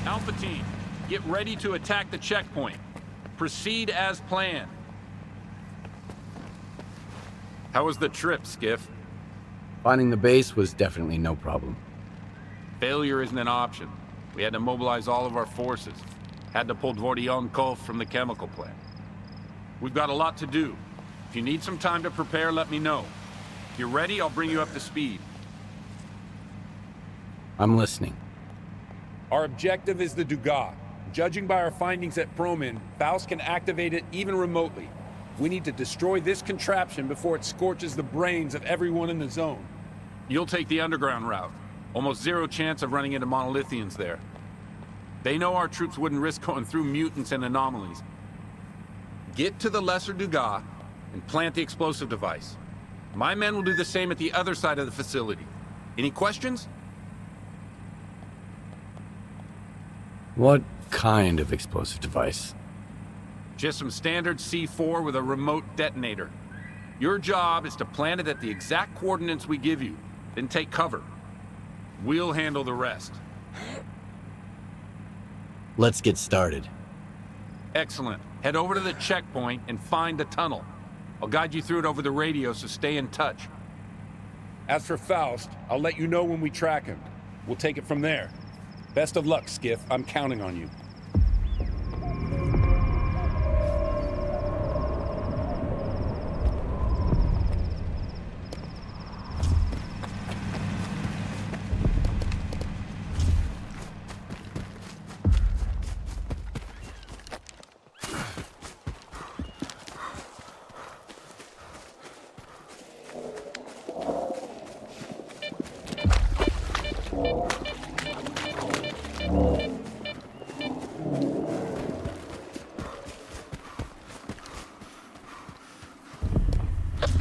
Alpha team, get ready to attack the checkpoint. Proceed as planned. How was the trip, Skiff? Finding the base was definitely no problem. Failure isn't an option. We had to mobilize all of our forces. Had to pull Dvordiankov from the chemical plant. We've got a lot to do. If you need some time to prepare, let me know. If you're ready, I'll bring you up to speed. I'm listening. Our objective is the Duga. Judging by our findings at Promin, Faust can activate it even remotely. We need to destroy this contraption before it scorches the brains of everyone in the zone. You'll take the underground route. Almost zero chance of running into monolithians there. They know our troops wouldn't risk going through mutants and anomalies. Get to the Lesser Duga and plant the explosive device. My men will do the same at the other side of the facility. Any questions? What kind of explosive device? Just some standard C4 with a remote detonator. Your job is to plant it at the exact coordinates we give you, then take cover. We'll handle the rest. Let's get started. Excellent. Head over to the checkpoint and find the tunnel. I'll guide you through it over the radio, so stay in touch. As for Faust, I'll let you know when we track him. We'll take it from there. Best of luck, Skiff. I'm counting on you.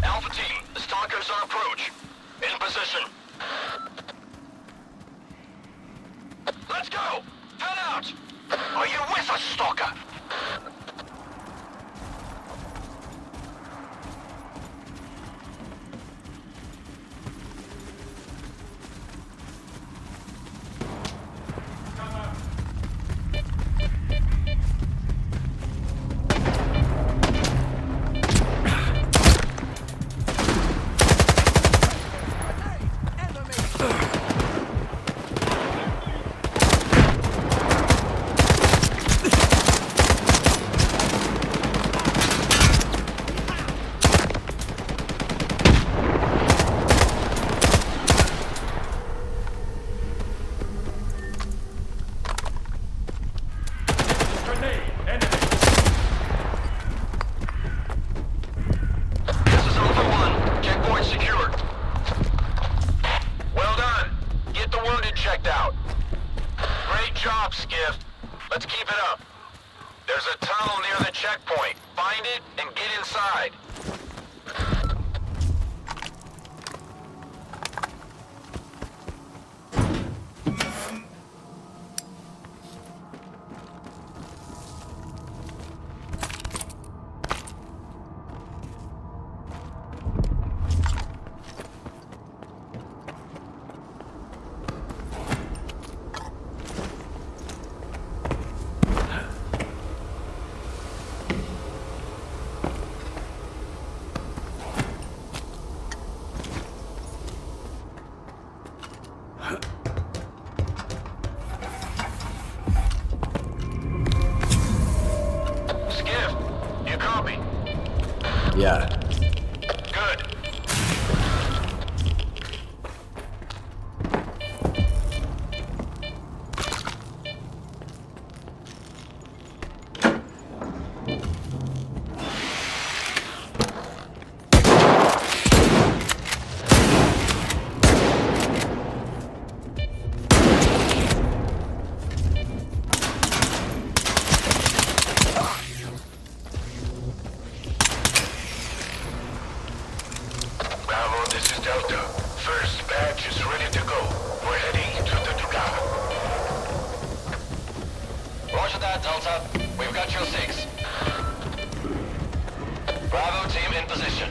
Alpha team, the Stalkers on approach. In position. Let's go! Head out! Are you with us, Stalker? Let's keep it up. There's a tunnel near the checkpoint. Find it and get inside. Yeah. Good. This is Delta. First batch is ready to go. We're heading to the Duga. Roger that, Delta. We've got your 6. position.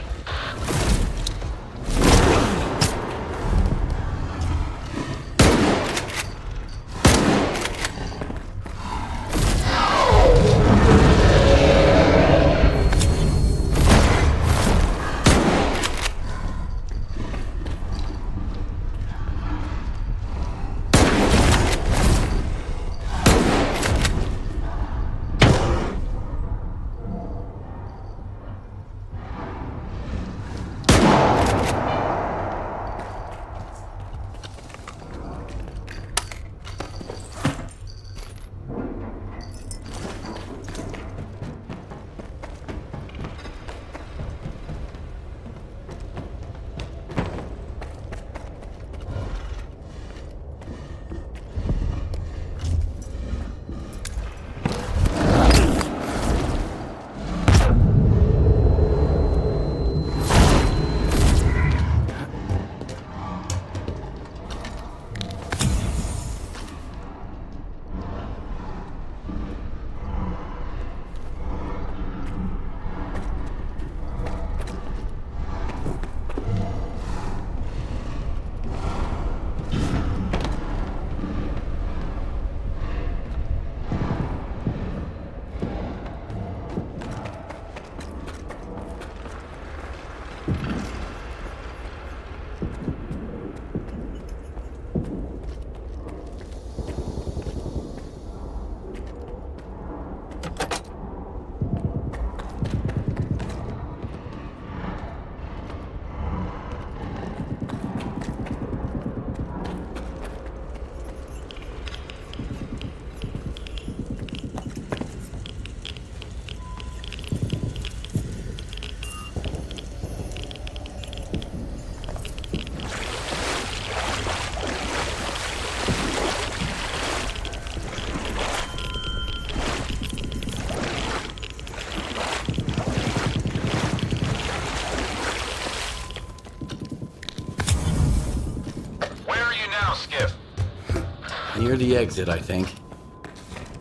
Near the exit, I think.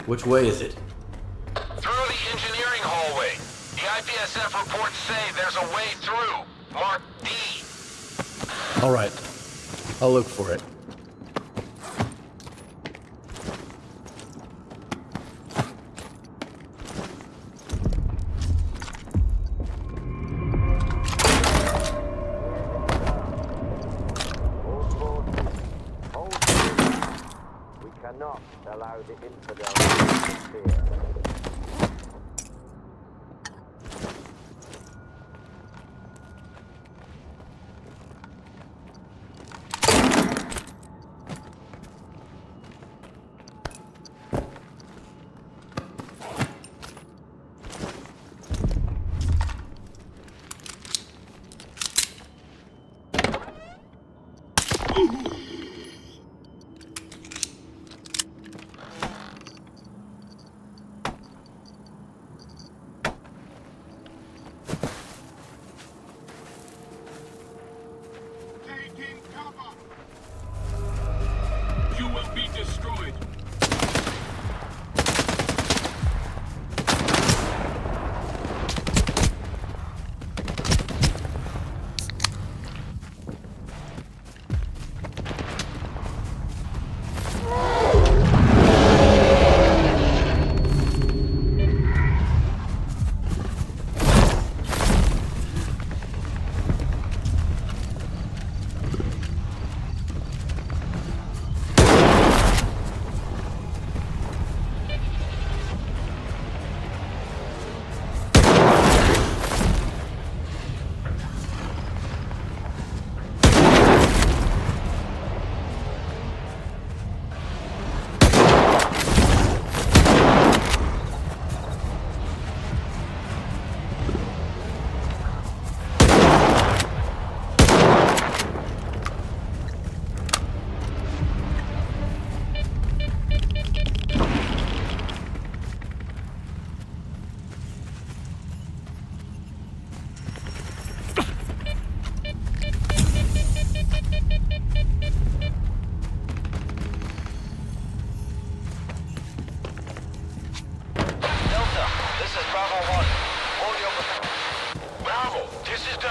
Which way is it? Through the engineering hallway. The IPSF reports say there's a way through. Marked D. All right. I'll look for it. Cannot allow the infidels to interfere.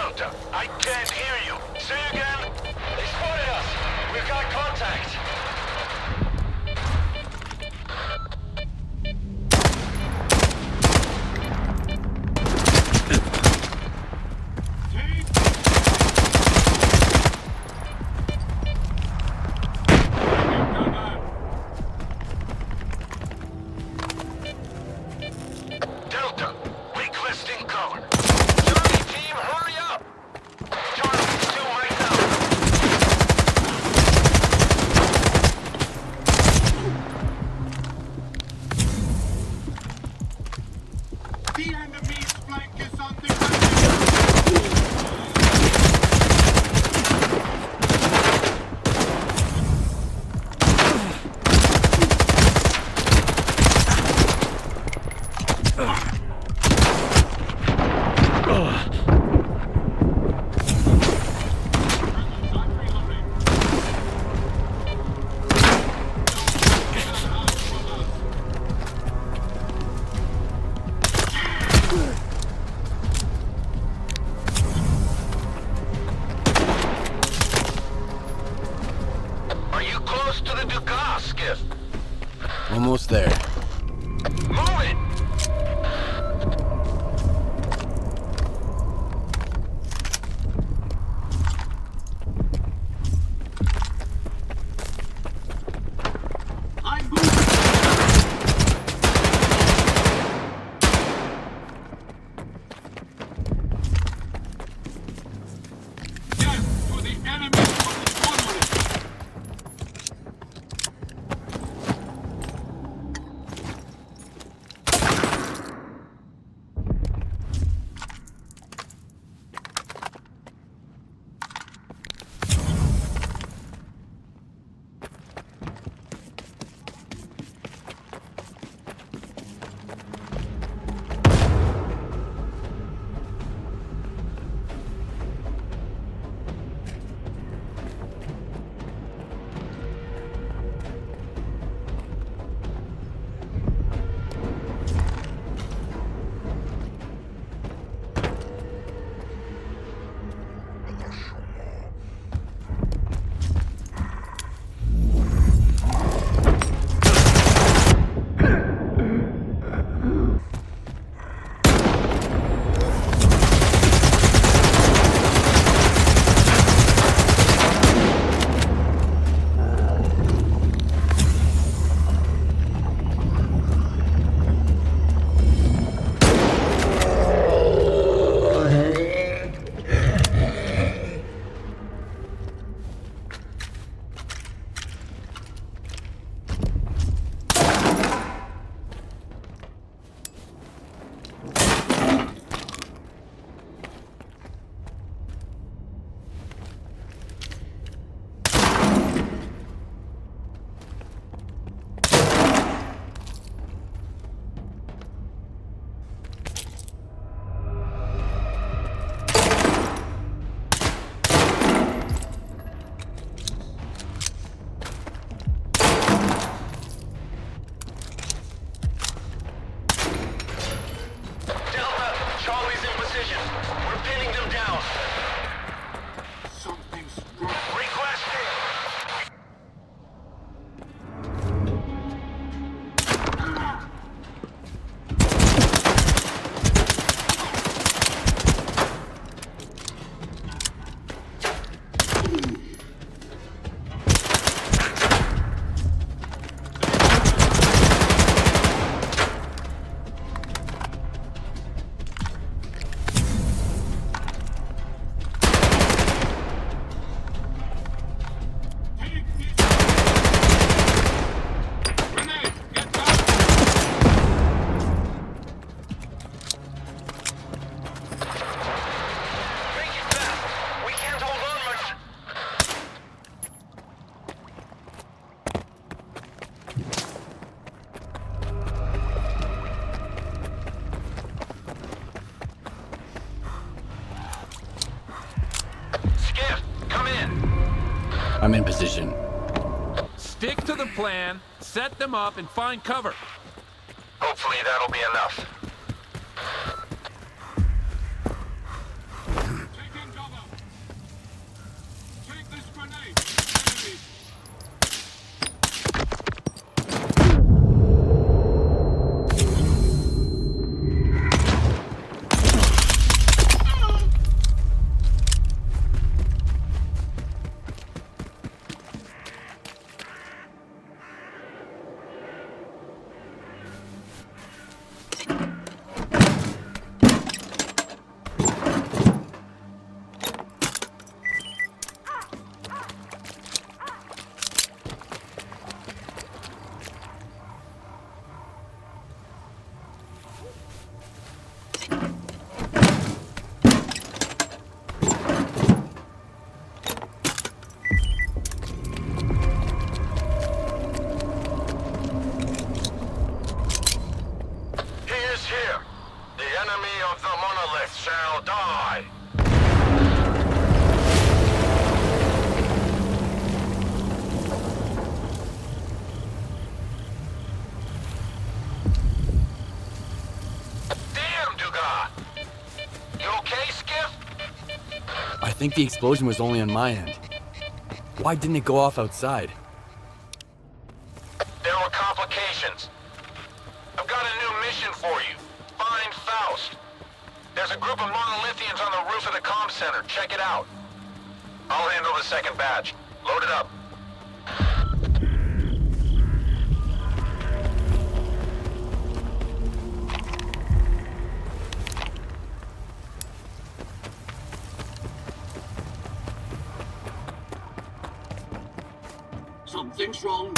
Delta, I can't hear you. Say again? They spotted us. We've got contact. Delta, requesting cover. Charlie team, hurry up! Charlie 2 right now. The enemy's flank is on the Are you close to the Duga, Skiff? Almost there. Move it! I'm moving. Death to the enemy of the Chornobyl. I'm in position. Stick to the plan, set them up, and find cover. Hopefully that'll be enough. Take die. Damn, Duga! You okay, Skiff? I think the explosion was only on my end. Why didn't it go off outside? There were complications. I've got a new mission for you. Find Faust. There's a group of monolithians on the roof of the comm center. Check it out. I'll handle the second batch. Load it up. Something's wrong.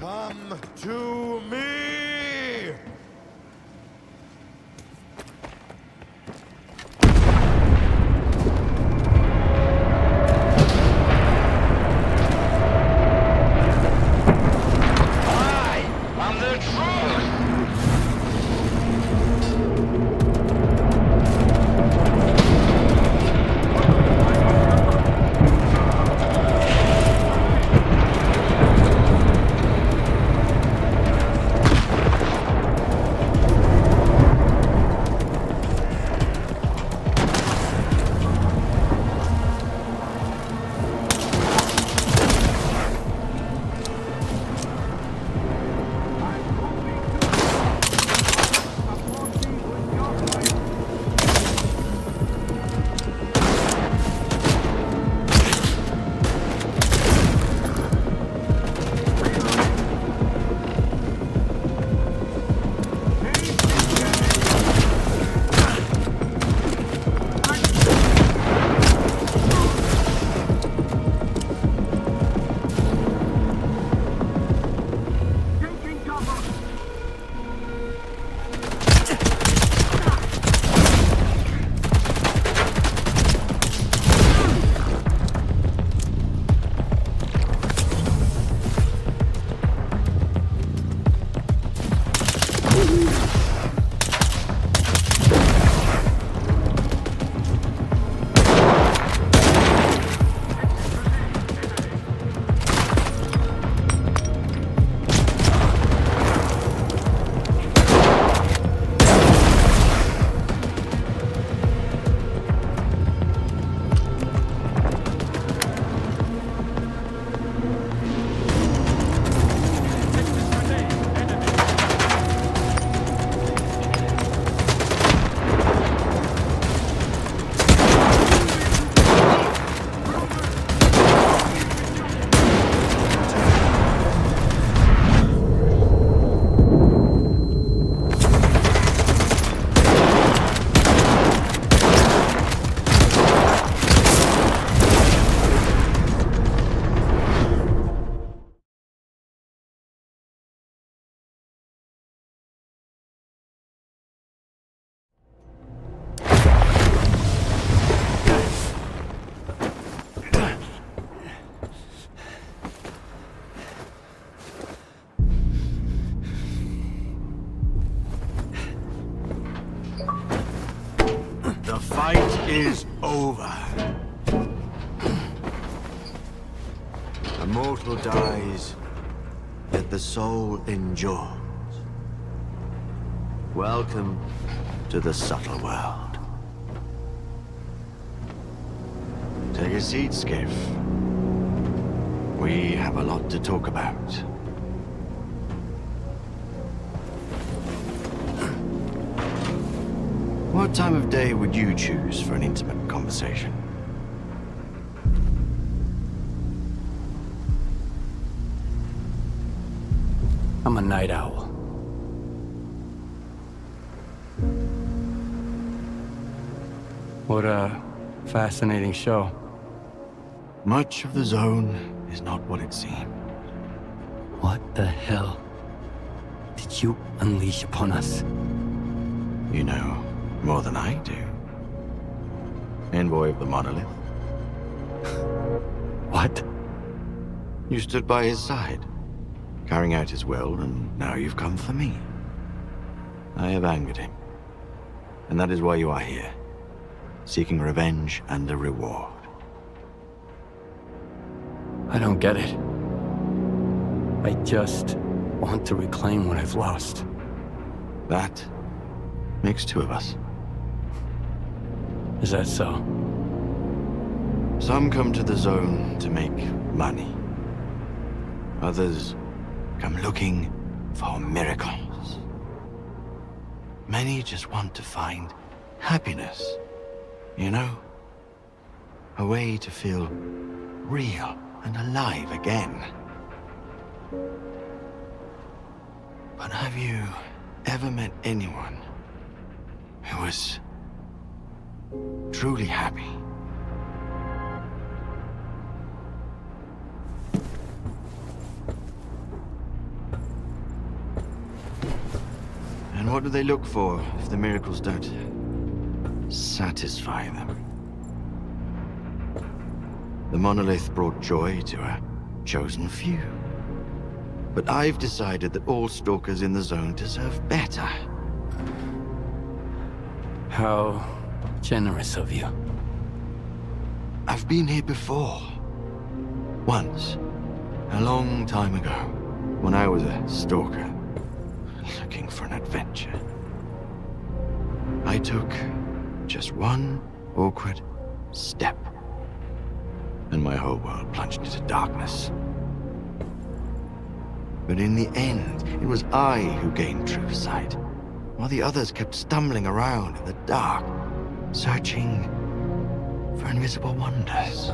Come to me! I'm the truth! The fight is over. A mortal dies, yet the soul endures. Welcome to the subtle world. Take a seat, Skiff. We have a lot to talk about. What time of day would you choose for an intimate conversation? I'm a night owl. What a fascinating show. Much of the zone is not what it seems. What the hell did you unleash upon us? You know more than I do. Envoy of the monolith. What? You stood by his side, carrying out his will, and now you've come for me. I have angered him, and that is why you are here, seeking revenge and a reward. I don't get it. I just want to reclaim what I've lost. That makes two of us. Is that so? Some come to the zone to make money. Others come looking for miracles. Many just want to find happiness, you know? A way to feel real and alive again. But have you ever met anyone who was truly happy? And what do they look for if the miracles don't satisfy them? The monolith brought joy to a chosen few. But I've decided that all stalkers in the zone deserve better. How generous of you. I've been here before. Once. A long time ago. When I was a stalker. Looking for an adventure. I took just one awkward step. And my whole world plunged into darkness. But in the end, it was I who gained true sight, while the others kept stumbling around in the dark, searching for invisible wonders.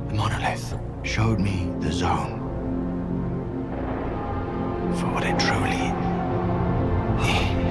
The monolith showed me the zone for what it truly is.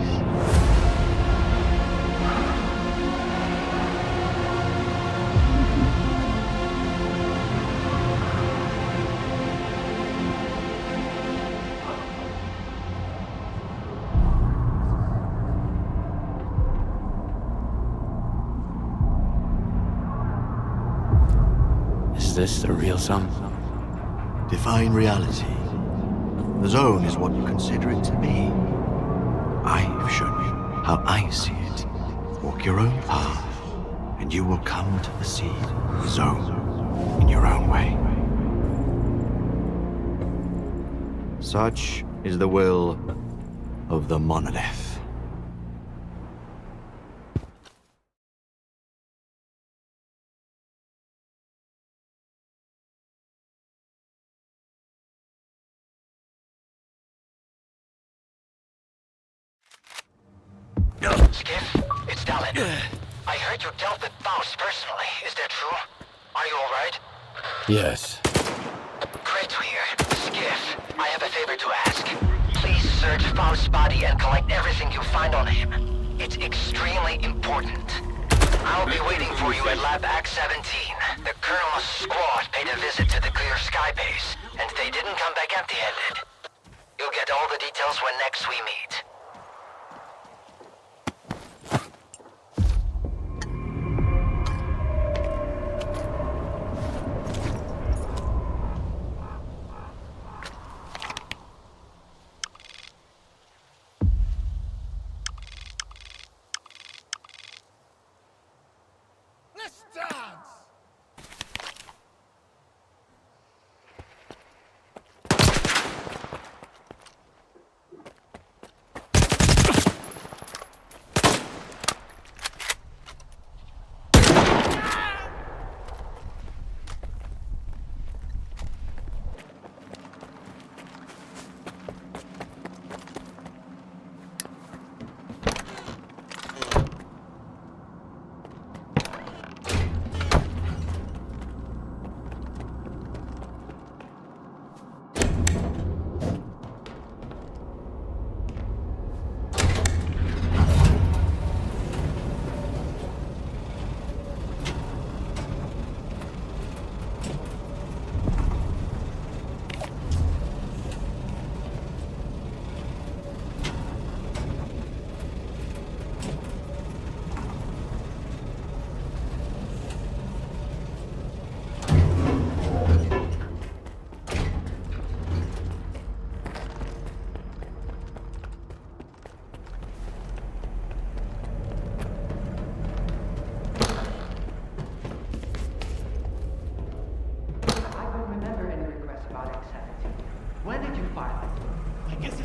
Is this the real zone? Define reality. The zone is what you consider it to be. I've shown you how I see it. Walk your own path, and you will come to the seed zone in your own way. Such is the will of the monolith. Skiff, it's Dalin. I heard you dealt with Faust personally. Is that true? Are you alright? Yes. Great to hear. Skiff, I have a favor to ask. Please search Faust's body and collect everything you find on him. It's extremely important. I'll be waiting for you at Lab Act 17. The Colonel's squad paid a visit to the Clear Sky base, and they didn't come back empty-handed. You'll get all the details when next we meet.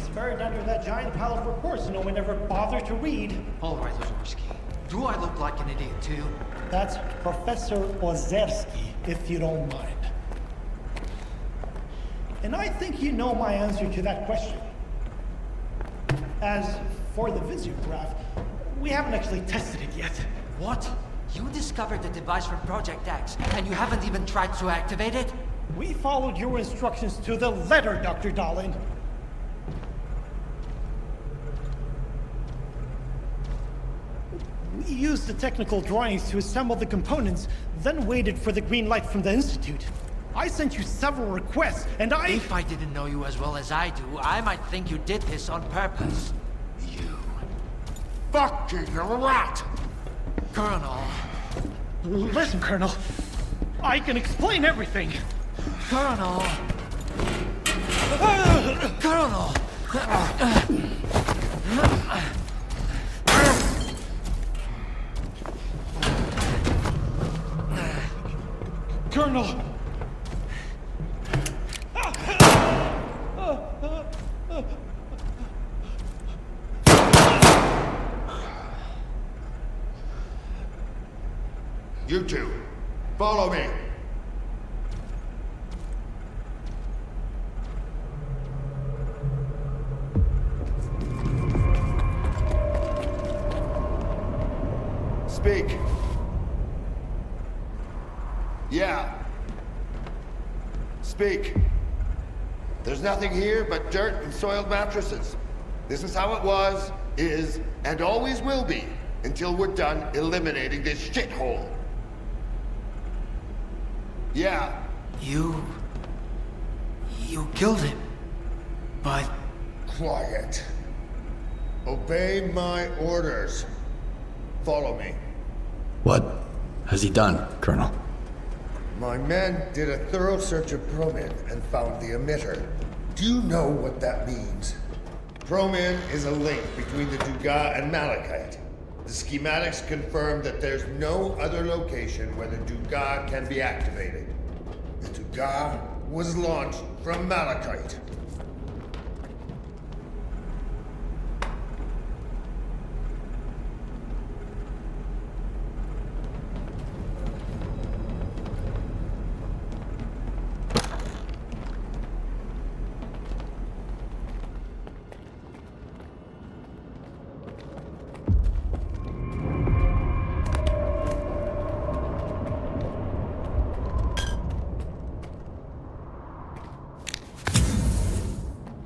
buried under that giant pile of reports no one ever bothered to read. All right, Ozorski. Do I look like an idiot too? That's Professor Ozerski, if you don't mind. And I think you know my answer to that question. As for the visiograph, we haven't actually tested it yet. What? You discovered the device from Project X, and you haven't even tried to activate it? We followed your instructions to the letter, Dr. Dahlin. We used the technical drawings to assemble the components, then waited for the green light from the Institute. I sent you several requests, and If I didn't know you as well as I do, I might think you did this on purpose. You... Fucking rat! Colonel... Listen, Colonel. I can explain everything. Colonel... Colonel! Colonel! You two, follow me. Speak. Yeah. Speak. There's nothing here but dirt and soiled mattresses. This is how it was, is, and always will be until we're done eliminating this shithole. Yeah. You killed him. But... Quiet. Obey my orders. Follow me. What has he done, Colonel? My men did a thorough search of Promin and found the emitter. Do you know what that means? Promin is a link between the Duga and Malachite. The schematics confirm that there's no other location where the Duga can be activated. The Duga was launched from Malachite.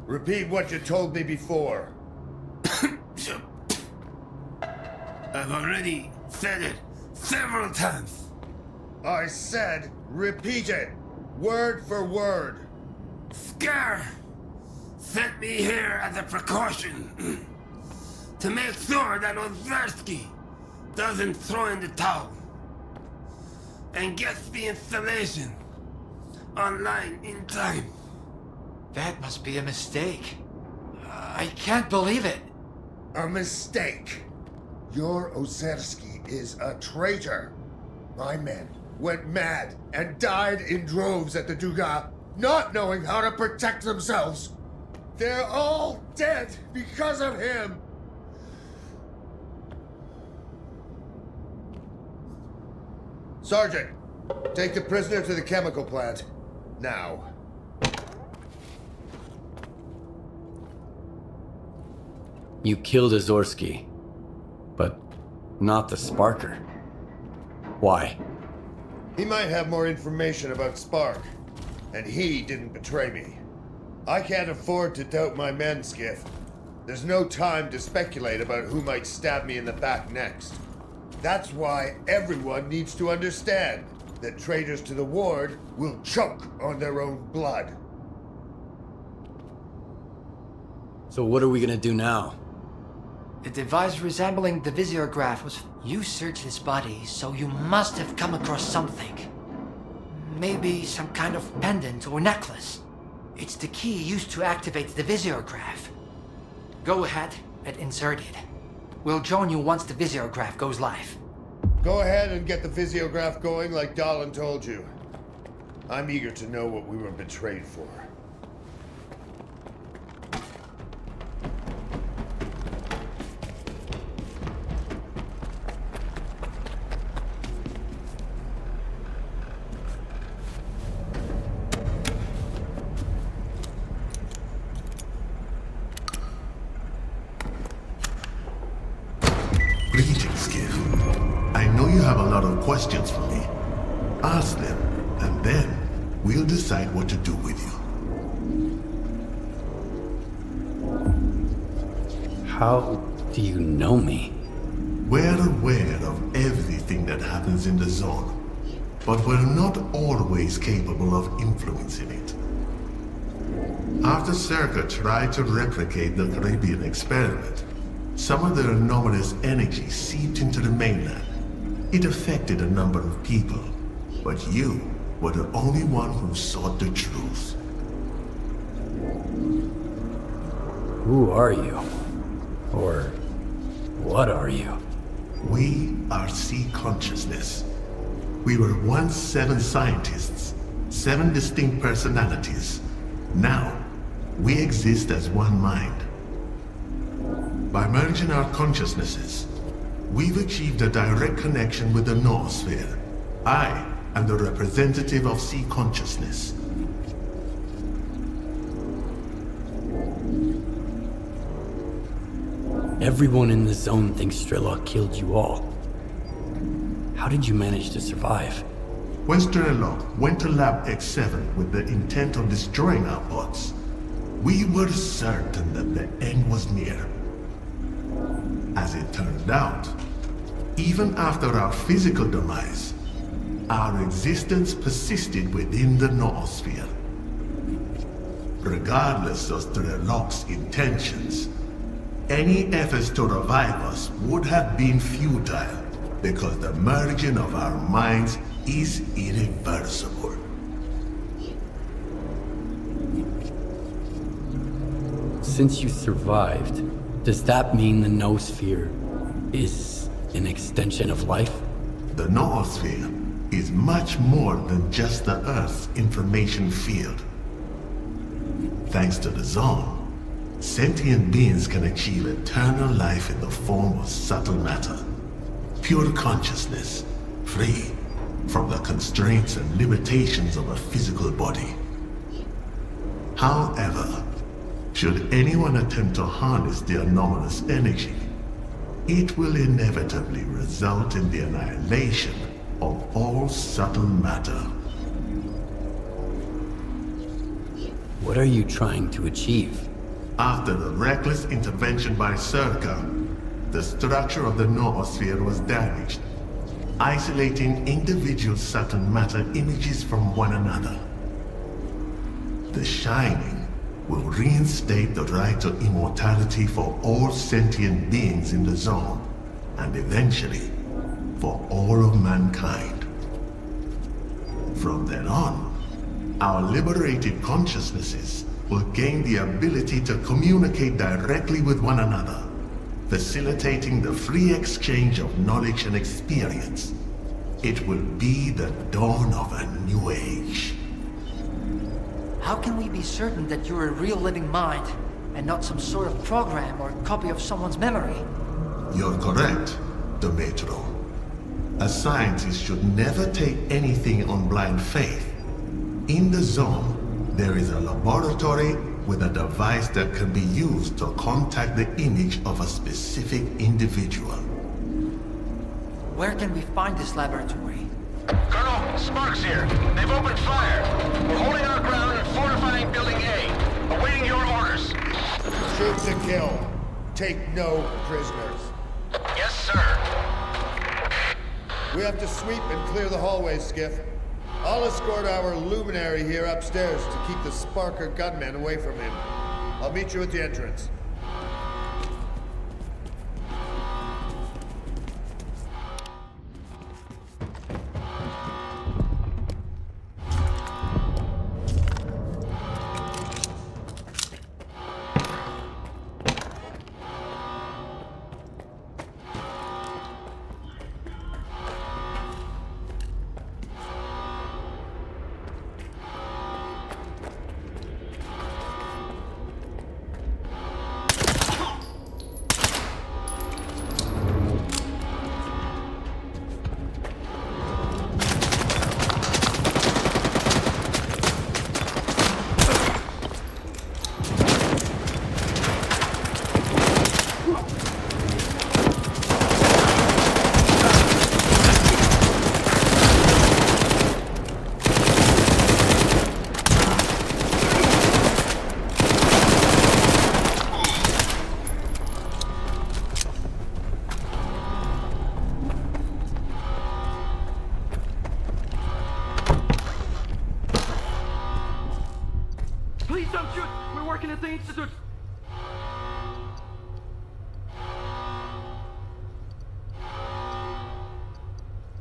Repeat what you told me before. I've already said it several times. I said repeat it, word for word. S.T.A.L.K.E.R. sent me here as a precaution to make sure that Ozerski doesn't throw in the towel and gets the installation online in time. that must be a mistake. I can't believe it. A mistake. Your Ozerski is a traitor. My men went mad and died in droves at the Duga, not knowing how to protect themselves. They're all dead because of him. Sergeant, take the prisoner to the chemical plant. Now. You killed Ozerski, but not the Sparker. Why? He might have more information about Spark, and he didn't betray me. I can't afford to doubt my men, Skiff. There's no time to speculate about who might stab me in the back next. That's why everyone needs to understand that traitors to the Ward will choke on their own blood. So what are we gonna do now? The device resembling the visiograph was... You searched his body, so you must have come across something. Maybe some kind of pendant or necklace. It's the key used to activate the visiograph. Go ahead and insert it. We'll join you once the visiograph goes live. Go ahead and get the visiograph going like Dahlin told you. I'm eager to know what we were betrayed for. have a lot of questions for me. Ask them, and then we'll decide what to do with you. How do you know me? We're aware of everything that happens in the zone, but we're not always capable of influencing it. After S.T.A.L.K.E.R tried to replicate the Caribbean experiment, some of the anomalous energy seeped into the mainland. It affected a number of people, but you were the only one who sought the truth. Who are you? Or what are you? We are C consciousness. We were once 7 scientists, 7 distinct personalities. Now, we exist as one mind. By merging our consciousnesses, we've achieved a direct connection with the noosphere. I am the representative of C consciousness. Everyone in the zone thinks S.T.A.L.K.E.R killed you all. How did you manage to survive? When S.T.A.L.K.E.R went to Lab X7 with the intent of destroying our pods, we were certain that the end was near. As it turned out, even after our physical demise, our existence persisted within the noosphere. Regardless of S.T.A.L.K.E.'s intentions, any efforts to revive us would have been futile, because the merging of our minds is irreversible. Since you survived, does that mean the noosphere is an extension of life? The noosphere is much more than just the Earth's information field. Thanks to the zone, sentient beings can achieve eternal life in the form of subtle matter, pure consciousness, free from the constraints and limitations of a physical body. However, should anyone attempt to harness the anomalous energy, it will inevitably result in the annihilation of all subtle matter. What are you trying to achieve? After the reckless intervention by S.T.A.L.K.E.R, the structure of the noosphere was damaged, isolating individual subtle matter images from one another. The Shining will reinstate the right to immortality for all sentient beings in the zone, and eventually, for all of mankind. From then on, our liberated consciousnesses will gain the ability to communicate directly with one another, facilitating the free exchange of knowledge and experience. It will be the dawn of a new age. How can we be certain that you're a real living mind, and not some sort of program or copy of someone's memory? You're correct, Demetro. A scientist should never take anything on blind faith. In the zone, there is a laboratory with a device that can be used to contact the image of a specific individual. Where can we find this laboratory? Colonel, Sparks here. They've opened fire. We're holding our ground and fortifying Building A. Awaiting your orders. Shoot to kill. Take no prisoners. Yes, sir. We have to sweep and clear the hallways, Skiff. I'll escort our luminary here upstairs to keep the Sparker gunmen away from him. I'll meet you at the entrance.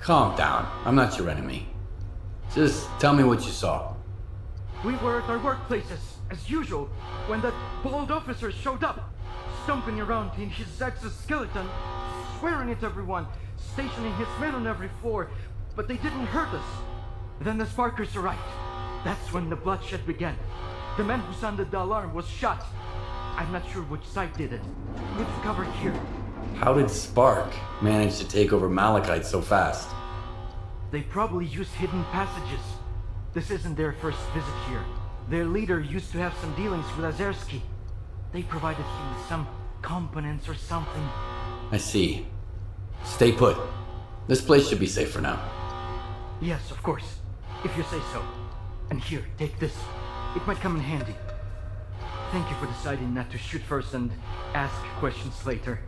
Calm down. I'm not your enemy. Just tell me what you saw. We were at our workplaces, as usual, when that bald officer showed up, stomping around in his exoskeleton, swearing at everyone, stationing his men on every floor, but they didn't hurt us. Then the sparkers arrived. That's when the bloodshed began. The man who sounded the alarm was shot. I'm not sure which side did it. It's covered here. How did Spark manage to take over Malachite so fast? They probably used hidden passages. This isn't their first visit here. Their leader used to have some dealings with Azersky. They provided him with some components or something. I see. Stay put. This place should be safe for now. Yes, of course. If you say so. And here, take this. It might come in handy. Thank you for deciding not to shoot first and ask questions later.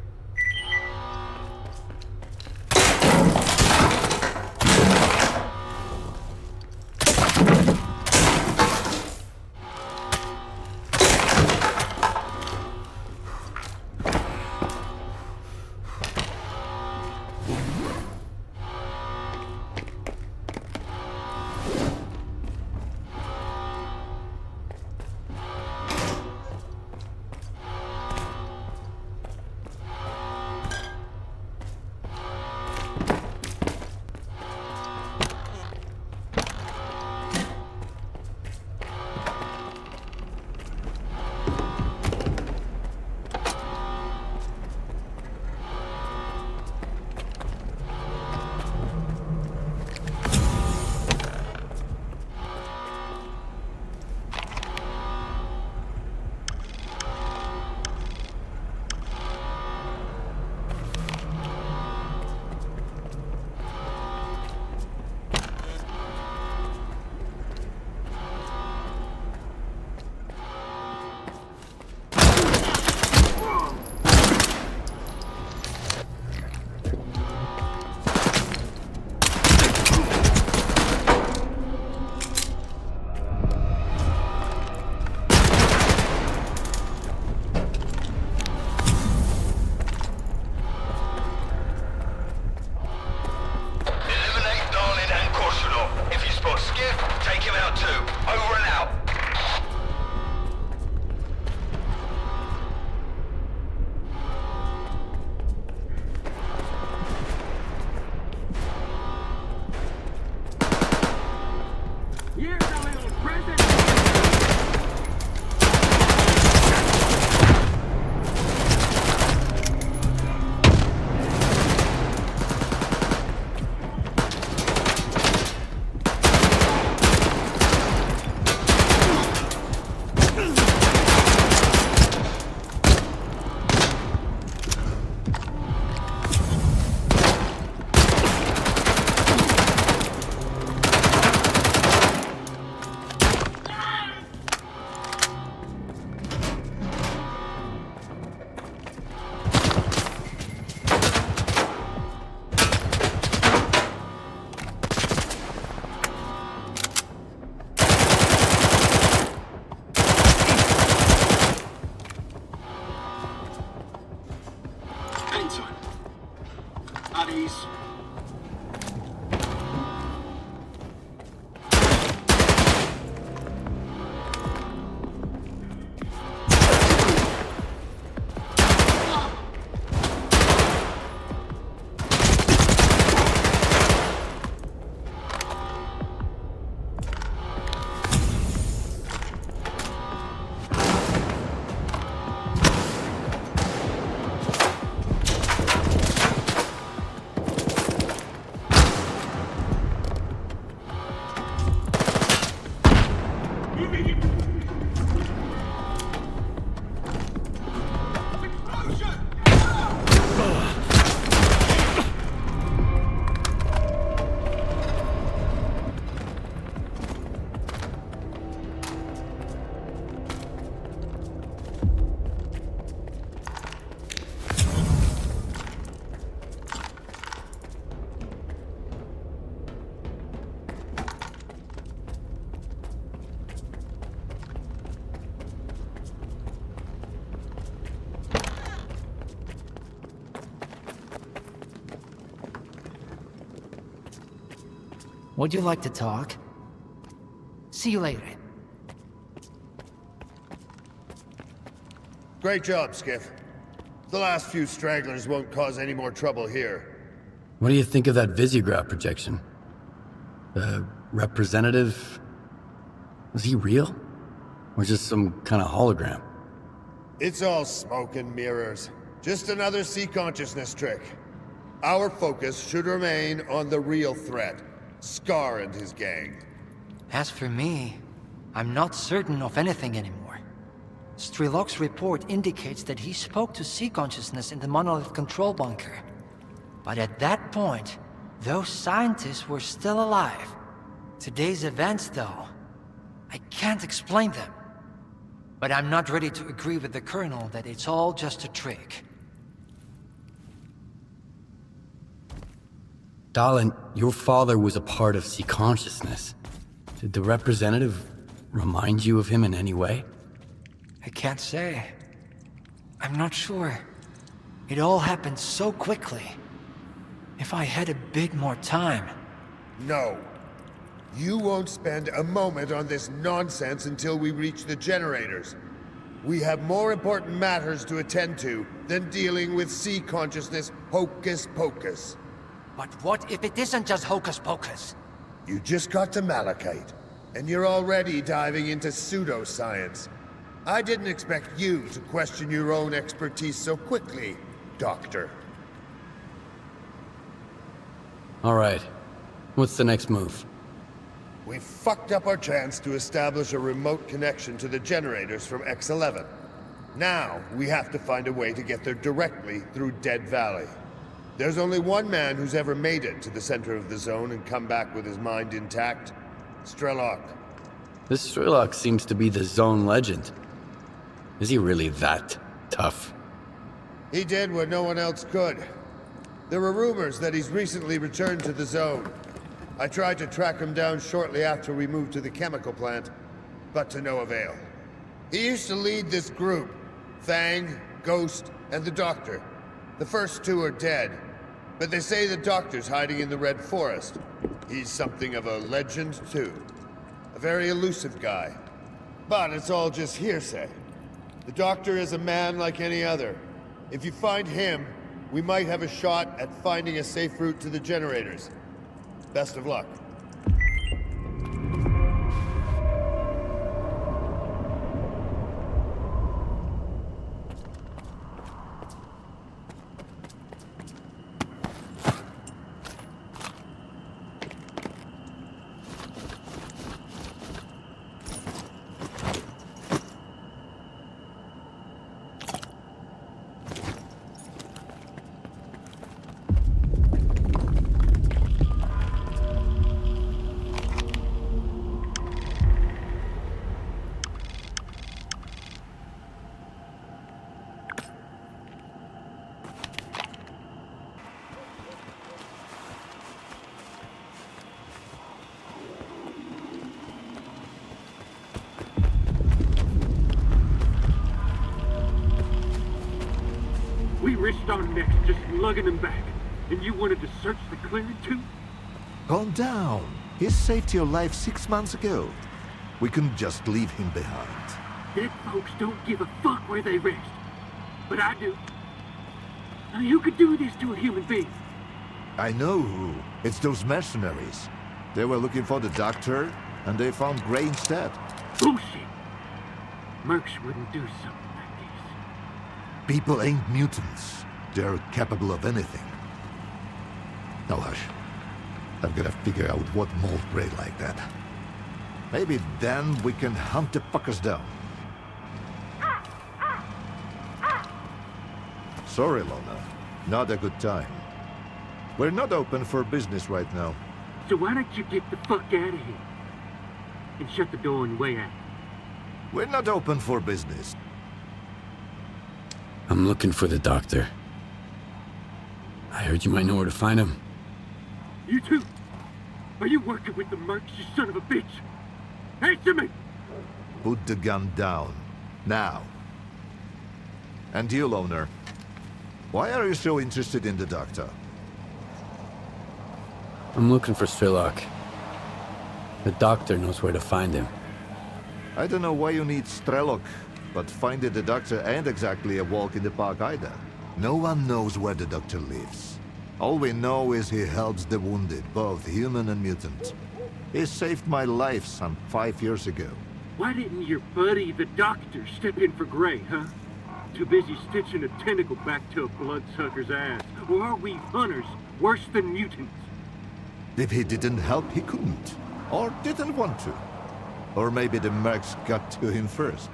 Would you like to talk? See you later. Great job, Skiff. The last few stragglers won't cause any more trouble here. What do you think of that visiograph projection? The representative... was he real? Or just some kind of hologram? It's all smoke and mirrors. Just another sea consciousness trick. Our focus should remain on the real threat, Scar and his gang. As for me, I'm not certain of anything anymore. S.T.A.L.K.E.R.'s report indicates that he spoke to sea consciousness in the monolith control bunker. But at that point, those scientists were still alive. Today's events, though, I can't explain them. But I'm not ready to agree with the Colonel that it's all just a trick. Darling, your father was a part of sea consciousness. Did the representative remind you of him in any way? I can't say. I'm not sure. It all happened so quickly. If I had a bit more time... No. You won't spend a moment on this nonsense until we reach the generators. We have more important matters to attend to than dealing with sea consciousness hocus pocus. But what if it isn't just hocus pocus? You just got to Malachite, and you're already diving into pseudoscience. I didn't expect you to question your own expertise so quickly, Doctor. All right. What's the next move? We fucked up our chance to establish a remote connection to the generators from X-11. Now, we have to find a way to get there directly through Dead Valley. There's only one man who's ever made it to the center of the zone and come back with his mind intact. S.T.A.L.K.E.R. This S.T.A.L.K.E.R seems to be the zone legend. Is he really that tough? He did what no one else could. There were rumors that he's recently returned to the zone. I tried to track him down shortly after we moved to the chemical plant, but to no avail. He used to lead this group, Fang, Ghost, and the Doctor. The first two are dead, but they say the Doctor's hiding in the Red Forest. He's something of a legend, too. A very elusive guy. But it's all just hearsay. The Doctor is a man like any other. If you find him, we might have a shot at finding a safe route to the generators. Best of luck. We risked our necks just lugging him back, and you wanted to search the clearing too? Calm down. He saved your life 6 months ago. We couldn't just leave him behind. Dead folks don't give a fuck where they rest. But I do. Now who could do this to a human being? I know who. It's those mercenaries. They were looking for the Doctor, and they found Grey instead. Bullshit. Mercs wouldn't do something like this. People ain't mutants. They're capable of anything. Now hush. I've got to figure out what mold Grey like that. Maybe then we can hunt the fuckers down. Sorry, Lona. Not a good time. We're not open for business right now. So why don't you get the fuck out of here? And shut the door on your way out. We're not open for business. I'm looking for the Doctor. I heard you might know where to find him. You too? Are you working with the mercs, you son of a bitch? Answer me! Put the gun down. Now. And you, Loner. Why are you so interested in the Doctor? I'm looking for S.T.A.L.K.E.R. The doctor knows where to find him. I don't know why you need S.T.A.L.K.E.R, but finding the doctor ain't exactly a walk in the park either. No one knows where the doctor lives. All we know is he helps the wounded, both human and mutant. He saved my life some 5 years ago. Why didn't your buddy, the doctor, step in for Gray, huh? Too busy stitching a tentacle back to a bloodsucker's ass. Or are we hunters worse than mutants? If he didn't help, he couldn't. Or didn't want to. Or maybe the mercs got to him first.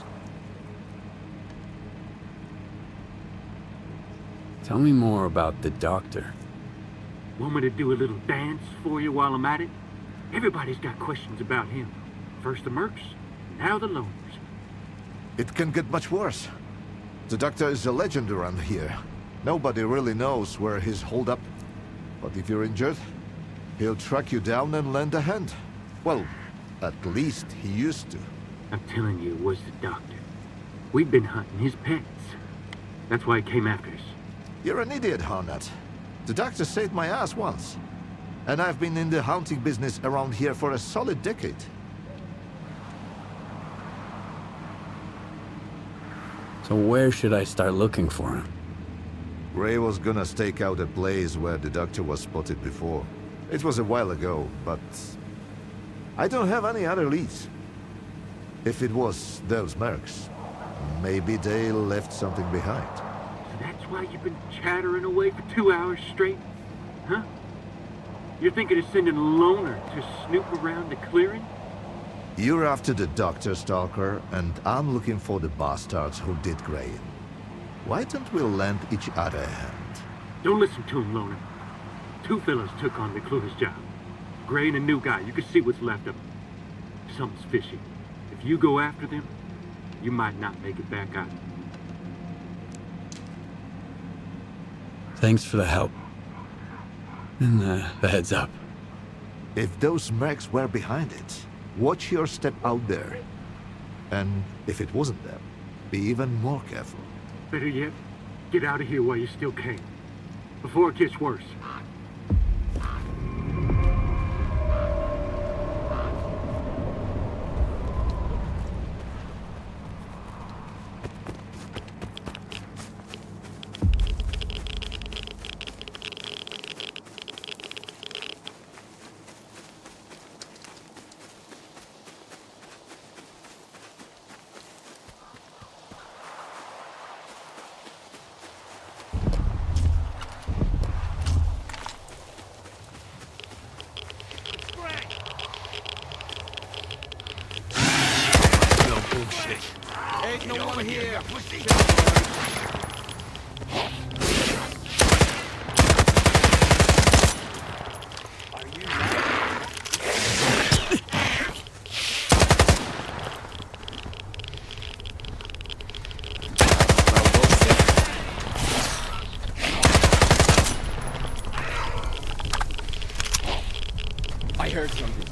Tell me more about the doctor. Want me to do a little dance for you while I'm at it? Everybody's got questions about him. First the mercs, now the loners. It can get much worse. The doctor is a legend around here. Nobody really knows where he's holed up. But if you're injured, he'll track you down and lend a hand. Well, at least he used to. I'm telling you, it was the doctor. We'd been hunting his pets. That's why he came after us. You're an idiot, Harnett. The doctor saved my ass once. And I've been in the hunting business around here for a solid decade. So where should I start looking for him? Gray was gonna stake out a place where the doctor was spotted before. It was a while ago, but I don't have any other leads. If it was those mercs, maybe they left something behind. That's why you've been chattering away for 2 hours straight? Huh? You're thinking of sending a loner to snoop around the clearing? You're after the doctor, Stalker, and I'm looking for the bastards who did Gray in. Why don't we lend each other a hand? Don't listen to him, loner. 2 fellas took on McClure's job. Gray and a new guy. You can see what's left of him. Something's fishy. If you go after them, you might not make it back out. Thanks for the help. And the heads up. If those mercs were behind it, watch your step out there. And if it wasn't them, be even more careful. Better yet, get out of here while you still can. Before it gets worse. Ain't no one here. I heard something.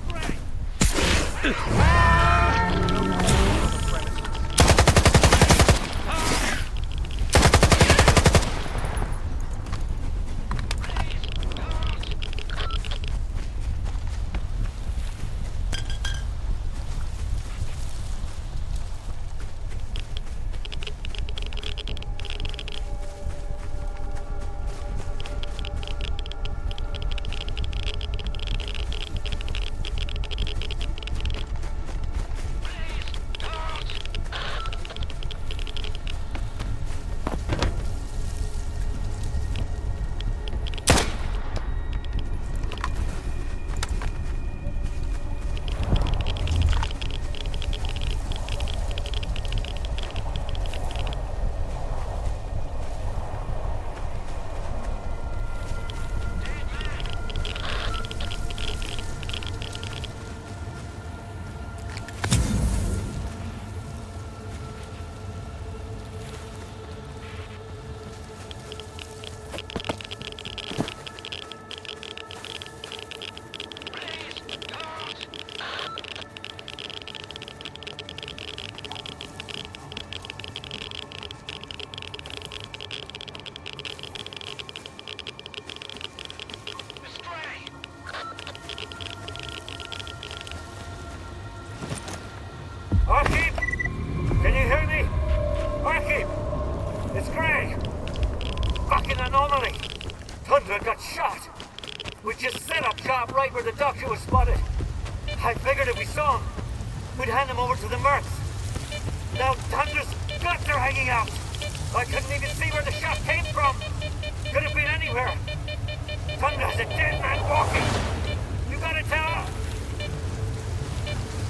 Gray! Fucking anomaly! Tundra got shot! We just set up shop right where the doctor was spotted. I figured if we saw him, we'd hand him over to the mercs. Now Tundra's guts are hanging out. I couldn't even see where the shot came from. Could have been anywhere. Tundra's a dead man walking. You gotta tell her.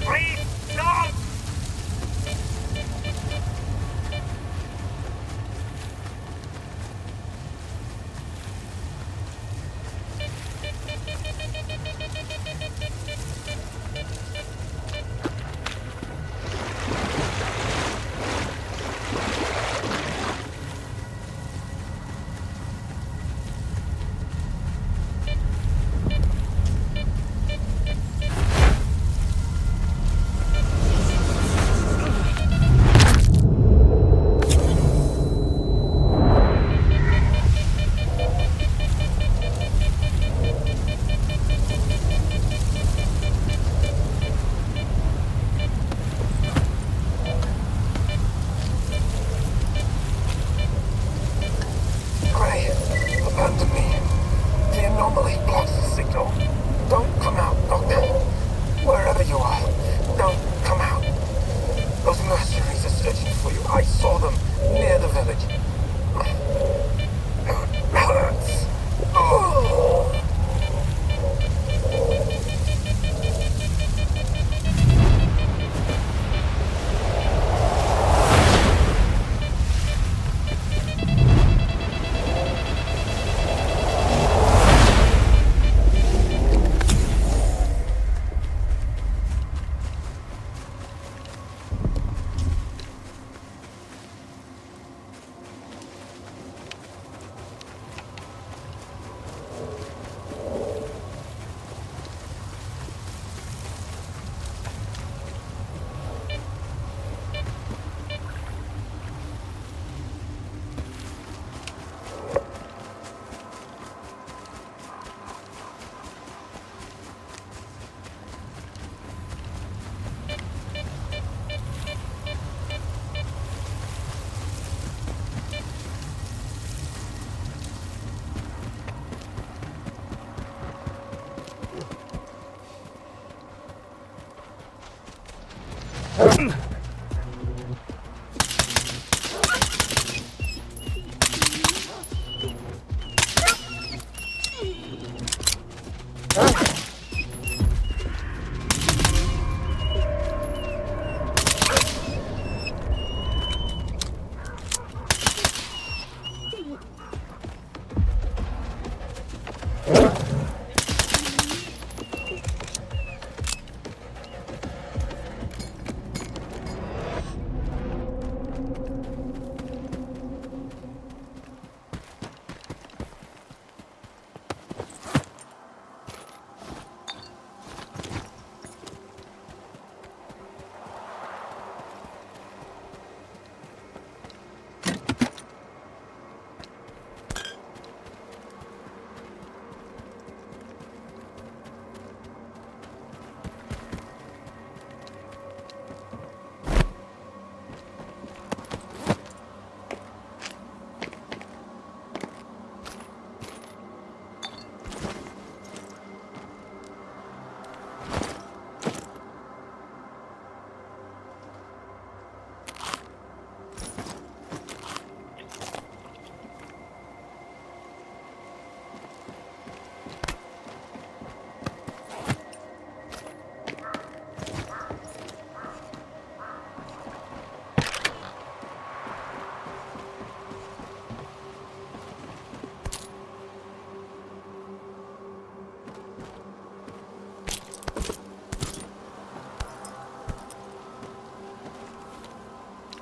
Breathe, don't!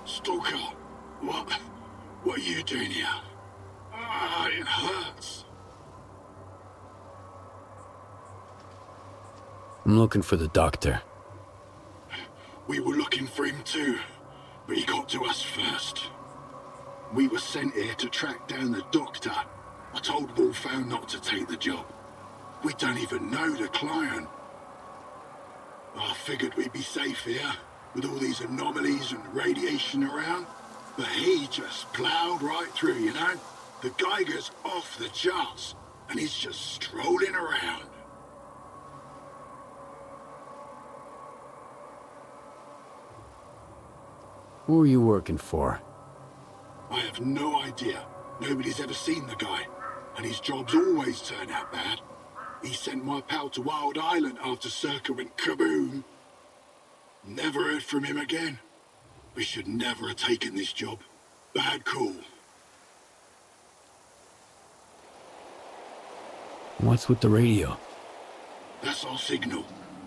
Stalker, what are you doing here? Ah, it hurts. I'm looking for the doctor. We were looking for him too, but he got to us first. We were sent here to track down the doctor. I told Wolfhound not to take the job. We don't even know the client. I figured we'd be safe here, with all these anomalies and radiation around. But he just plowed right through, you know? The Geiger's off the charts, and he's just strolling around. Who are you working for? I have no idea. Nobody's ever seen the guy, and his jobs always turn out bad. He sent my pal to Wild Island after S.T.A.L.K.E.R went kaboom. Never heard from him again. We should never have taken this job. Bad call. What's with the radio? That's our signal.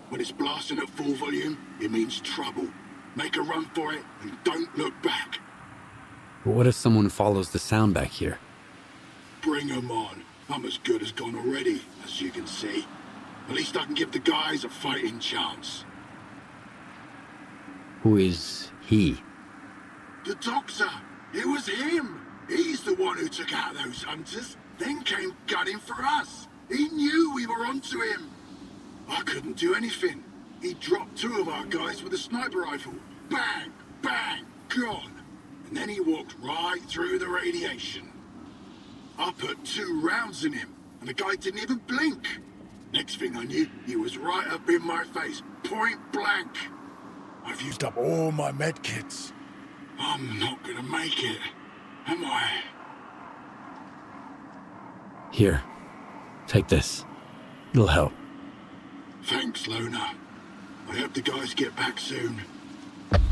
When it's blasting at full volume, it means trouble. Make a run for it and don't look back. But what if someone follows the sound back here? Bring 'em on. I'm as good as gone already, as you can see. At least I can give the guys a fighting chance. Who is he? The doctor! It was him! He's the one who took out those hunters, then came gunning for us. He knew we were onto him. I couldn't do anything. He dropped 2 of our guys with a sniper rifle. Bang! Bang! Gone! And then he walked right through the radiation. I put 2 rounds in him, and the guy didn't even blink. Next thing I knew, he was right up in my face, point blank. I've used up all my medkits. I'm not gonna make it, am I? Here, take this. It'll help. Thanks, Loner. I hope the guys get back soon.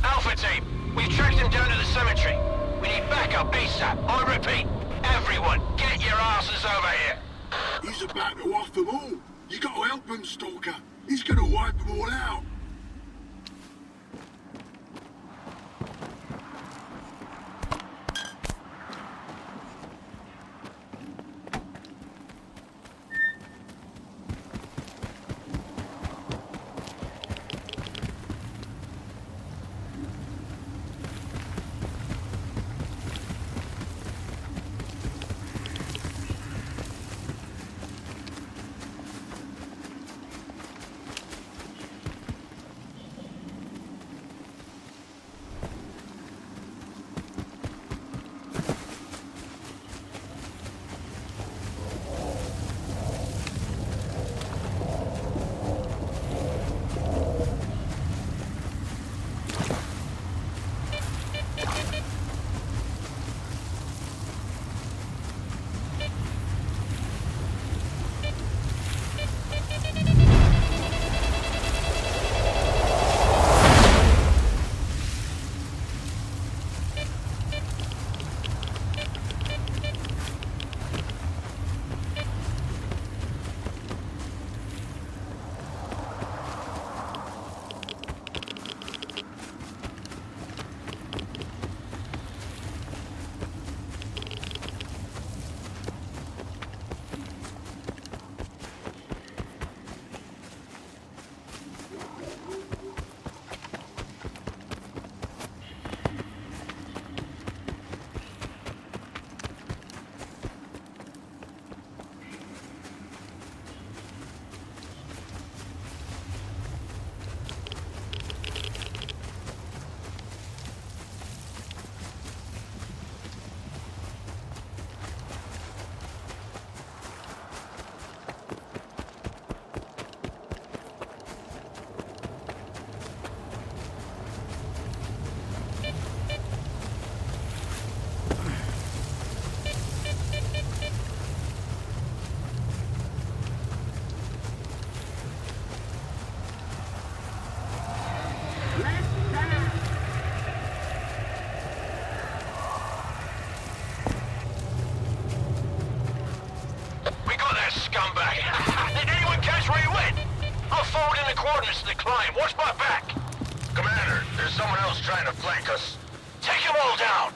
Alpha team, we've tracked him down to the cemetery. We need backup ASAP. I repeat, everyone, get your asses over here. He's about to off them all. You gotta help him, Stalker. He's gonna wipe them all out. coordinates to the climb. Watch my back. Commander, there's someone else trying to flank us. Take them all down.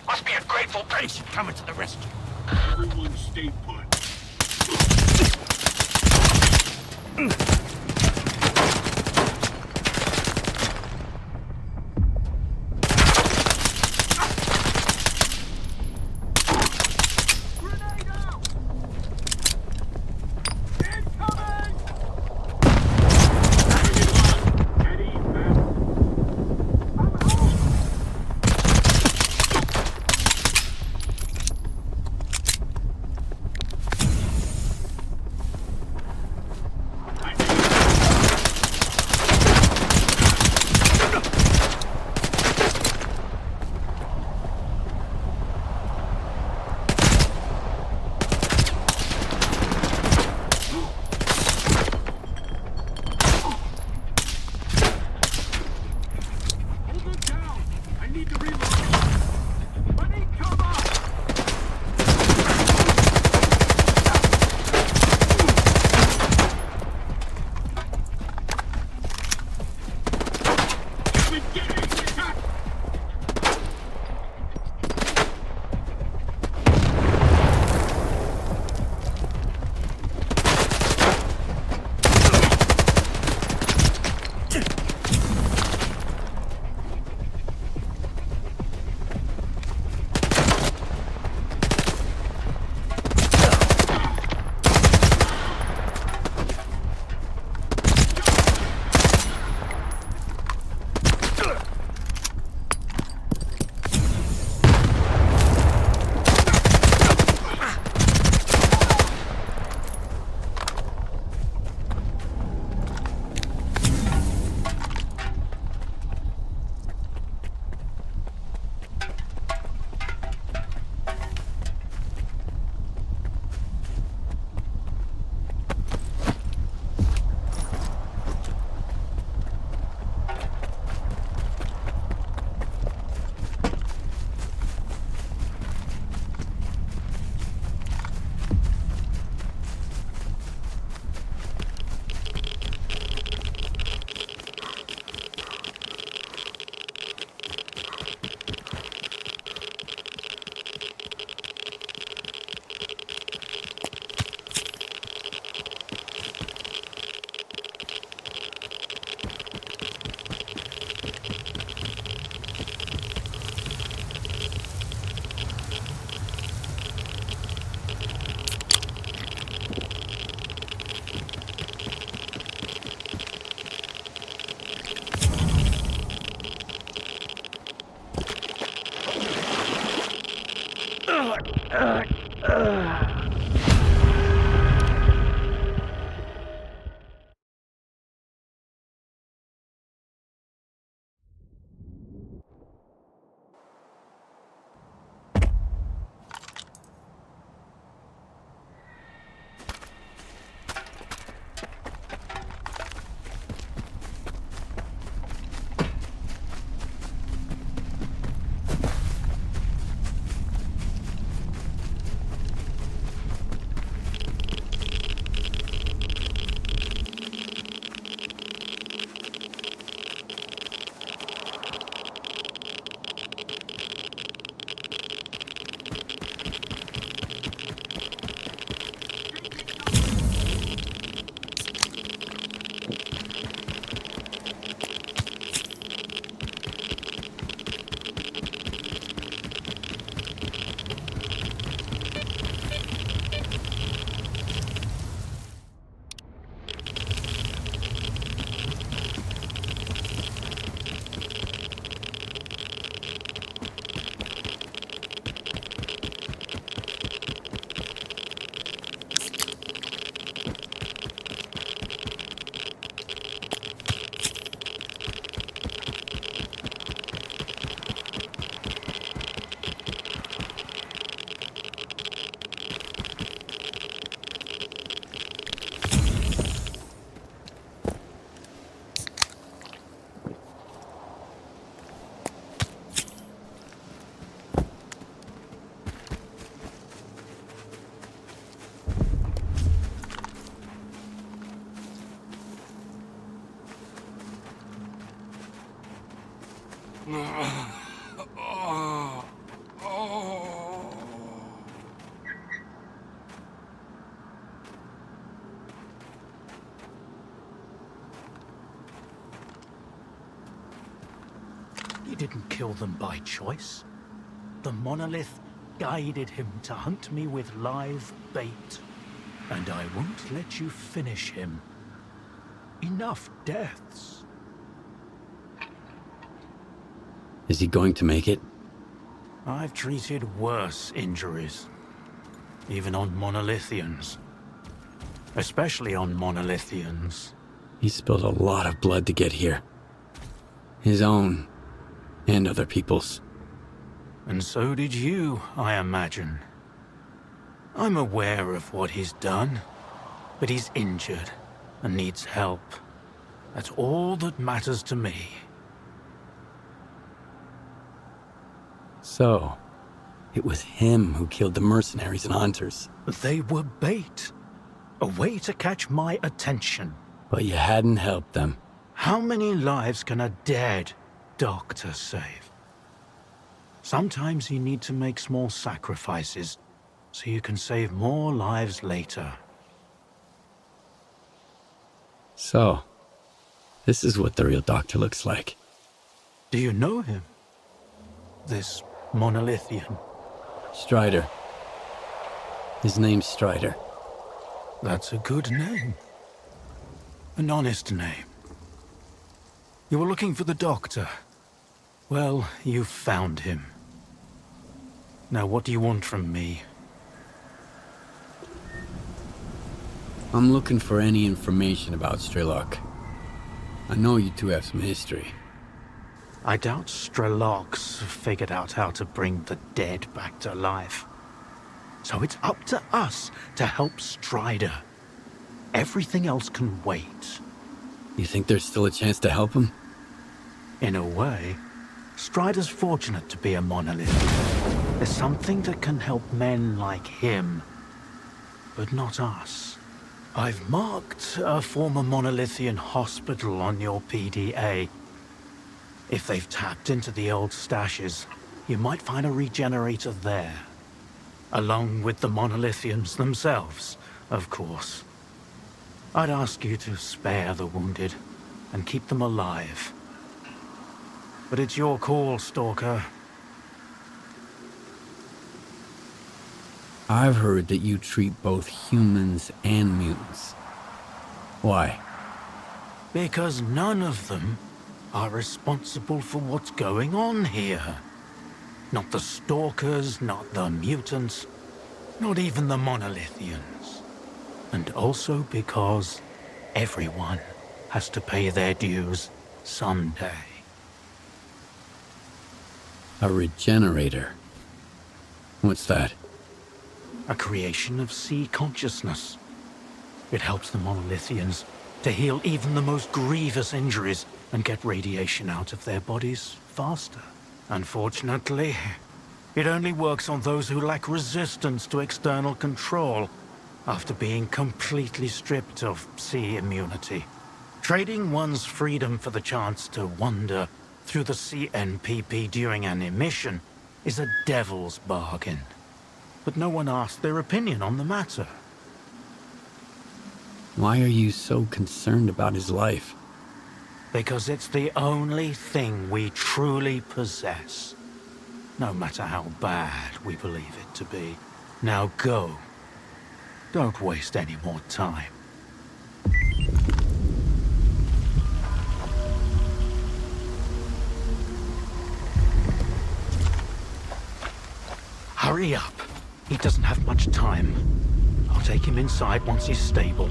Must be a grateful patient coming to the rescue. Everyone stay put. He didn't kill them by choice. The monolith guided him to hunt me with live bait. And I won't let you finish him. Enough deaths. Is he going to make it? I've treated worse injuries. Even on monolithians. Especially on monolithians. He spilled a lot of blood to get here. His own. And other people's. And so did you, I imagine. I'm aware of what he's done. But he's injured and needs help. That's all that matters to me. So, it was him who killed the mercenaries and hunters. They were bait. A way to catch my attention. But you hadn't helped them. How many lives can a dead doctor save? Sometimes you need to make small sacrifices so you can save more lives later. So, this is what the real doctor looks like. Do you know him? This monolithian? Strider. His name's Strider. That's a good name. An honest name. You were looking for the doctor. Well, you found him. Now what do you want from me? I'm looking for any information about S.T.A.L.K.E.R. I know you two have some history. I doubt S.T.A.L.K.E.R's figured out how to bring the dead back to life. So it's up to us to help Strider. Everything else can wait. You think there's still a chance to help him? In a way, Strider's fortunate to be a monolith. There's something that can help men like him, but not us. I've marked a former monolithian hospital on your PDA. If they've tapped into the old stashes, you might find a regenerator there. Along with the monolithians themselves, of course. I'd ask you to spare the wounded and keep them alive. But it's your call, Stalker. I've heard that you treat both humans and mutants. Why? Because none of them are responsible for what's going on here. Not the Stalkers, not the mutants. Not even the monolithians. And also because everyone has to pay their dues someday. A regenerator. What's that? A creation of sea consciousness. It helps the monolithians to heal even the most grievous injuries and get radiation out of their bodies faster. Unfortunately, it only works on those who lack resistance to external control after being completely stripped of sea immunity. Trading one's freedom for the chance to wander through the CNPP during an emission is a devil's bargain. But no one asked their opinion on the matter. Why are you so concerned about his life? Because it's the only thing we truly possess. No matter how bad we believe it to be. Now go. Don't waste any more time. Hurry up. He doesn't have much time. I'll take him inside once he's stable.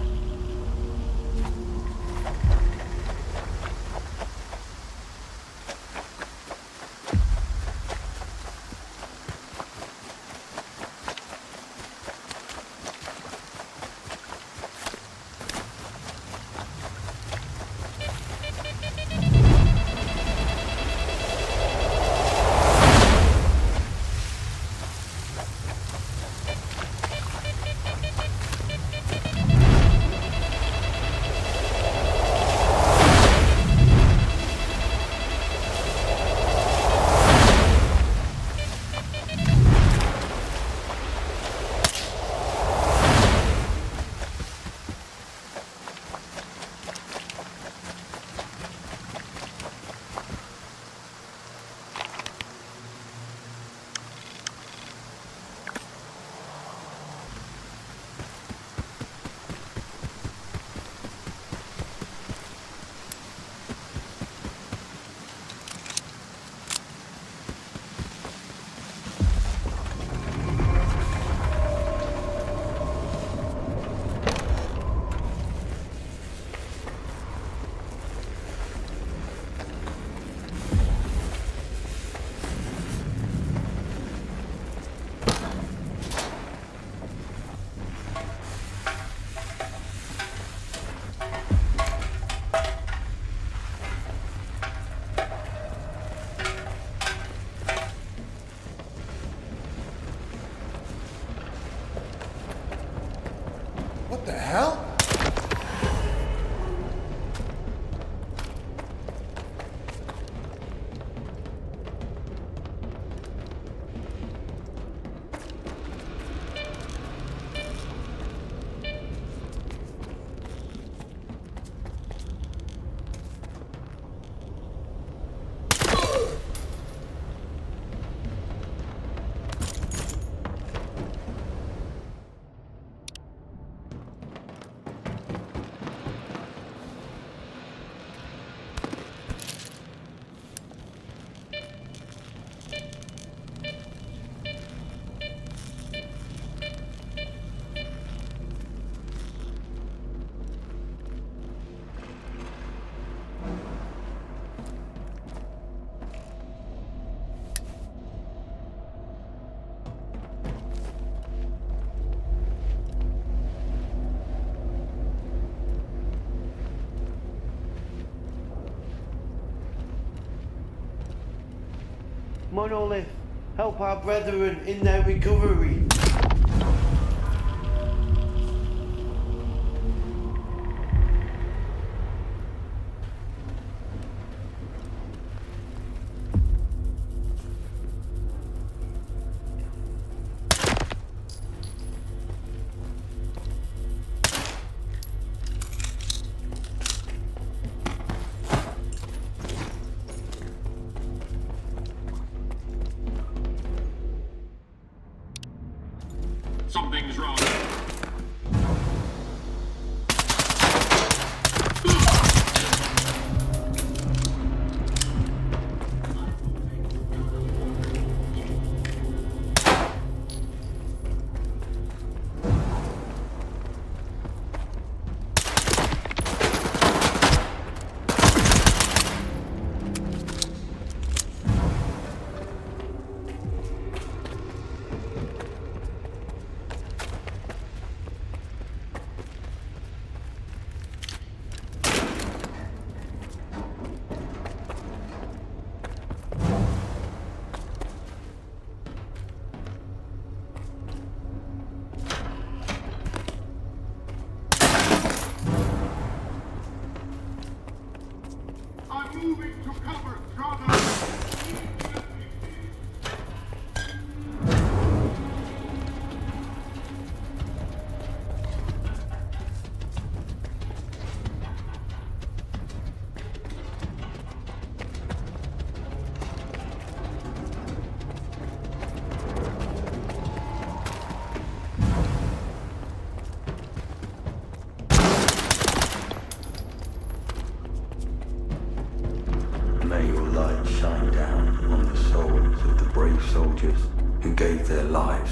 What the hell? Monolith, help our brethren in their recovery. Something's wrong.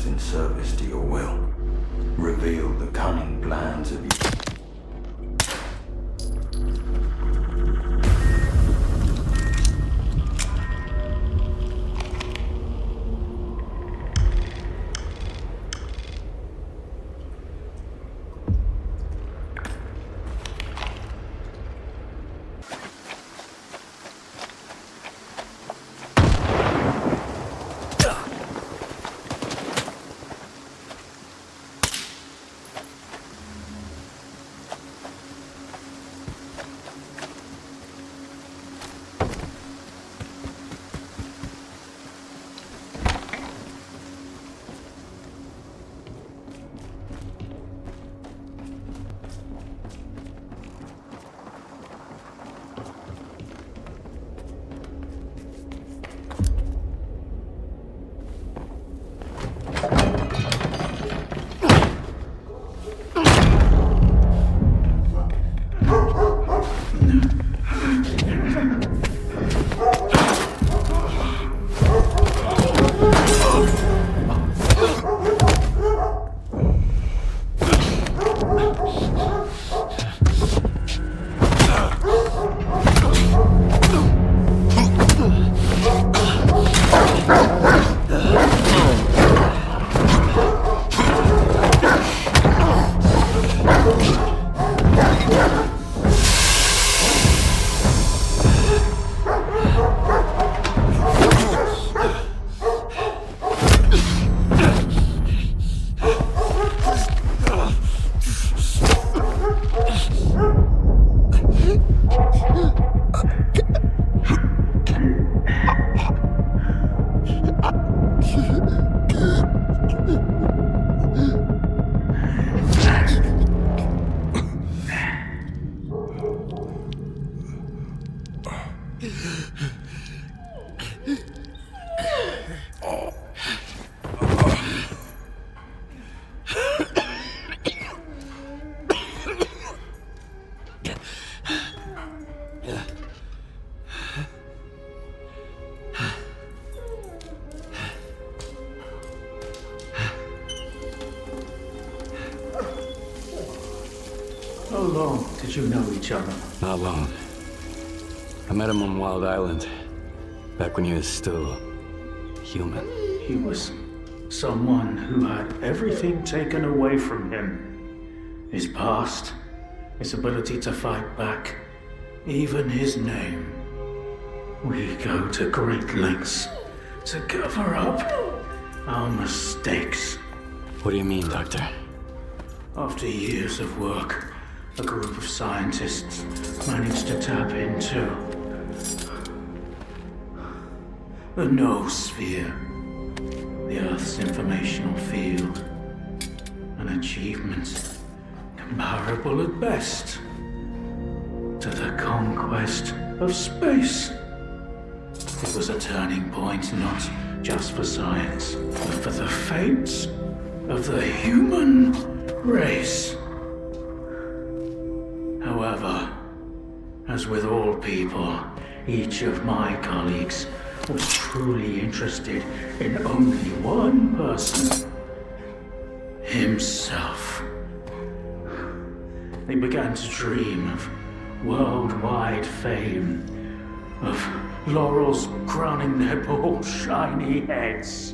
acts in service to your will. Reveal the cunning plans of your... How long did you know each other? Not long. I met him on Wild Island, back when he was still human. He was someone who had everything taken away from him. His past, his ability to fight back, even his name. We go to great lengths to cover up our mistakes. What do you mean, Doctor? After years of work, a group of scientists managed to tap into the noosphere, the Earth's informational field, an achievement comparable at best to the conquest of space. It was a turning point not just for science, but for the fate of the human race. However, as with all people, each of my colleagues was truly interested in only one person: himself. They began to dream of worldwide fame, of laurels crowning their bald, shiny heads.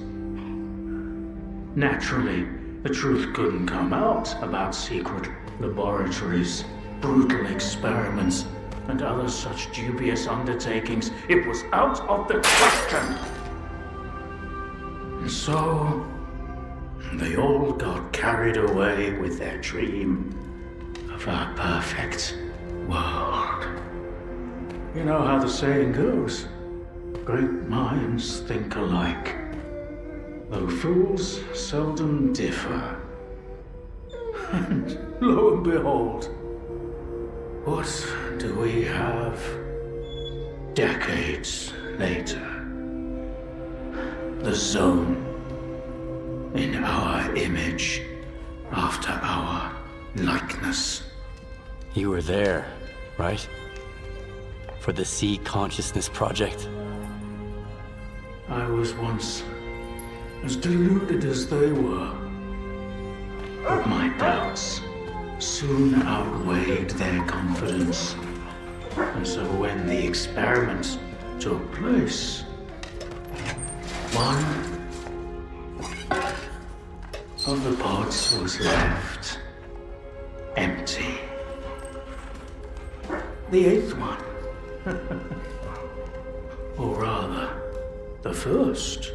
Naturally, the truth couldn't come out about secret laboratories, brutal experiments, and other such dubious undertakings. It was out of the question. And so, they all got carried away with their dream of a perfect world. You know how the saying goes, great minds think alike, though fools seldom differ. And lo and behold, what do we have decades later? The Zone, in our image, after our likeness. You were there, right? For the Sea Consciousness Project? I was once as deluded as they were. But my doubts soon outweighed their confidence. And so when the experiment took place, one of the pods was left empty. The eighth one, or rather, the first,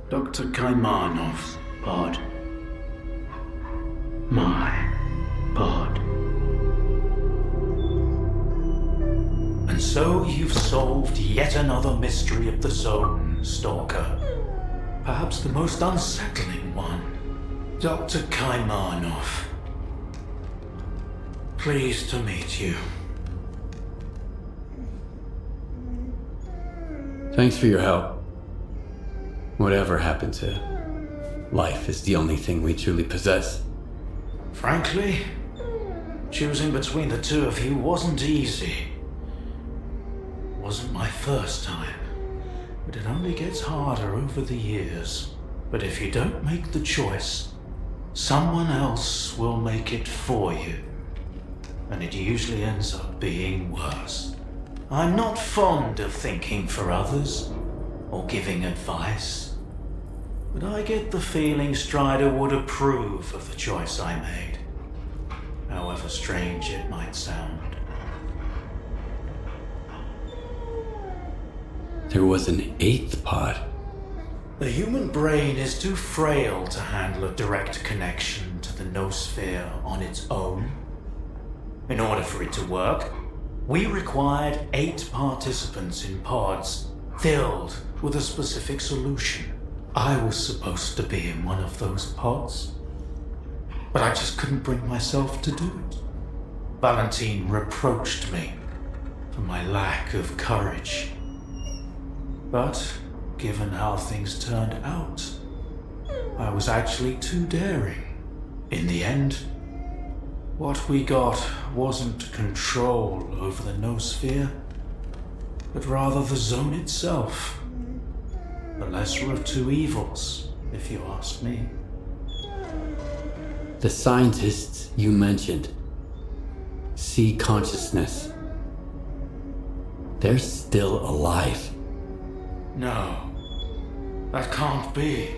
Dr. Kaimanov's pod. My pod. And so you've solved yet another mystery of the zone, Stalker. Perhaps the most unsettling one. Dr. Kaimanov. Pleased to meet you. Thanks for your help. Whatever happened to life is the only thing we truly possess. Frankly, choosing between the two of you wasn't easy. Wasn't my first time, but it only gets harder over the years. But if you don't make the choice, someone else will make it for you. And it usually ends up being worse. I'm not fond of thinking for others or giving advice. But I get the feeling Strider would approve of the choice I made, however strange it might sound. There was an eighth pod. The human brain is too frail to handle a direct connection to the noosphere on its own. In order for it to work, we required 8 participants in pods filled with a specific solution. I was supposed to be in one of those pods, but I just couldn't bring myself to do it. Valentine reproached me for my lack of courage. But given how things turned out, I was actually too daring. In the end, what we got wasn't control over the noosphere, but rather the zone itself. The lesser of two evils, if you ask me. The scientists you mentioned see consciousness. They're still alive. No, that can't be.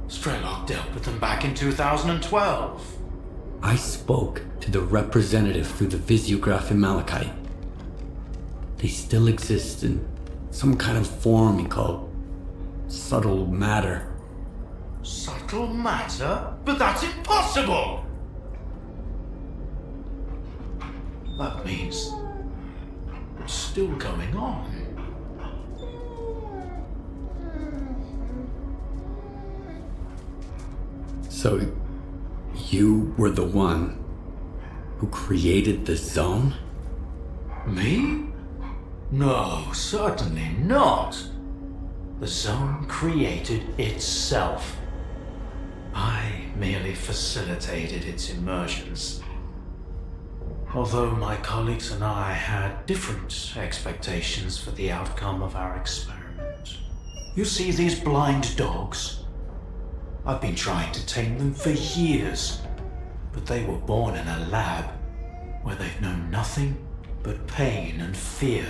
Strelok dealt with them back in 2012. I spoke to the representative through the visiograph in Malachite. They still exist in some kind of form he called subtle matter. Subtle matter? But that's impossible! That means it's still going on. So, you were the one who created the zone? Me? No, certainly not. The zone created itself. I merely facilitated its emergence. Although my colleagues and I had different expectations for the outcome of our experiment. You see these blind dogs? I've been trying to tame them for years, but they were born in a lab where they've known nothing but pain and fear.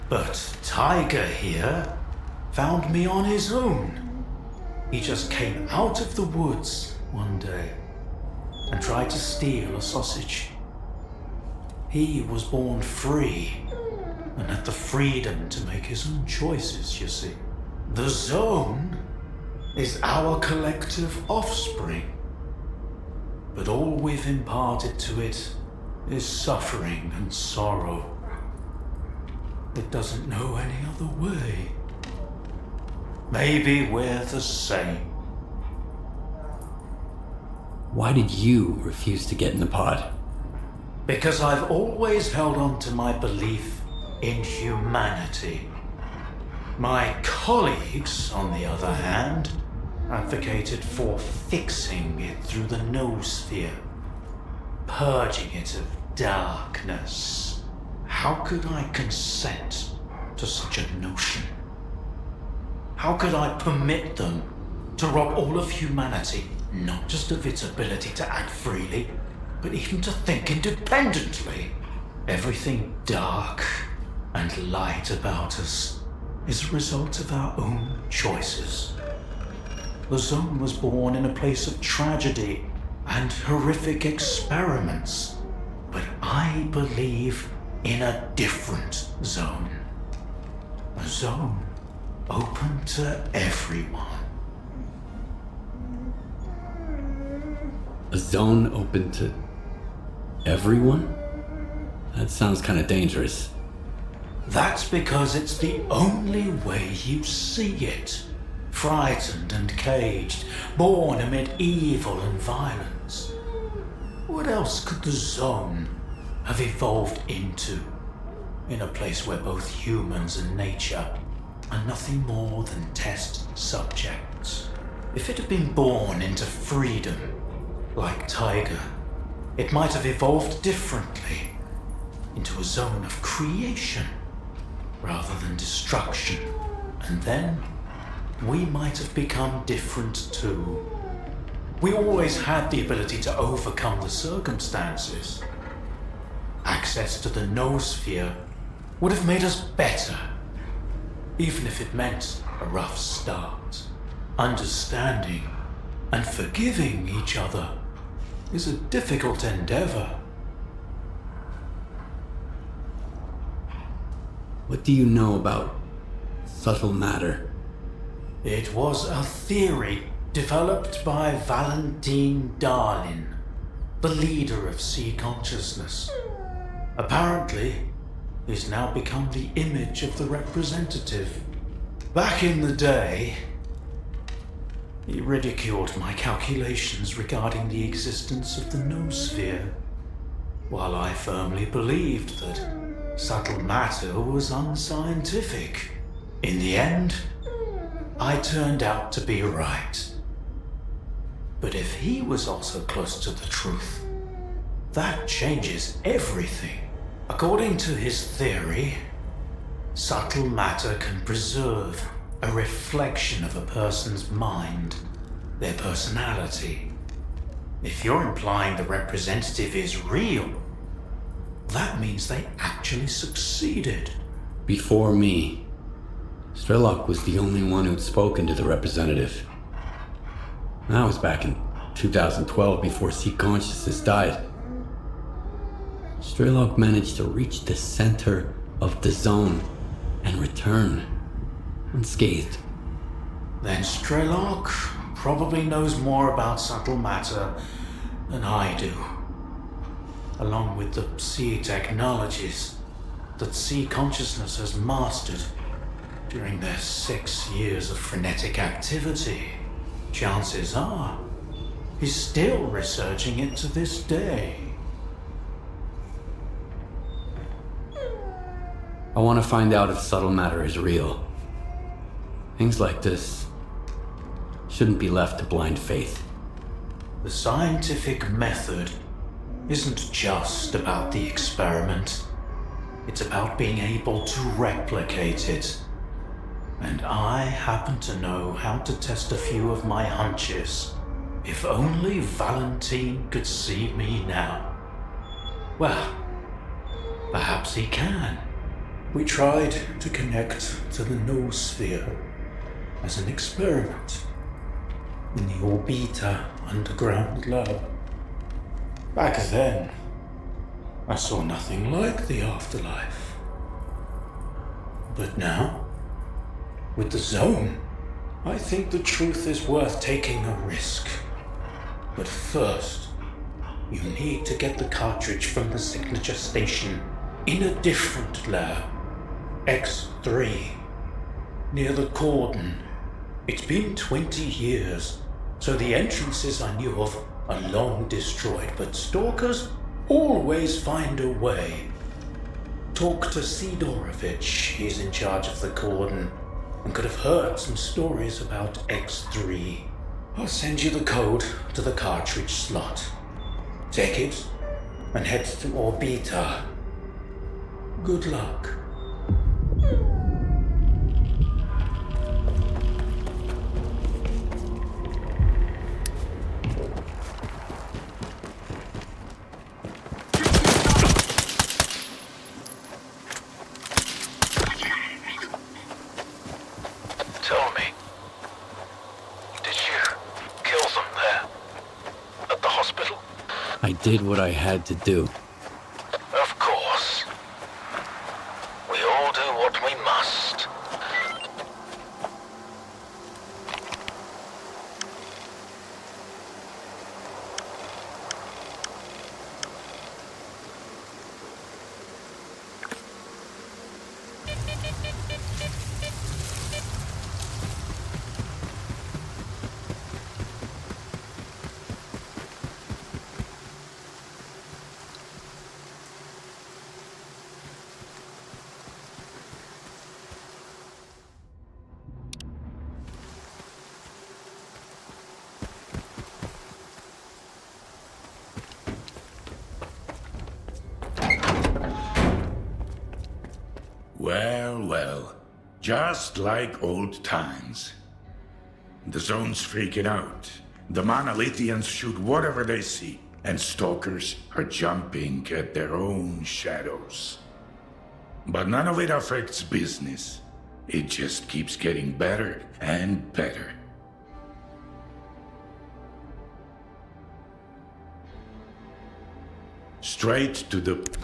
But Tiger here found me on his own. He just came out of the woods one day and tried to steal a sausage. He was born free and had the freedom to make his own choices, you see. The zone is our collective offspring, but all we've imparted to it is suffering and sorrow. It doesn't know any other way. Maybe we're the same. Why did you refuse to get in the pod? Because I've always held on to my belief in humanity. My colleagues, on the other hand, advocated for fixing it through the noosphere, purging it of darkness. How could I consent to such a notion? How could I permit them to rob all of humanity, not just of its ability to act freely, but even to think independently? Everything dark and light about us is a result of our own choices. The Zone was born in a place of tragedy and horrific experiments, but I believe in a different zone. A zone open to everyone. A zone open to everyone? That sounds kind of dangerous. That's because it's the only way you see it. Frightened and caged, born amid evil and violence. What else could the Zone have evolved into? In a place where both humans and nature are nothing more than test subjects. If it had been born into freedom, like Tiger, it might have evolved differently, into a zone of creation rather than destruction. And then we might have become different too. We always had the ability to overcome the circumstances. Access to the noosphere would have made us better, even if it meant a rough start. Understanding and forgiving each other is a difficult endeavor. What do you know about subtle matter? It was a theory developed by Valentine Darlin, the leader of sea consciousness. Apparently, he's now become the image of the representative. Back in the day, he ridiculed my calculations regarding the existence of the noosphere, while I firmly believed that subtle matter was unscientific. In the end, I turned out to be right. But if he was also close to the truth, that changes everything. According to his theory, subtle matter can preserve a reflection of a person's mind, their personality. If you're implying the representative is real, that means they actually succeeded. Before me, S.T.A.L.K.E.R was the only one who'd spoken to the representative. That was back in 2012, before sea consciousness died. S.T.A.L.K.E.R managed to reach the center of the zone and return unscathed. Then S.T.A.L.K.E.R probably knows more about subtle matter than I do. Along with the sea technologies that sea consciousness has mastered during their 6 years of frenetic activity, chances are he's still researching it to this day. I want to find out if subtle matter is real. Things like this shouldn't be left to blind faith. The scientific method isn't just about the experiment. It's about being able to replicate it. And I happen to know how to test a few of my hunches. If only Valentine could see me now. Well, perhaps he can. We tried to connect to the noosphere as an experiment in the Orbita underground lab. Back then, I saw nothing like the afterlife. But now, with the zone, I think the truth is worth taking a risk. But first, you need to get the cartridge from the signature station in a different lab, X3, near the cordon. It's been 20 years, so the entrances I knew of are long destroyed, but stalkers always find a way. Talk to Sidorovich, he's in charge of the cordon, and could have heard some stories about X3. I'll send you the code to the cartridge slot. Take it, and head to Orbita. Good luck. I did what I had to do. Of course. We all do what we must. Well, well. Just like old times. The zone's freaking out. The monolithians shoot whatever they see, and stalkers are jumping at their own shadows. But none of it affects business. It just keeps getting better and better. Straight to the...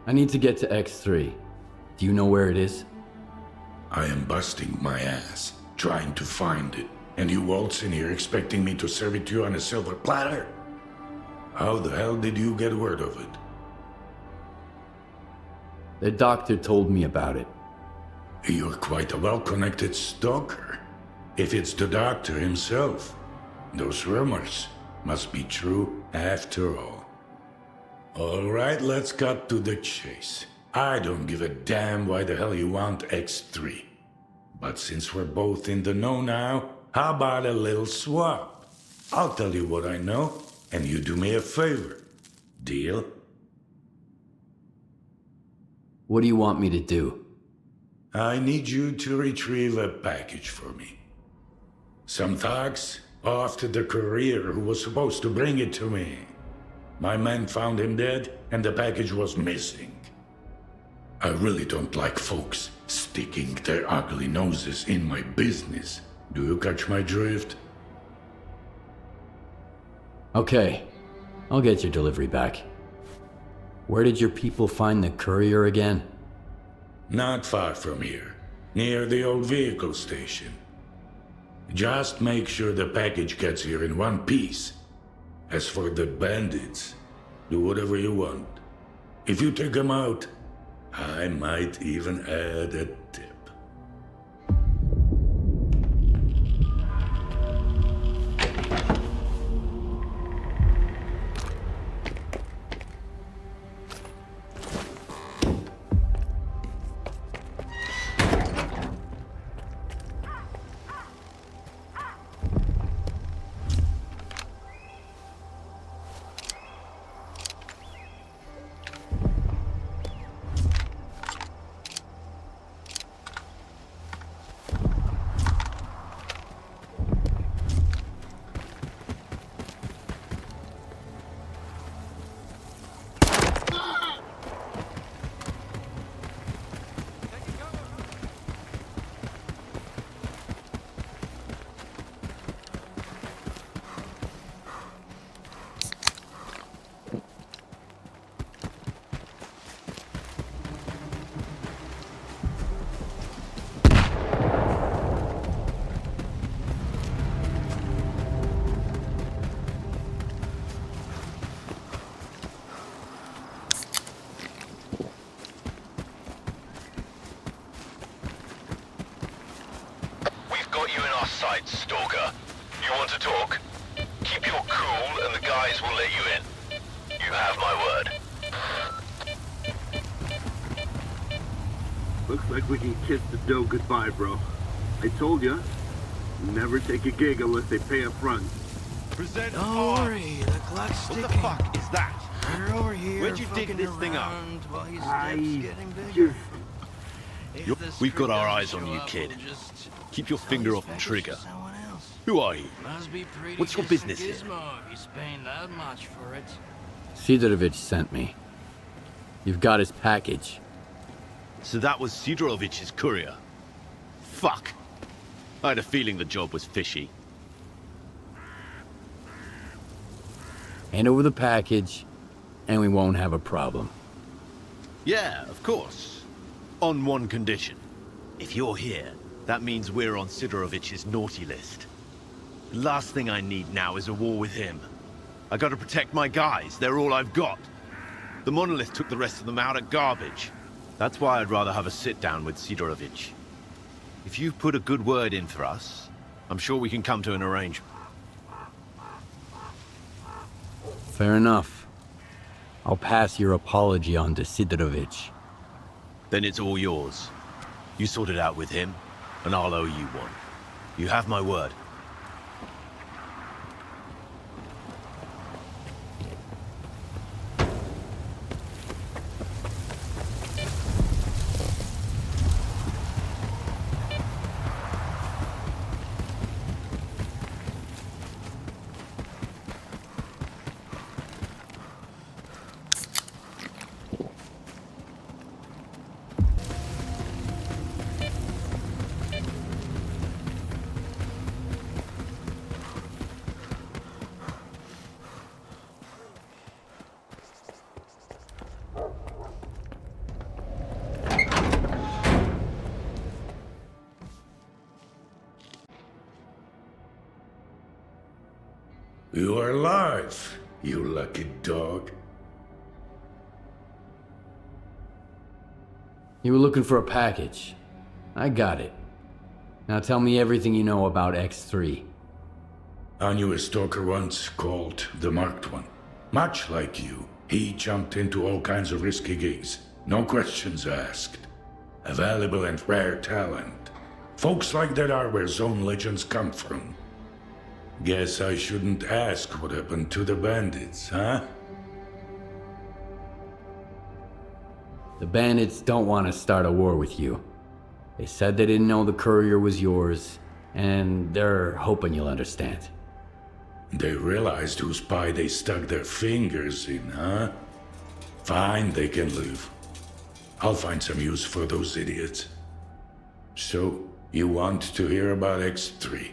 I need to get to X3. Do you know where it is? I am busting my ass, trying to find it. And you waltz in here expecting me to serve it to you on a silver platter? How the hell did you get word of it? The doctor told me about it. You're quite a well-connected stalker. If it's the doctor himself, those rumors must be true after all. All right, let's cut to the chase. I don't give a damn why the hell you want X3. But since we're both in the know now, how about a little swap? I'll tell you what I know, and you do me a favor. Deal? What do you want me to do? I need you to retrieve a package for me. Some thugs after the courier who was supposed to bring it to me. My men found him dead, and the package was missing. I really don't like folks sticking their ugly noses in my business. Do you catch my drift? Okay, I'll get your delivery back. Where did your people find the courier again? Not far from here, near the old vehicle station. Just make sure the package gets here in one piece. As for the bandits, do whatever you want. If you take them out, I might even add a tip. Stalker. You want to talk? Keep your cool and the guys will let you in. You have my word. Looks like we can kiss the dough goodbye, bro. I told ya, never take a gig unless they pay up front. Present Don't worry, the clock's ticking. What the fuck is that? You're over here. Where'd you dig this thing up? While his debt's getting bigger. We've got our eyes on you, kid. Keep your finger off the trigger. Who are you? What's your business here? Sidorovich sent me. You've got his package. So that was Sidorovich's courier. Fuck. I had a feeling the job was fishy. Hand over the package, and we won't have a problem. Yeah, of course. On one condition. If you're here, that means we're on Sidorovich's naughty list. The last thing I need now is a war with him. I gotta protect my guys, they're all I've got. The monolith took the rest of them out at garbage. That's why I'd rather have a sit-down with Sidorovich. If you put a good word in for us, I'm sure we can come to an arrangement. Fair enough. I'll pass your apology on to Sidorovich. Then it's all yours. You sort it out with him, and I'll owe you one. You have my word. You are alive, you lucky dog. You were looking for a package. I got it. Now tell me everything you know about X3. I knew a stalker once called the Marked One. Much like you, he jumped into all kinds of risky gigs. No questions asked. A valuable and rare talent. Folks like that are where zone legends come from. Guess I shouldn't ask what happened to the bandits, huh? The bandits don't want to start a war with you. They said they didn't know the courier was yours, and they're hoping you'll understand. They realized whose pie they stuck their fingers in, huh? Fine, they can leave. I'll find some use for those idiots. So, you want to hear about X3?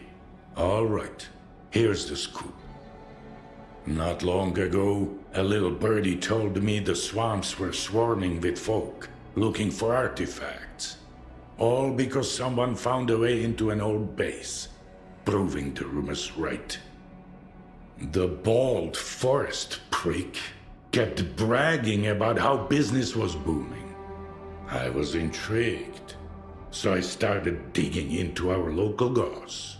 All right, here's the scoop. Not long ago, a little birdie told me the swamps were swarming with folk looking for artifacts. All because someone found a way into an old base, proving the rumors right. The bald forest prick kept bragging about how business was booming. I was intrigued, so I started digging into our local goss.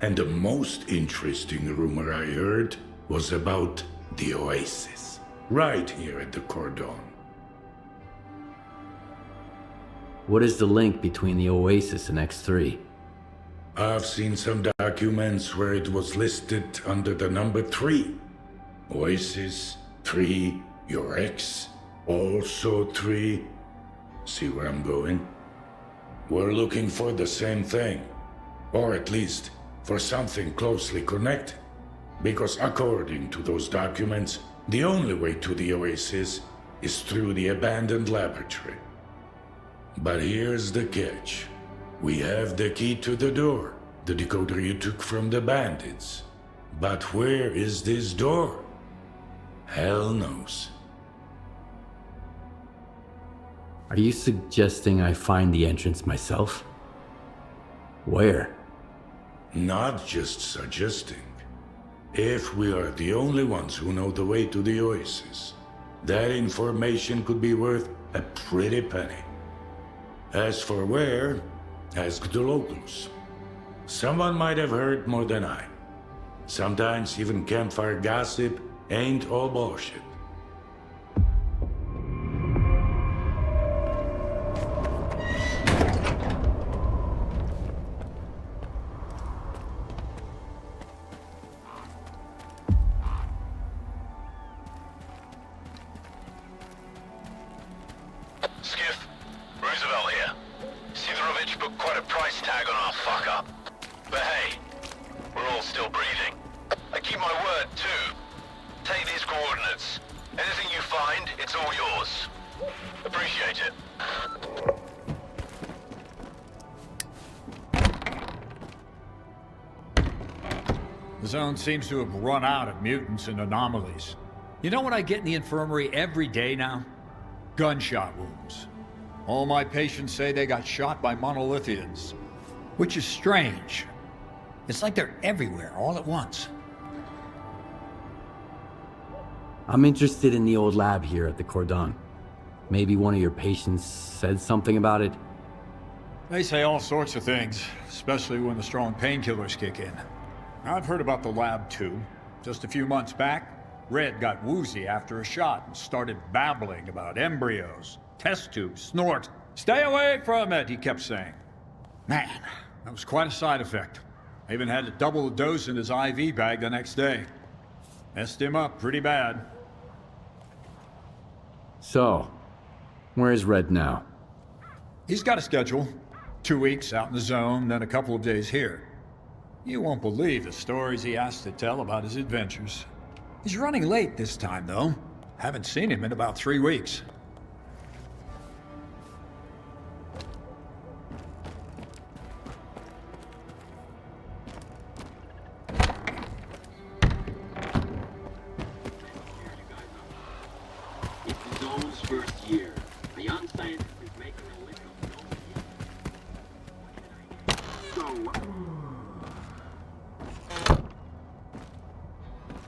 And the most interesting rumor I heard was about the oasis, right here at the Cordon. What is the link between the oasis and X3? I've seen some documents where it was listed under the number 3. Oasis, 3, your ex, also 3. See where I'm going? We're looking for the same thing. Or at least, for something closely connected. Because according to those documents, the only way to the oasis is through the abandoned laboratory. But here's the catch. We have the key to the door, the decoder you took from the bandits. But where is this door? Hell knows. Are you suggesting I find the entrance myself? Where? Not just suggesting. If we are the only ones who know the way to the oasis, that information could be worth a pretty penny. As for where, ask the locals. Someone might have heard more than I. Sometimes even campfire gossip ain't all bullshit. The zone seems to have run out of mutants and anomalies. You know what I get in the infirmary every day now? Gunshot wounds. All my patients say they got shot by monolithians, which is strange. It's like they're everywhere all at once. I'm interested in the old lab here at the Cordon. Maybe one of your patients said something about it? They say all sorts of things, especially when the strong painkillers kick in. I've heard about the lab too. Just a few months back, Red got woozy after a shot and started babbling about embryos, test tubes, snort. Stay away from it, he kept saying. Man, that was quite a side effect. I even had to double the dose in his IV bag the next day. Messed him up pretty bad. So, where's Red now? He's got a schedule. 2 weeks out in the zone, then a couple of days here. You won't believe the stories he has to tell about his adventures. He's running late this time, though. Haven't seen him in about 3 weeks. It's the zone's first year. A young scientist is making a list of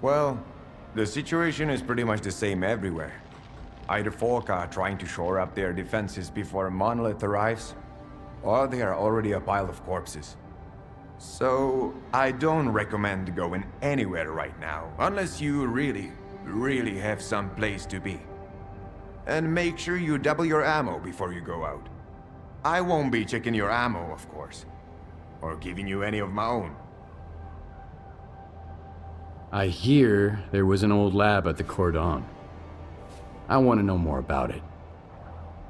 Well, the situation is pretty much the same everywhere. Either folk are trying to shore up their defenses before a monolith arrives, or they are already a pile of corpses. So, I don't recommend going anywhere right now, unless you really have some place to be. And make sure you double your ammo before you go out. I won't be checking your ammo, of course, or giving you any of my own. I hear there was an old lab at the Cordon. I want to know more about it.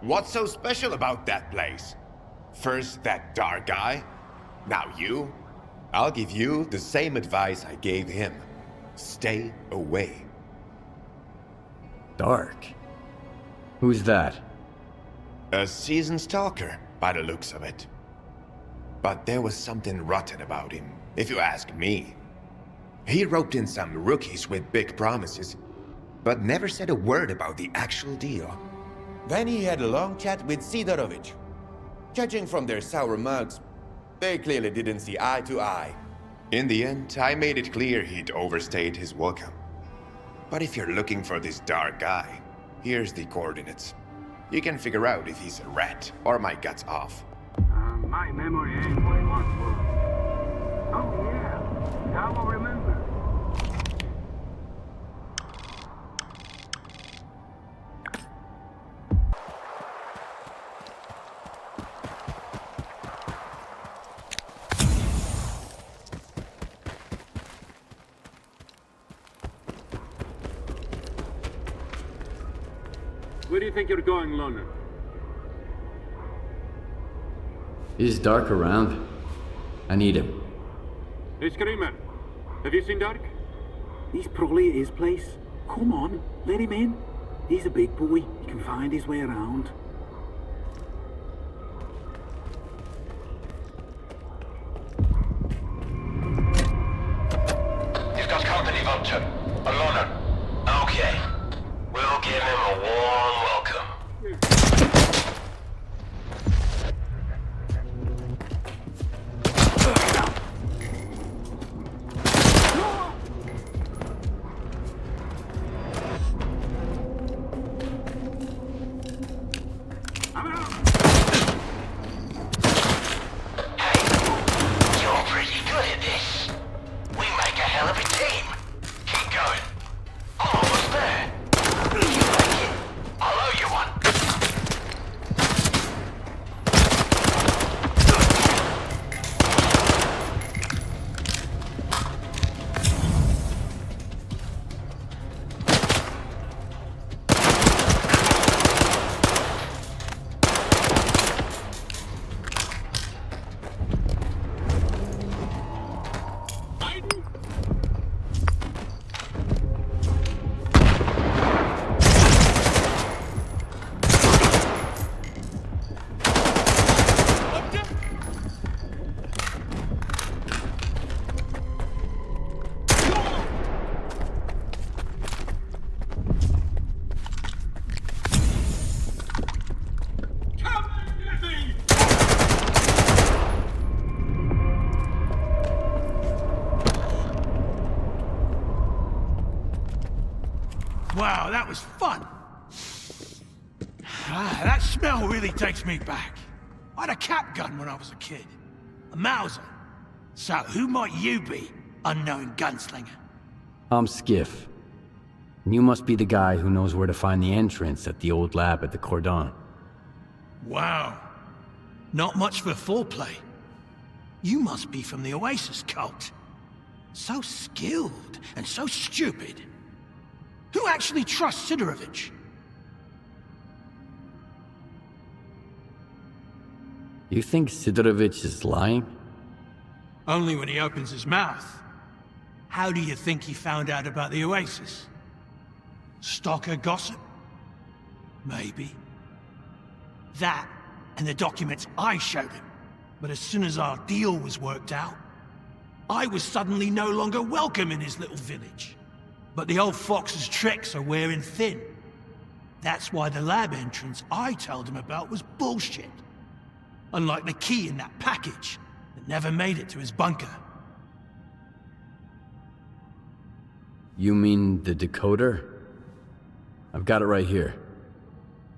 What's so special about that place? First that dark guy, now you. I'll give you the same advice I gave him. Stay away. Dark? Who's that? A seasoned stalker, by the looks of it. But there was something rotten about him, if you ask me. He roped in some rookies with big promises, but never said a word about the actual deal. Then he had a long chat with Sidorovich. Judging from their sour mugs, they clearly didn't see eye to eye. In the end, I made it clear he'd overstayed his welcome. But if you're looking for this dark guy, here's the coordinates. You can figure out if he's a rat or my guts off. My memory ain't what it once was. Oh yeah, now I remember. Where do you think you're going, Loner? Is Dark around? I need him. Hey, Screamer. Have you seen Dark? He's probably at his place. Come on, let him in. He's a big boy. He can find his way around. You've got company, Vulture. A Loner. Okay. We'll give him a warm welcome. Wow, that was fun. That smell really takes me back. I had a cap gun when I was a kid. A Mauser. So who might you be, unknown gunslinger? I'm Skiff. And you must be the guy who knows where to find the entrance at the old lab at the Cordon. Wow. Not much for foreplay. You must be from the Oasis cult. So skilled and so stupid. Who actually trusts Sidorovich? You think Sidorovich is lying? Only when he opens his mouth. How do you think he found out about the Oasis? Stalker gossip? Maybe. That and the documents I showed him. But as soon as our deal was worked out, I was suddenly no longer welcome in his little village. But the old fox's tricks are wearing thin. That's why the lab entrance I told him about was bullshit. Unlike the key in that package that never made it to his bunker. You mean the decoder? I've got it right here.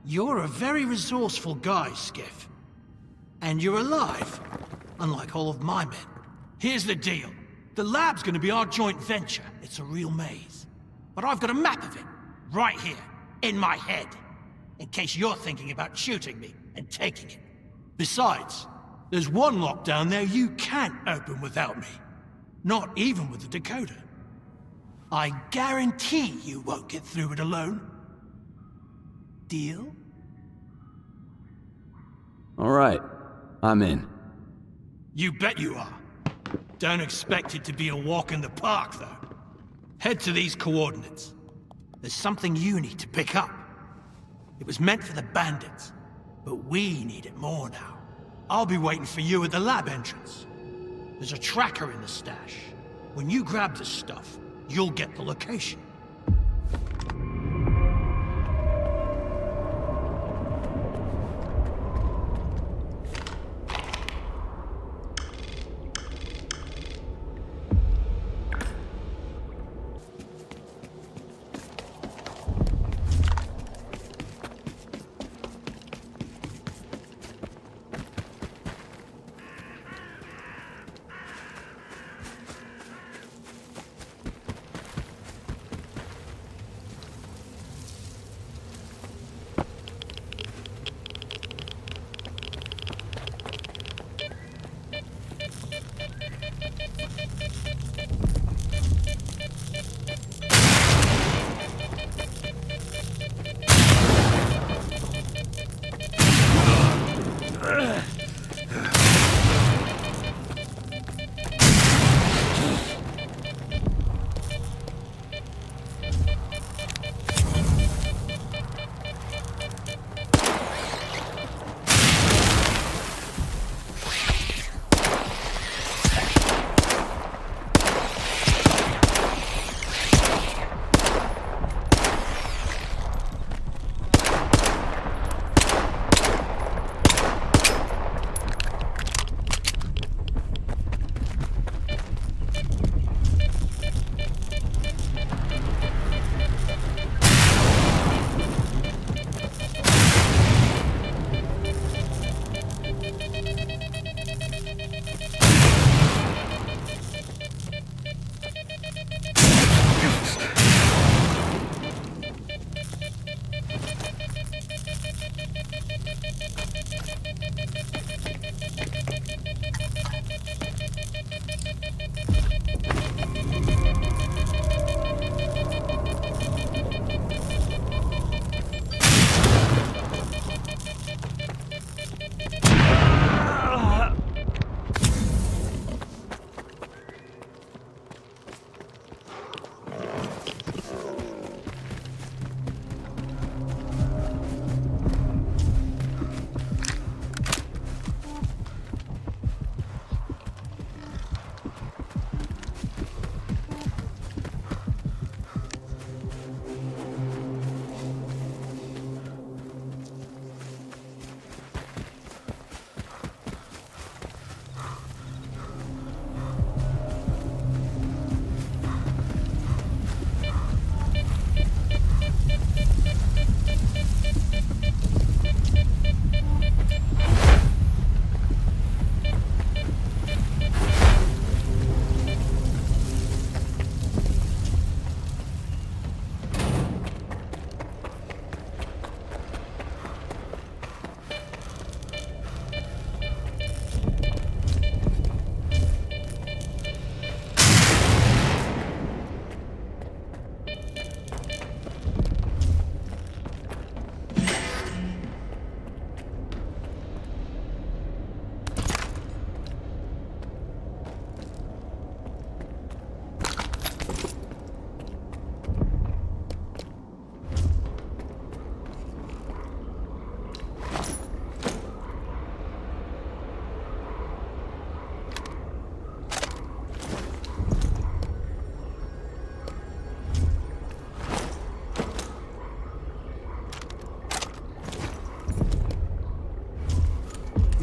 You're a very resourceful guy, Skiff. And you're alive, unlike all of my men. Here's the deal. The lab's gonna be our joint venture. It's a real maze. But I've got a map of it, right here, in my head. In case you're thinking about shooting me and taking it. Besides, there's one lock down there you can't open without me. Not even with the decoder. I guarantee you won't get through it alone. Deal? All right, I'm in. You bet you are. Don't expect it to be a walk in the park, though. Head to these coordinates. There's something you need to pick up. It was meant for the bandits, but we need it more now. I'll be waiting for you at the lab entrance. There's a tracker in the stash. When you grab the stuff, you'll get the location.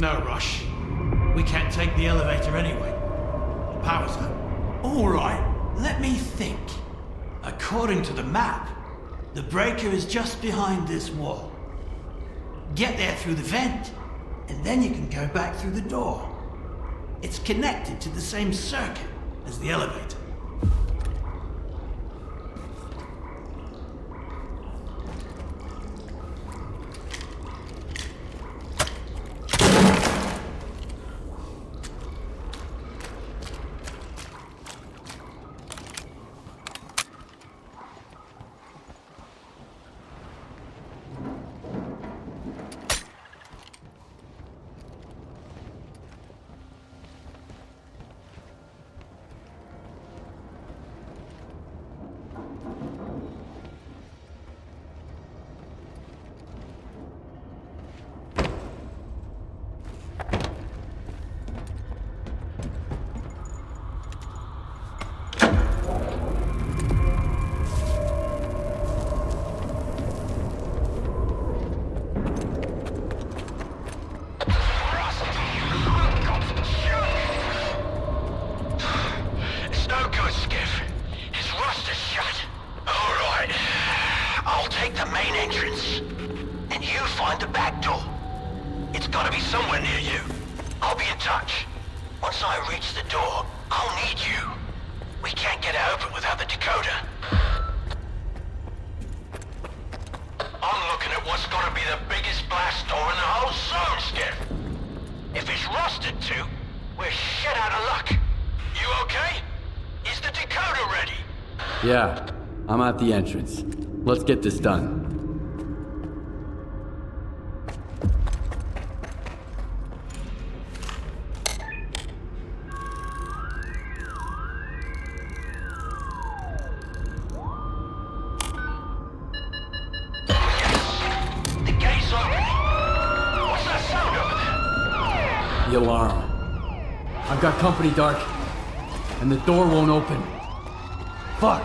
No rush. We can't take the elevator anyway. The power's out. All right, let me think. According to the map, the breaker is just behind this wall. Get there through the vent, and then you can go back through the door. It's connected to the same circuit as the elevator. are shut. All right. I'll take the main entrance. And you find the back door. It's gotta be somewhere near you. I'll be in touch. Once I reach the door, I'll need you. We can't get it open without the decoder. I'm looking at what's gotta be the biggest blast door in the whole zone, Skiff. If it's rusted too, we're shit out of luck. You okay? Is the decoder ready? Yeah, I'm at the entrance. Let's get this done. The alarm. I've got company, Dark. And the door won't open. Fuck!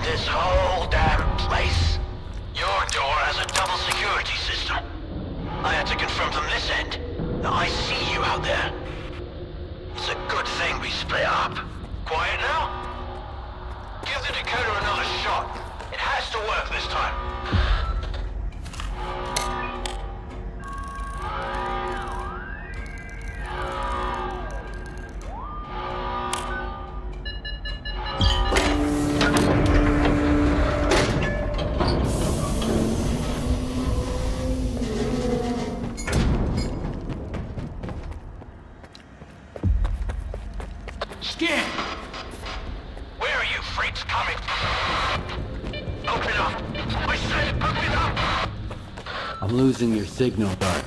This whole damn place. Your door has a double security system. I had to confirm from this end that I see you out there. It's a good thing we split up. Quiet now? Give the decoder another shot. It has to work this time. I'm losing your signal, Dark.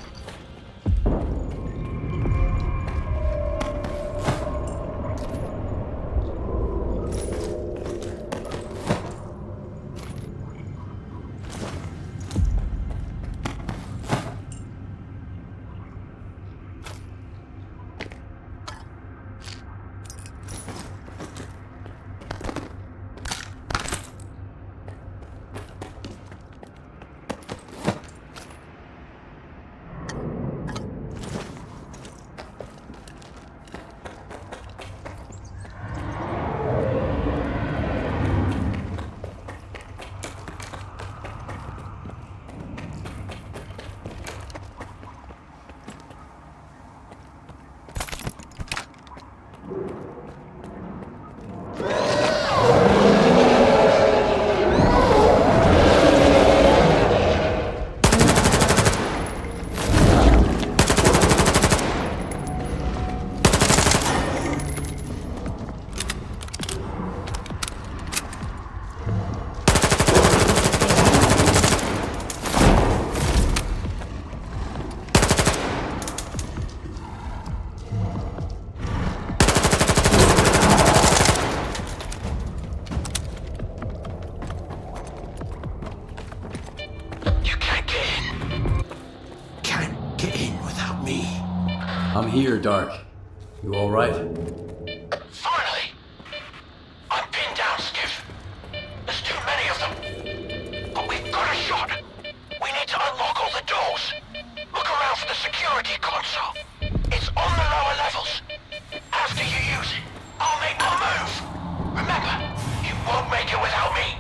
I'm here, Dark. You all right? Finally! I'm pinned down, Skiff. There's too many of them. But we've got a shot. We need to unlock all the doors. Look around for the security console. It's on the lower levels. After you use it, I'll make my move. Remember, you won't make it without me.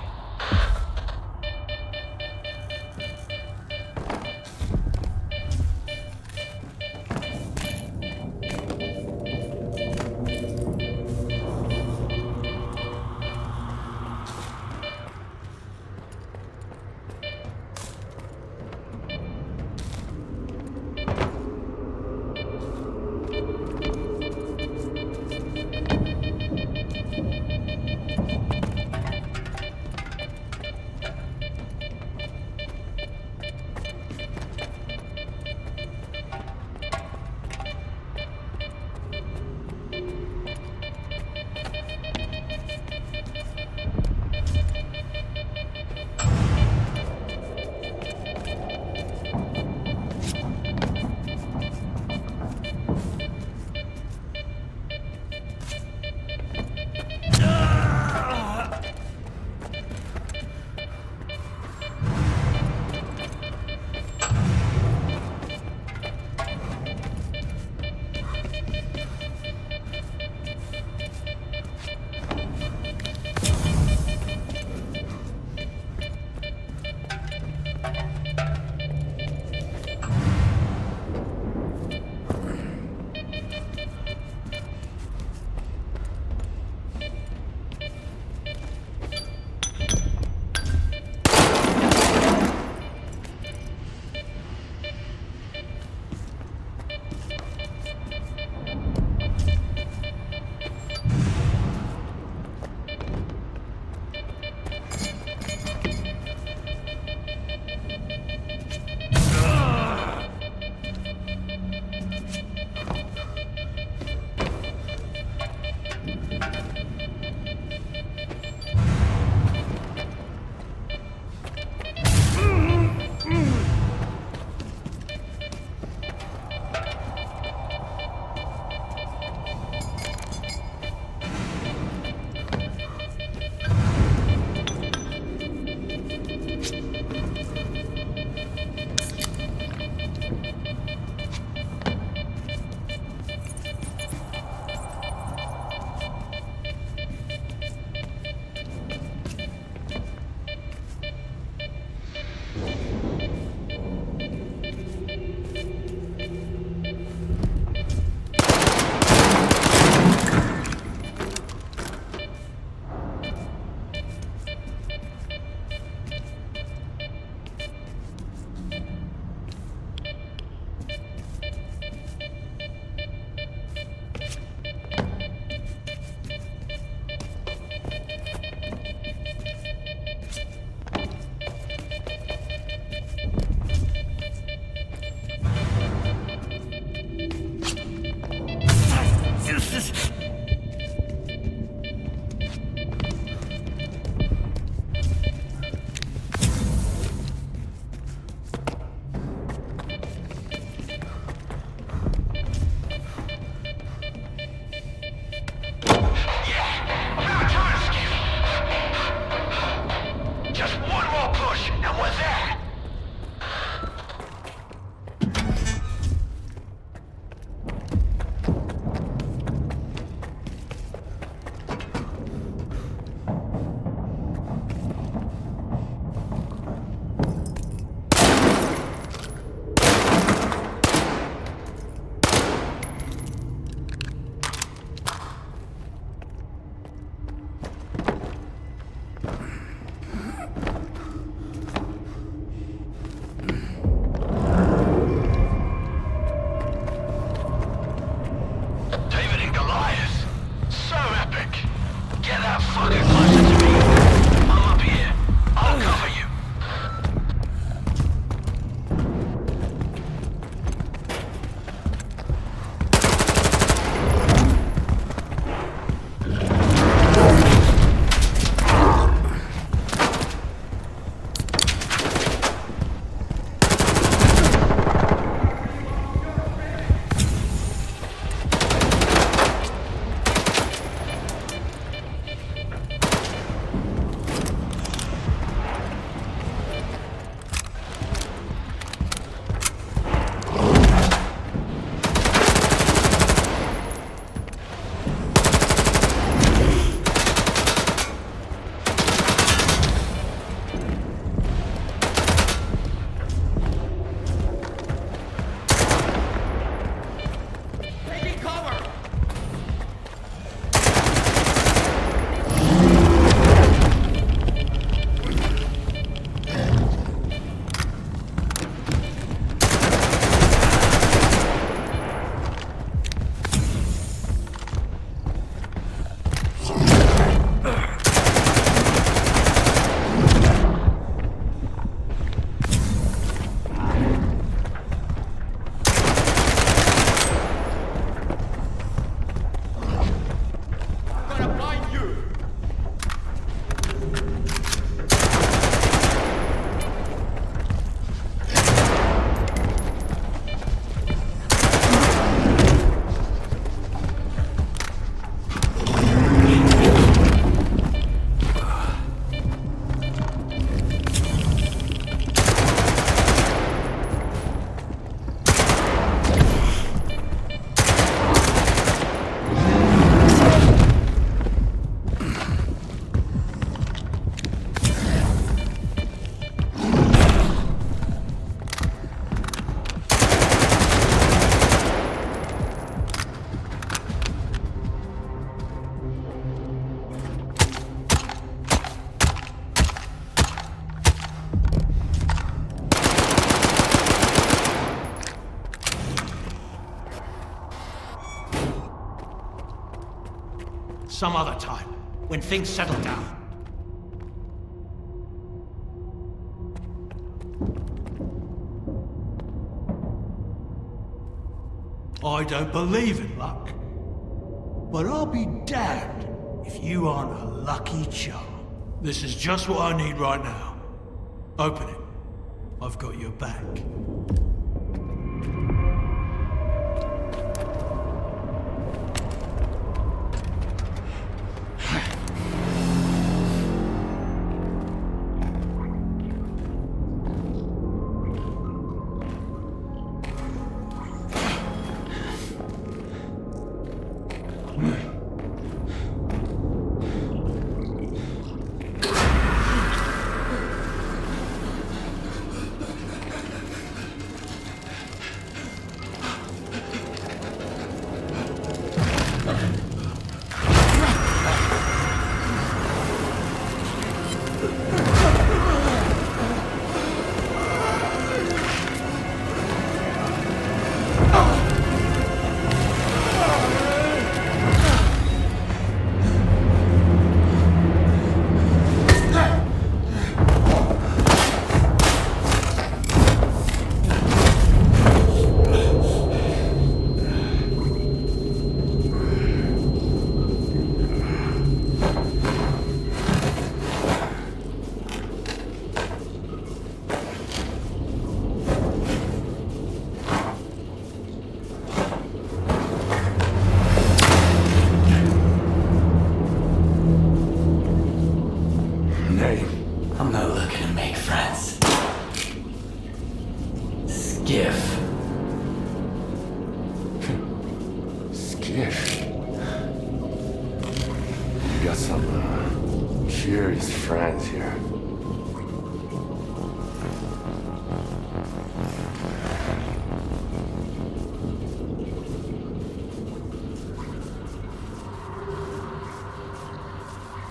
Some other time, when things settle down. I don't believe in luck. But I'll be damned if you aren't a lucky charm. This is just what I need right now. Open it. I've got your back.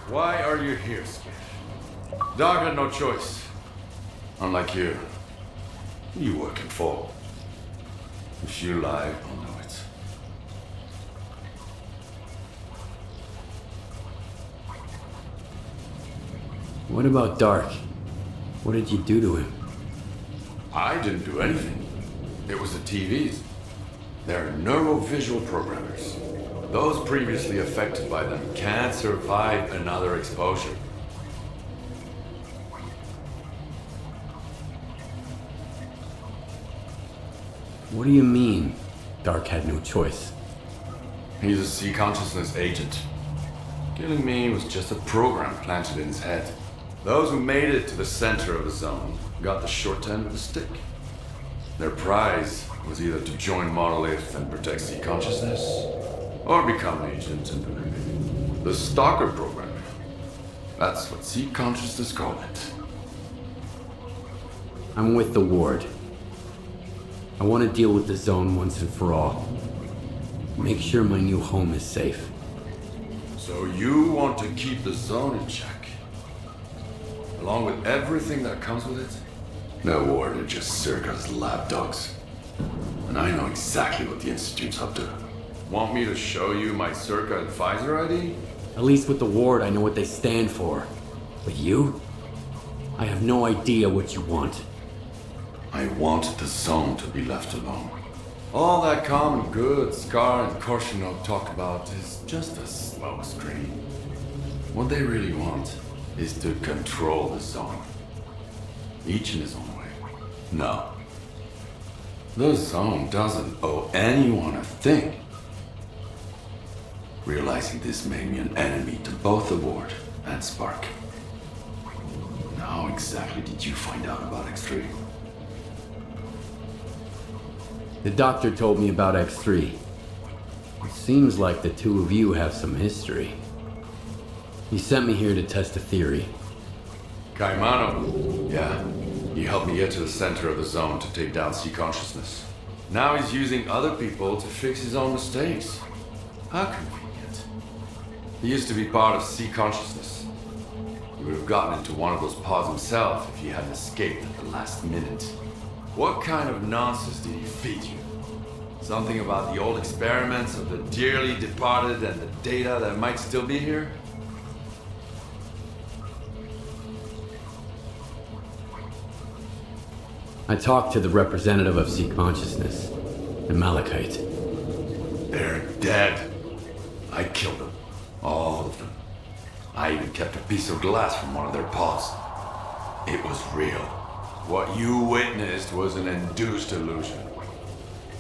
Why are you here, Skiff? Dog had no choice. Unlike you. You working for. If you lie, I'll know it. What about Dark? What did you do to him? I didn't do anything. It was the TVs. They're neurovisual programmers. Those previously affected by them can't survive another exposure. What do you mean, Dark had no choice? He's a sea consciousness agent. Killing me was just a program planted in his head. Those who made it to the center of the zone got the short end of the stick. Their prize was either to join Monolith and protect sea consciousness, or become agents in the Stalker program. That's what sea consciousness call it. I'm with the Ward. I want to deal with the zone once and for all. Make sure my new home is safe. So you want to keep the zone in check? Along with everything that comes with it? No, Ward are just Circa's lapdogs. And I know exactly what the Institute's up to. Want me to show you my Circa advisor ID? At least with the Ward, I know what they stand for. With you? I have no idea what you want. I want the zone to be left alone. All that common good Scar and Korshunov talk about is just a smokescreen. What they really want is to control the zone. Each in his own way. No. The zone doesn't owe anyone a thing. Realizing this made me an enemy to both the Ward and Spark. How exactly did you find out about X3? The doctor told me about X3. It seems like the two of you have some history. He sent me here to test a theory. Caimano. Yeah. He helped me get to the center of the zone to take down sea consciousness. Now he's using other people to fix his own mistakes. How convenient. He used to be part of sea consciousness. He would have gotten into one of those pods himself if he hadn't escaped at the last minute. What kind of nonsense did he feed you? Something about the old experiments of the dearly departed and the data that might still be here? I talked to the representative of sea consciousness, the Malachite. They're dead. I killed them. All of them. I even kept a piece of glass from one of their paws. It was real. What you witnessed was an induced illusion.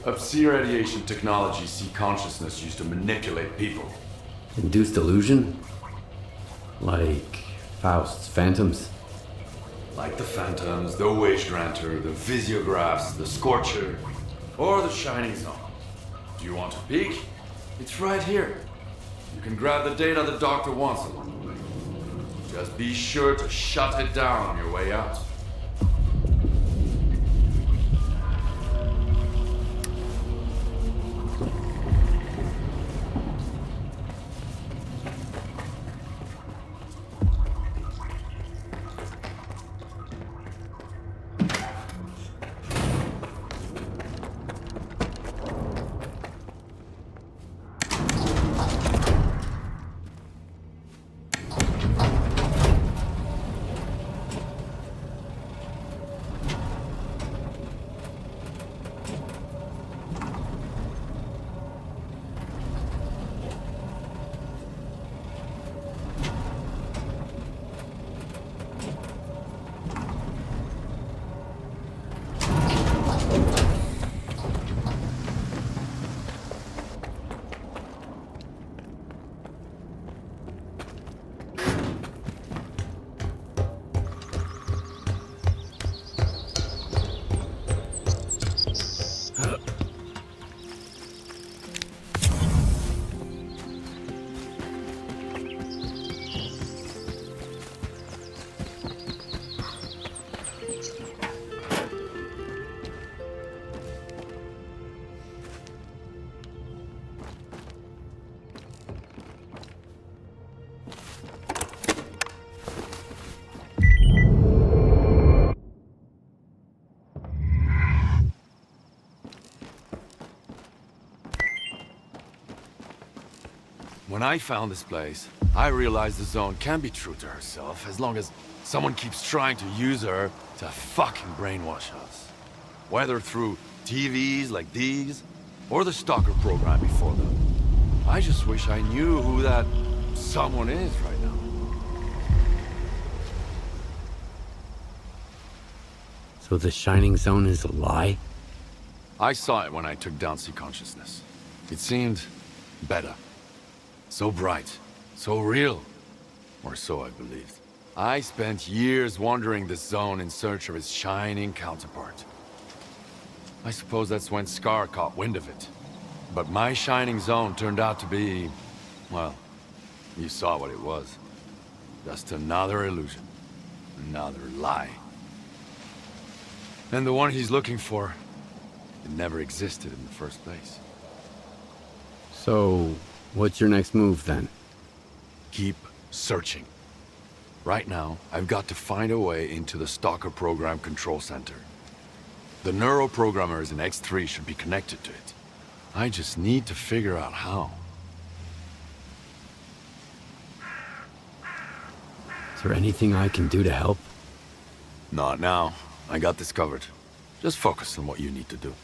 A psi radiation technology sea consciousness used to manipulate people. Induced illusion? Like Faust's phantoms? Like the phantoms, the witch granter, the visiographs, the scorcher, or the shining zone. Do you want to peek? It's right here. You can grab the data the doctor wants along the way. Just be sure to shut it down on your way out. When I found this place, I realized the zone can be true to herself as long as someone keeps trying to use her to fucking brainwash us. Whether through TVs like these, or the Stalker program before them. I just wish I knew who that someone is right now. So the Shining Zone is a lie? I saw it when I took down sea consciousness. It seemed better. So bright, so real, or so I believed. I spent years wandering this zone in search of its shining counterpart. I suppose that's when S.T.A.L.K.E.R caught wind of it. But my shining zone turned out to be, well, you saw what it was. Just another illusion, another lie. And the one he's looking for, it never existed in the first place. So, what's your next move, then? Keep searching. Right now, I've got to find a way into the Stalker program control center. The neuroprogrammers in X3 should be connected to it. I just need to figure out how. Is there anything I can do to help? Not now. I got this covered. Just focus on what you need to do.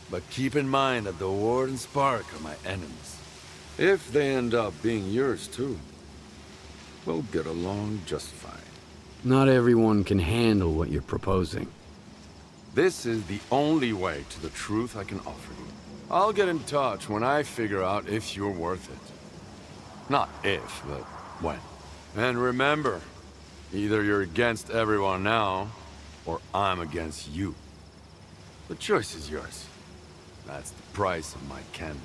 But keep in mind that the Ward and Spark are my enemies. If they end up being yours too, we'll get along just fine. Not everyone can handle what you're proposing. This is the only way to the truth I can offer you. I'll get in touch when I figure out if you're worth it. Not if, but when. And remember, either you're against everyone now, or I'm against you. The choice is yours. That's the price of my candor.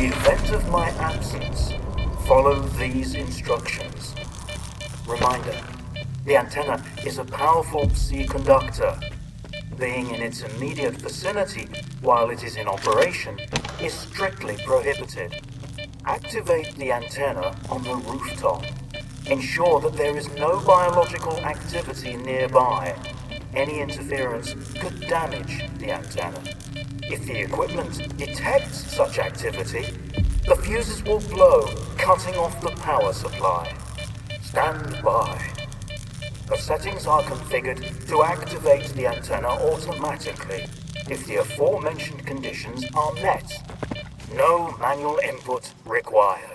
the event of my absence, follow these instructions. Reminder, the antenna is a powerful psi conductor. Being in its immediate vicinity while it is in operation is strictly prohibited. Activate the antenna on the rooftop. Ensure that there is no biological activity nearby. Any interference could damage the antenna. If the equipment detects such activity, the fuses will blow, cutting off the power supply. Stand by. The settings are configured to activate the antenna automatically if the aforementioned conditions are met. No manual input required.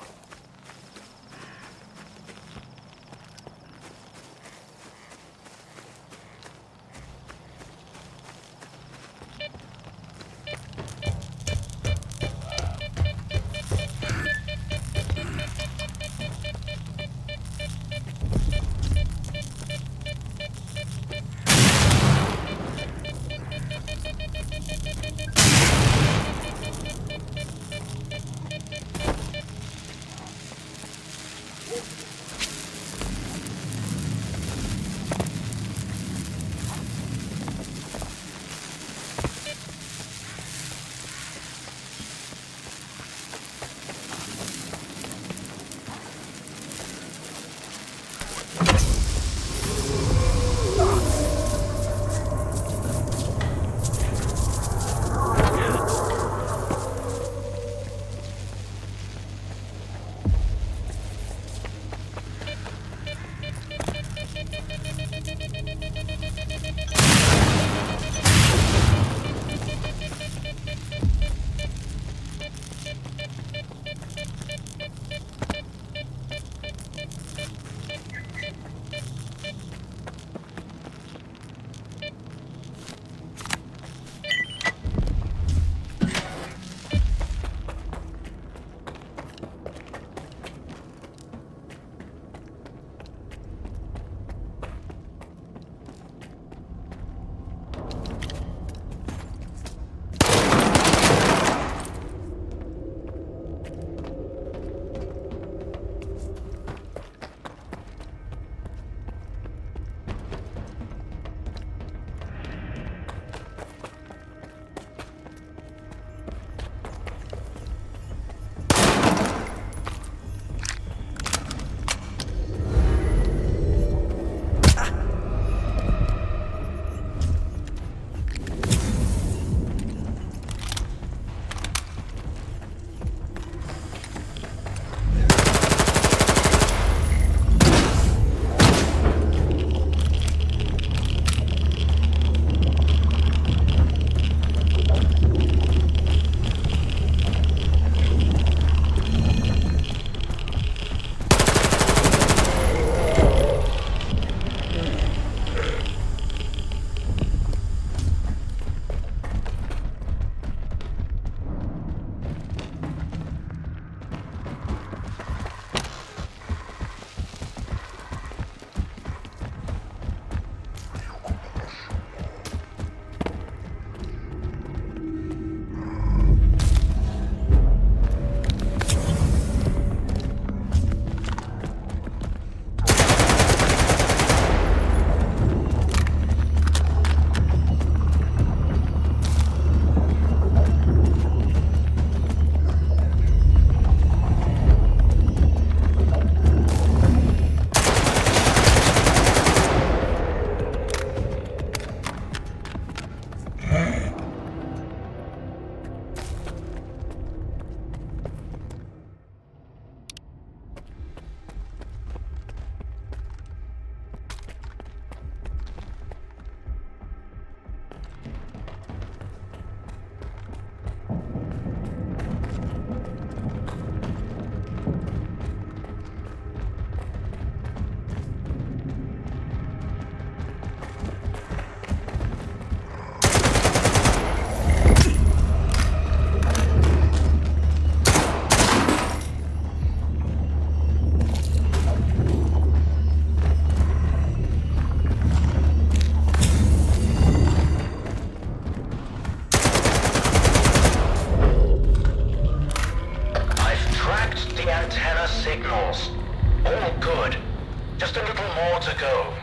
Just a little more to go.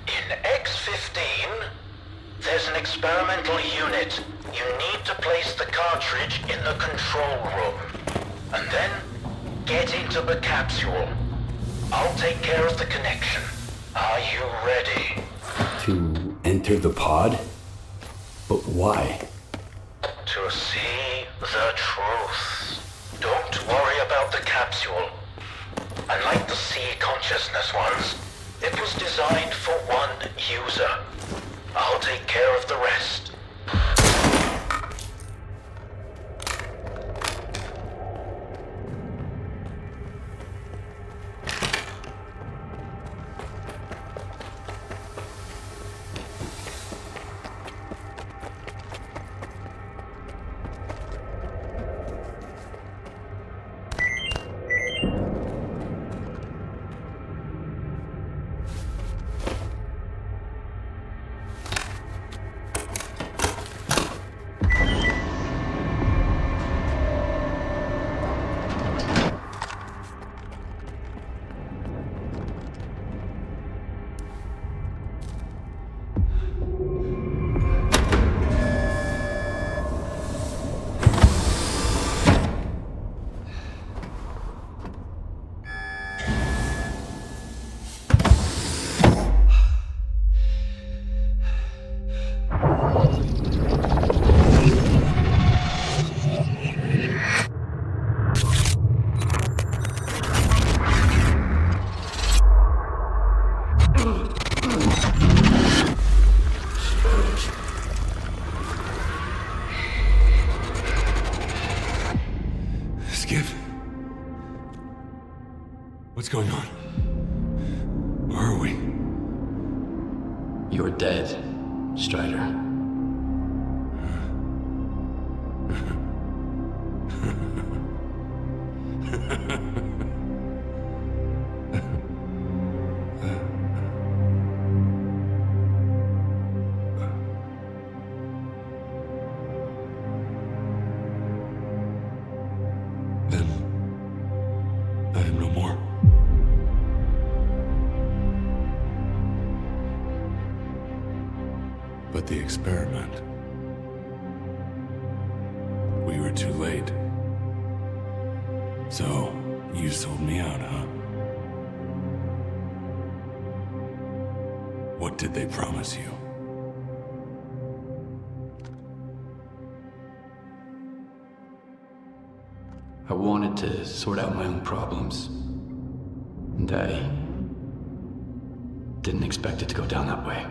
In X-15, there's an experimental unit. You need to place the cartridge in the control room. And then, get into the capsule. I'll take care of the connection. Are you ready? To enter the pod? But why? To see the truth. Don't worry about the capsule. Unlike the sea consciousness ones, it was designed for one user. I'll take care of the rest. What's going on? Where are we? You're dead, Strider. But the experiment. We were too late. So, you sold me out, huh? What did they promise you? I wanted to sort out my own problems. And I didn't expect it to go down that way.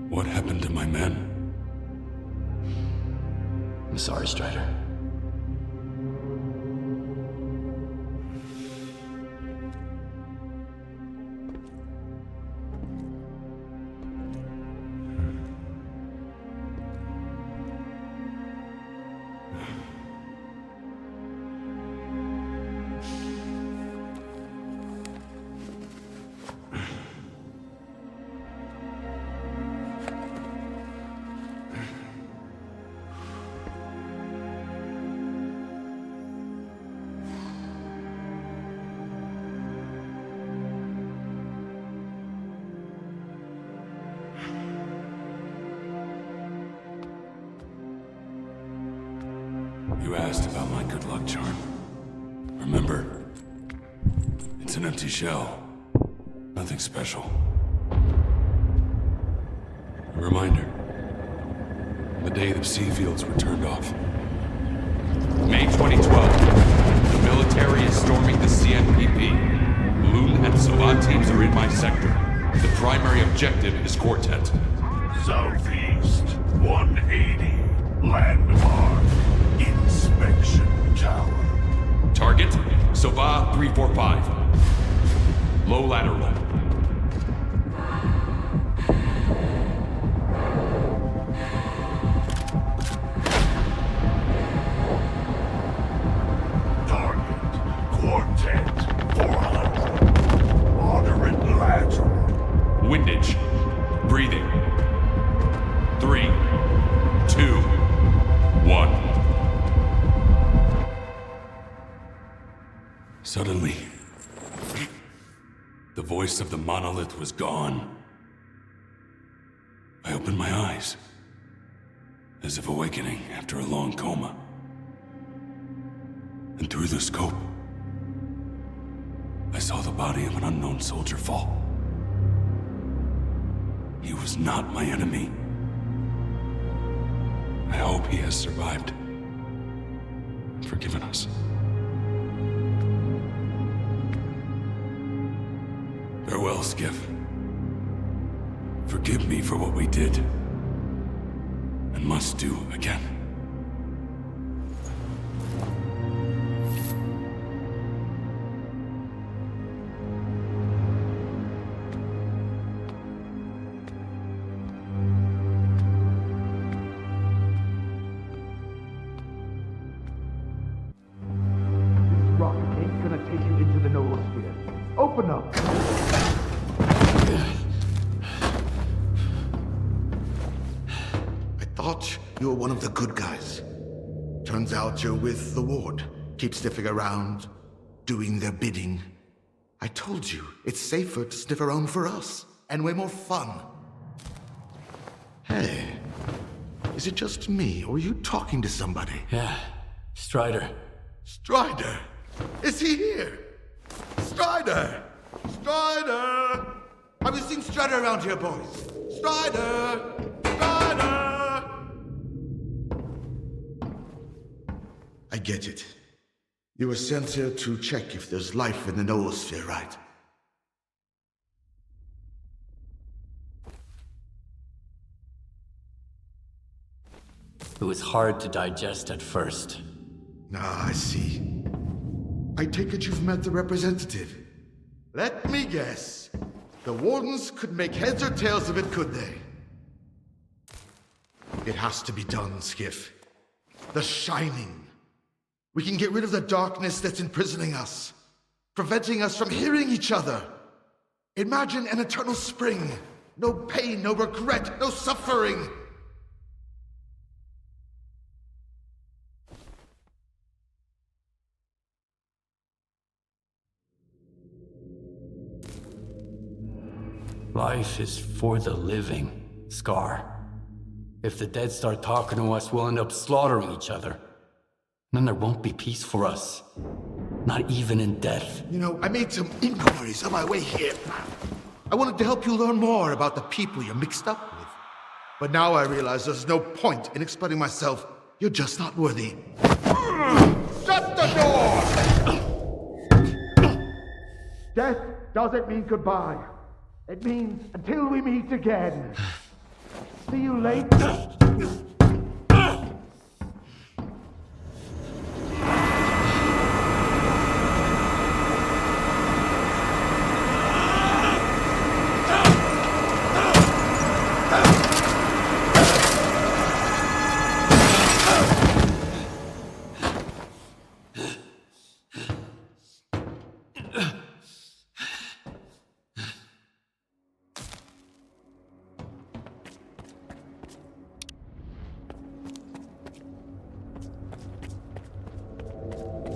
What happened to my men? I'm sorry, Strider. You asked about my good luck charm. Remember, it's an empty shell. Nothing special. A reminder. The day the sea fields were turned off. May 2012. The military is storming the CNPP. Loon and SWAT teams are in my sector. The primary objective is Quartet. Southeast, 180. Landmark. Inspection tower. Target, Sova 345. Low lateral. Target, Quartet 400. Moderate lateral. Windage. Breathing. 3, 2, 1. Suddenly, the voice of of the monolith was gone. I opened my eyes, as if awakening after a long coma. And through the scope, I saw the body of an unknown soldier fall. He was not my enemy. I hope he has survived and forgiven us. Farewell, Skiff. Forgive me for what we did and must do again. Open up! I thought you were one of the good guys. Turns out you're with the ward. Keep sniffing around, doing their bidding. I told you, it's safer to sniff around for us, and way more fun. Hey, is it just me, or are you talking to somebody? Yeah, Strider. Strider? Is he here? Strider! Strider! Have you seen Strider around here, boys? Strider! Strider! I get it. You were sent here to check if there's life in the noosphere, right? It was hard to digest at first. Ah, I see. I take it you've met the representative. Let me guess. The Wardens could make heads or tails of it, could they? It has to be done, Skiff. The Shining. We can get rid of the darkness that's imprisoning us, preventing us from hearing each other. Imagine an eternal spring. No pain, no regret, no suffering. Life is for the living, Scar. If the dead start talking to us, we'll end up slaughtering each other. Then there won't be peace for us. Not even in death. You know, I made some inquiries on my way here. I wanted to help you learn more about the people you're mixed up with. But now I realize there's no point in explaining myself. You're just not worthy. Shut the door! Death doesn't mean goodbye. It means until we meet again. See you later.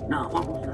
Now, what was that?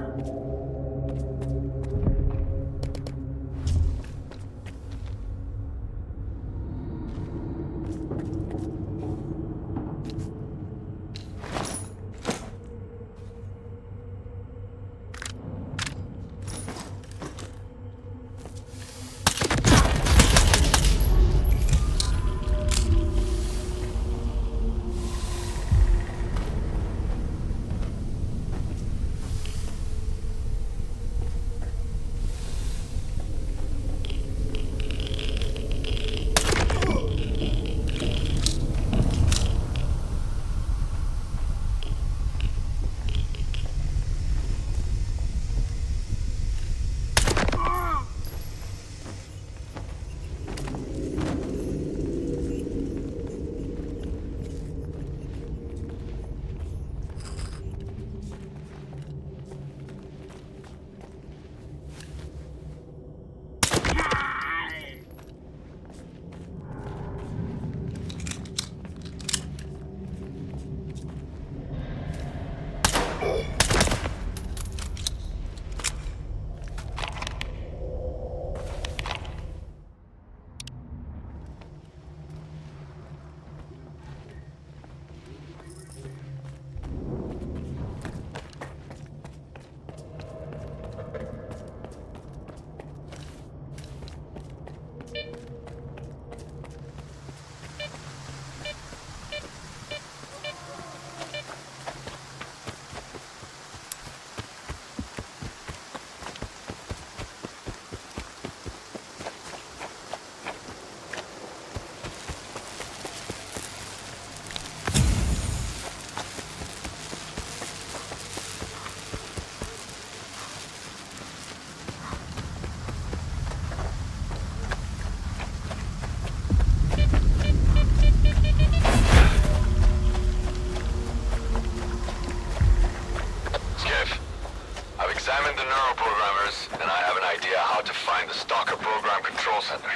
control center.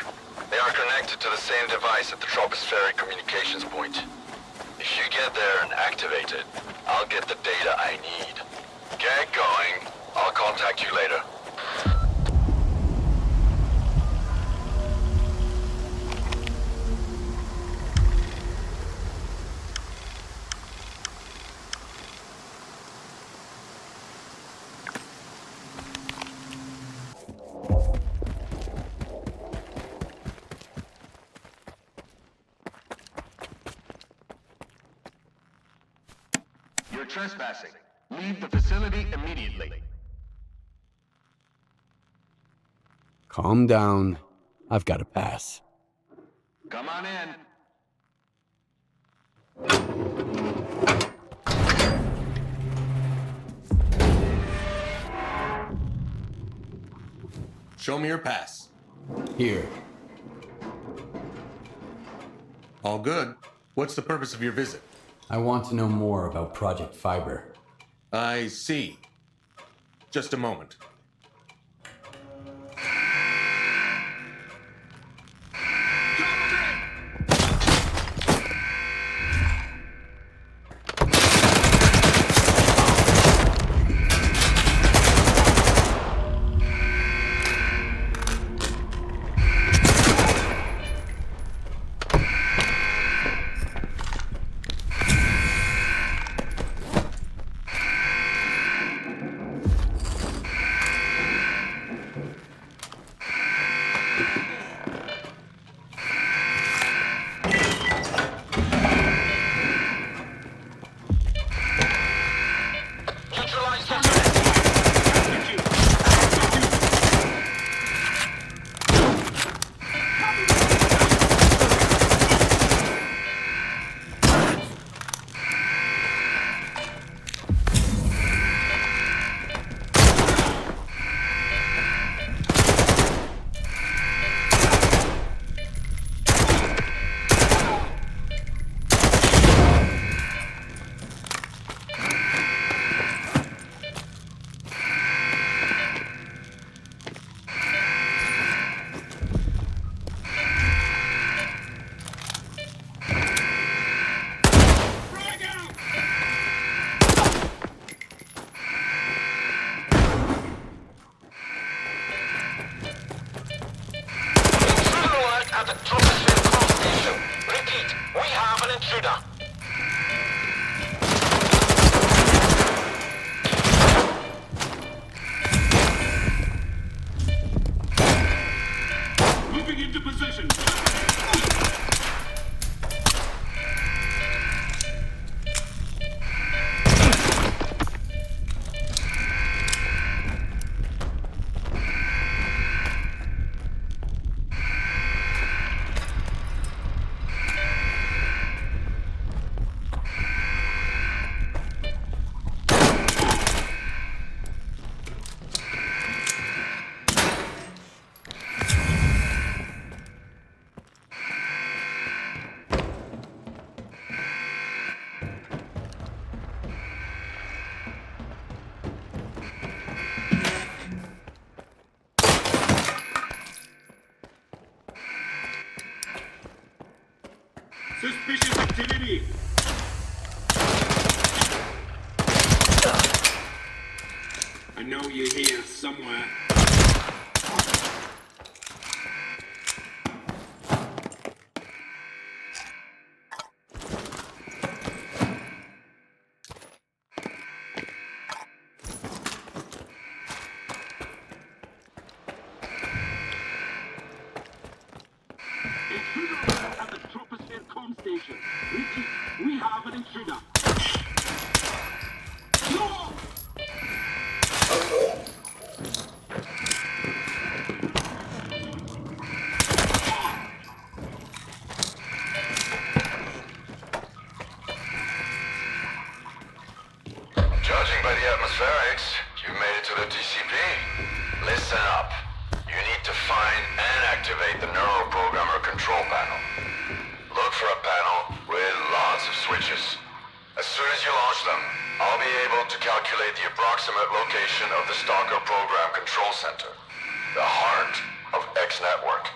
They are connected to the same device at the tropospheric communications point. If you get there and activate it, I'll get the data I need. Get going. I'll contact you later. You're trespassing. Leave the facility immediately. Calm down. I've got a pass. Come on in. Show me your pass. Here. All good. What's the purpose of your visit? I want to know more about Project Fiber. I see. Just a moment. Suspicious activity! I know you're here somewhere. Station. We have an intruder. No! Judging by the atmospherics, you made it to the TCP. Listen up. You need to find and activate the neuroprogrammer control panel. Look for a panel with lots of switches. As soon as you launch them, I'll be able to calculate the approximate location of the Stalker program control center, the heart of X Network.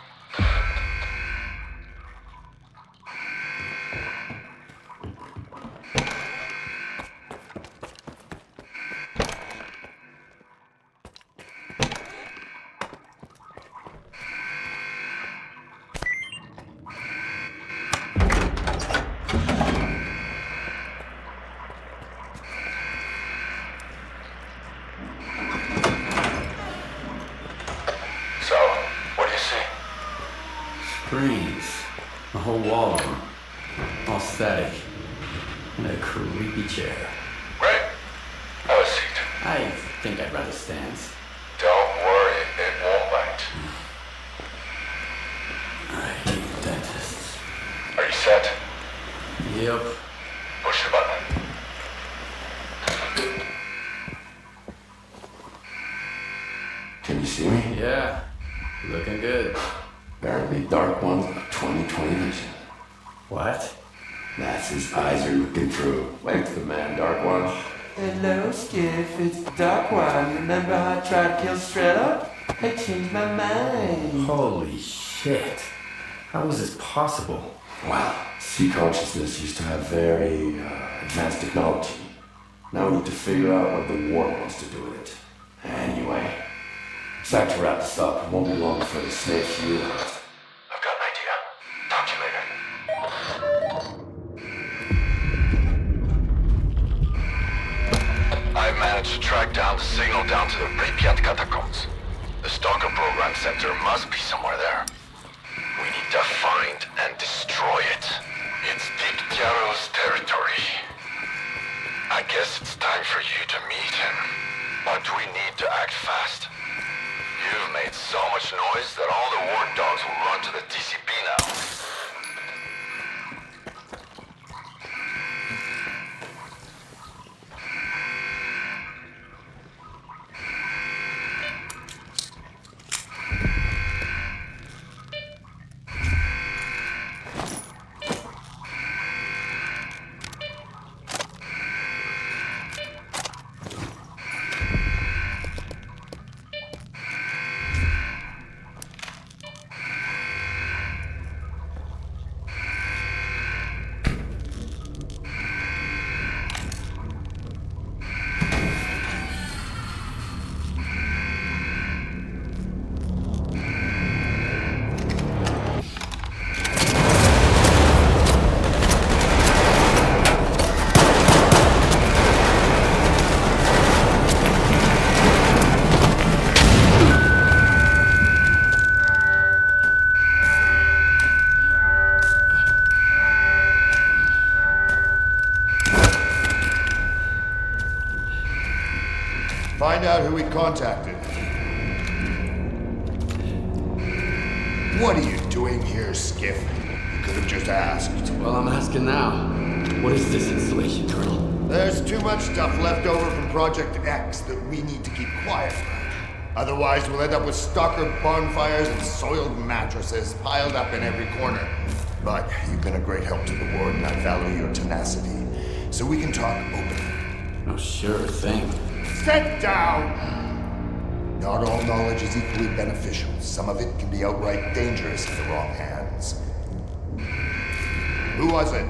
Screens. A whole wall of them. All static. And a creepy chair. Right. Have a seat. I think I'd rather stand. Don't worry, it won't bite. I hate dentists. Are you set? Yep. Push the button. Can you see me? Yeah. Looking good. Apparently Dark One's got 20/20 vision. What? That's his eyes are looking through. Wave to the man, Dark One. Hello, Skiff. It's Dark One. Remember how I tried to kill Strela? I changed my mind. Holy shit. How is this possible? Wow. Sea consciousness used to have very advanced technology. Now we need to figure out what the war wants to do with it. Anyway, it's time to wrap this up. It won't be long before the snake's realized. I've got an idea. Talk to you later. I've managed to track down the signal down to the Pripyat catacombs. The Stalker program center must be somewhere there. We need to find and destroy it. It's Dictyaro's territory. I guess it's time for you to meet him. But we need to act fast. You've made so much noise that all the war dogs will run to the TCP now. Find out who he contacted. What are you doing here, Skiff? You could have just asked. Well, I'm asking now. What is this installation, Colonel? There's too much stuff left over from Project X that we need to keep quiet about. Otherwise, we'll end up with stalker bonfires and soiled mattresses piled up in every corner. But you've been a great help to the Ward, and I value your tenacity. So we can talk openly. Oh, sure thing. Sit down! Not all knowledge is equally beneficial. Some of it can be outright dangerous in the wrong hands. Who was it?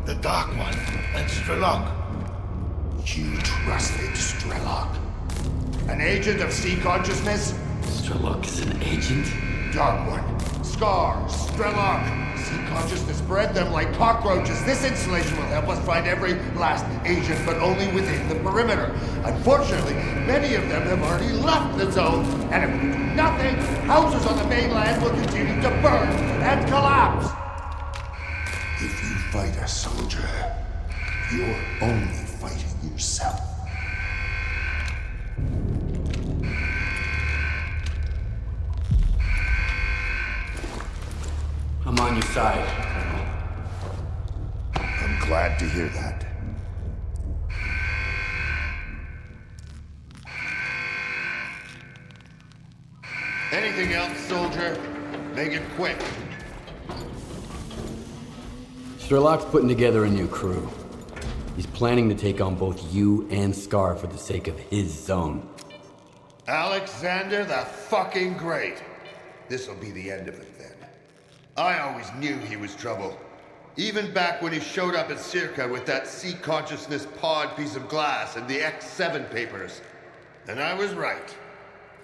The Dark One, and Strelok. You trusted Strelok? An agent of sea consciousness? Strelok is an agent? Dark One, Scar, Strelok. Sea consciousness bred them like cockroaches. This installation will help us find every last agent, but only within the perimeter. Unfortunately, many of them have already left the zone, and if we do nothing, houses on the mainland will continue to burn and collapse. If you fight a soldier, you're only fighting yourself. I'm on your side. I'm glad to hear that. Anything else, soldier? Make it quick. Strelok's putting together a new crew. He's planning to take on both you and Scar for the sake of his zone. Alexander the fucking Great. This'll be the end of it then. I always knew he was trouble. Even back when he showed up at Circa with that sea consciousness pod piece of glass and the X7 papers. And I was right.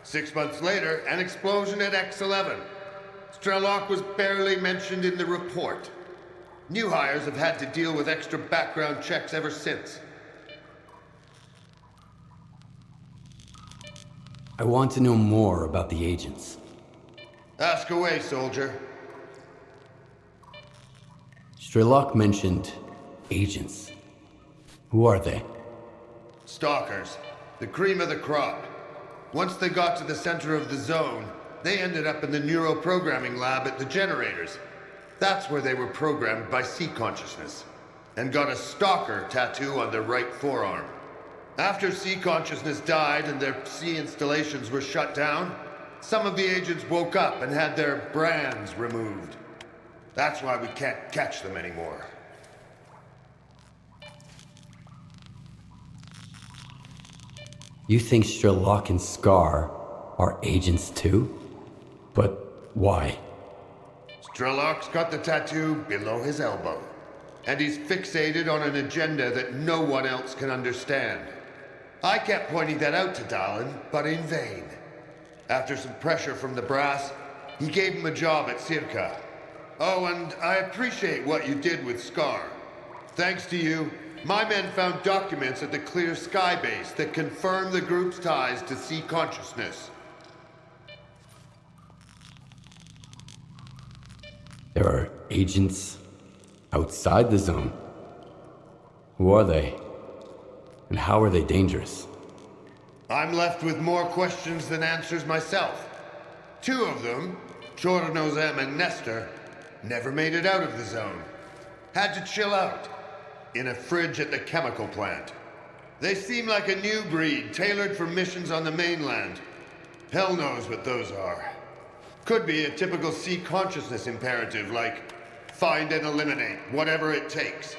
6 months later, an explosion at X11. Strelok was barely mentioned in the report. New hires have had to deal with extra background checks ever since. I want to know more about the agents. Ask away, soldier. Sherlock mentioned agents. Who are they? Stalkers. The cream of the crop. Once they got to the center of the zone, they ended up in the neuroprogramming lab at the generators. That's where they were programmed by sea consciousness, and got a stalker tattoo on their right forearm. After sea consciousness died and their sea installations were shut down, some of the agents woke up and had their brands removed. That's why we can't catch them anymore. You think Sherlock and Scar are agents too? But why? Sherlock's got the tattoo below his elbow, and he's fixated on an agenda that no one else can understand. I kept pointing that out to Dallin, but in vain. After some pressure from the brass, he gave him a job at Circa. Oh, and I appreciate what you did with Scar. Thanks to you, my men found documents at the Clear Sky base that confirm the group's ties to sea consciousness. There are agents outside the zone. Who are they? And how are they dangerous? I'm left with more questions than answers myself. Two of them, Chornobyl and Nestor, never made it out of the zone. Had to chill out in a fridge at the chemical plant. They seem like a new breed, tailored for missions on the mainland. Hell knows what those are. Could be a typical sea consciousness imperative, like find and eliminate, whatever it takes.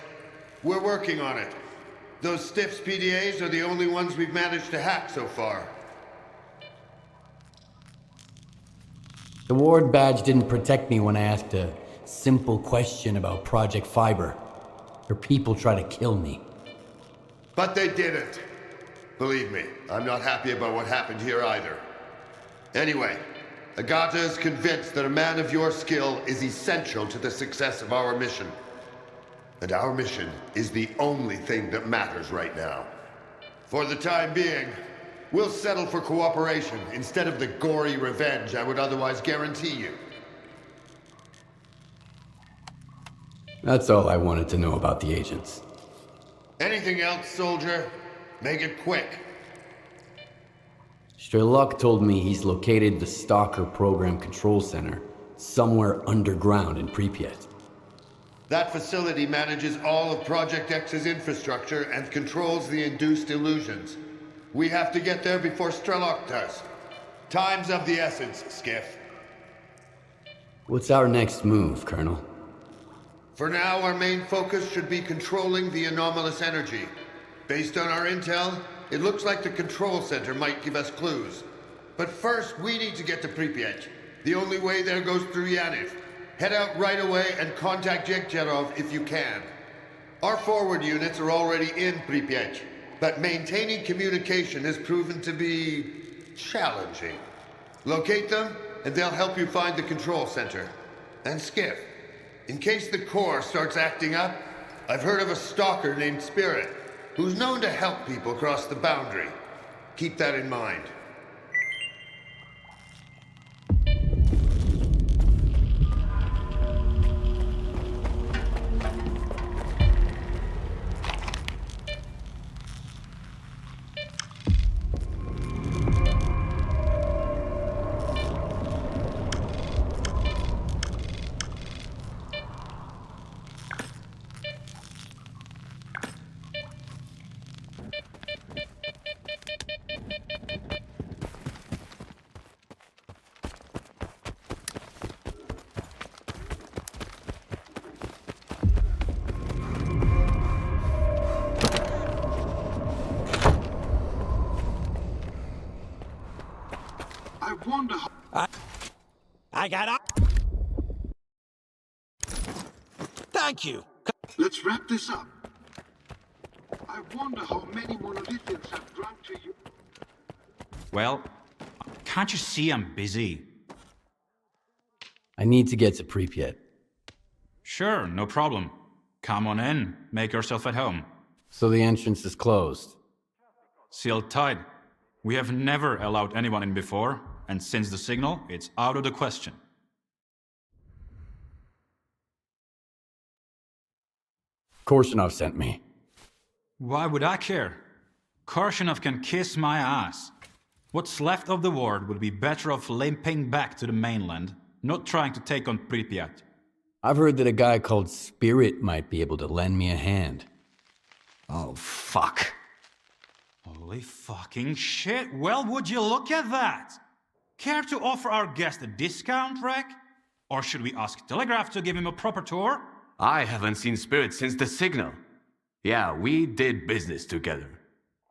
We're working on it. Those Stiffs PDAs are the only ones we've managed to hack so far. The ward badge didn't protect me when I asked a simple question about Project Fiber. Your people try to kill me. But they didn't. Believe me, I'm not happy about what happened here either. Anyway, Agata is convinced that a man of your skill is essential to the success of our mission. And our mission is the only thing that matters right now. For the time being, we'll settle for cooperation instead of the gory revenge I would otherwise guarantee you. That's all I wanted to know about the agents. Anything else, soldier? Make it quick. Sherlock told me he's located the Stalker Program Control Center somewhere underground in Pripyat. That facility manages all of Project X's infrastructure and controls the induced illusions. We have to get there before Sherlock does. Time's of the essence, Skiff. What's our next move, Colonel? For now, our main focus should be controlling the anomalous energy. Based on our intel, it looks like the control center might give us clues. But first, we need to get to Pripyat. The only way there goes through Yaniv. Head out right away and contact Yekcherov if you can. Our forward units are already in Pripyat, but maintaining communication has proven to be challenging. Locate them, and they'll help you find the control center. And Skiff, in case the Corps starts acting up, I've heard of a stalker named Spirit, who's known to help people cross the boundary. Keep that in mind. I got up. Thank you. Let's wrap this up. I wonder how many monolithians have drunk to you. Well, can't you see I'm busy? I need to get to Pripyat. Sure, no problem. Come on in, make yourself at home. So the entrance is closed? Sealed tight. We have never allowed anyone in before, and since the signal, it's out of the question. Korshunov sent me. Why would I care? Korshunov can kiss my ass. What's left of the world would be better off limping back to the mainland, not trying to take on Pripyat. I've heard that a guy called Spirit might be able to lend me a hand. Oh, fuck. Holy fucking shit, well, would you look at that? Care to offer our guest a discount, Rek? Or should we ask Telegraph to give him a proper tour? I haven't seen Spirit since the signal. Yeah, we did business together.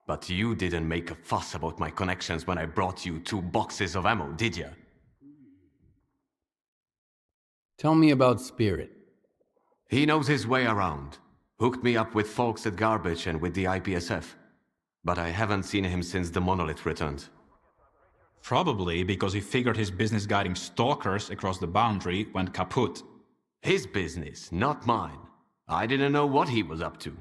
But you didn't make a fuss about my connections when I brought you 2 boxes of ammo, did ya? Tell me about Spirit. He knows his way around. Hooked me up with folks at Garbage and with the IPSF. But I haven't seen him since the monolith returned. Probably because he figured his business guiding stalkers across the boundary went kaput. His business, not mine. I didn't know what he was up to.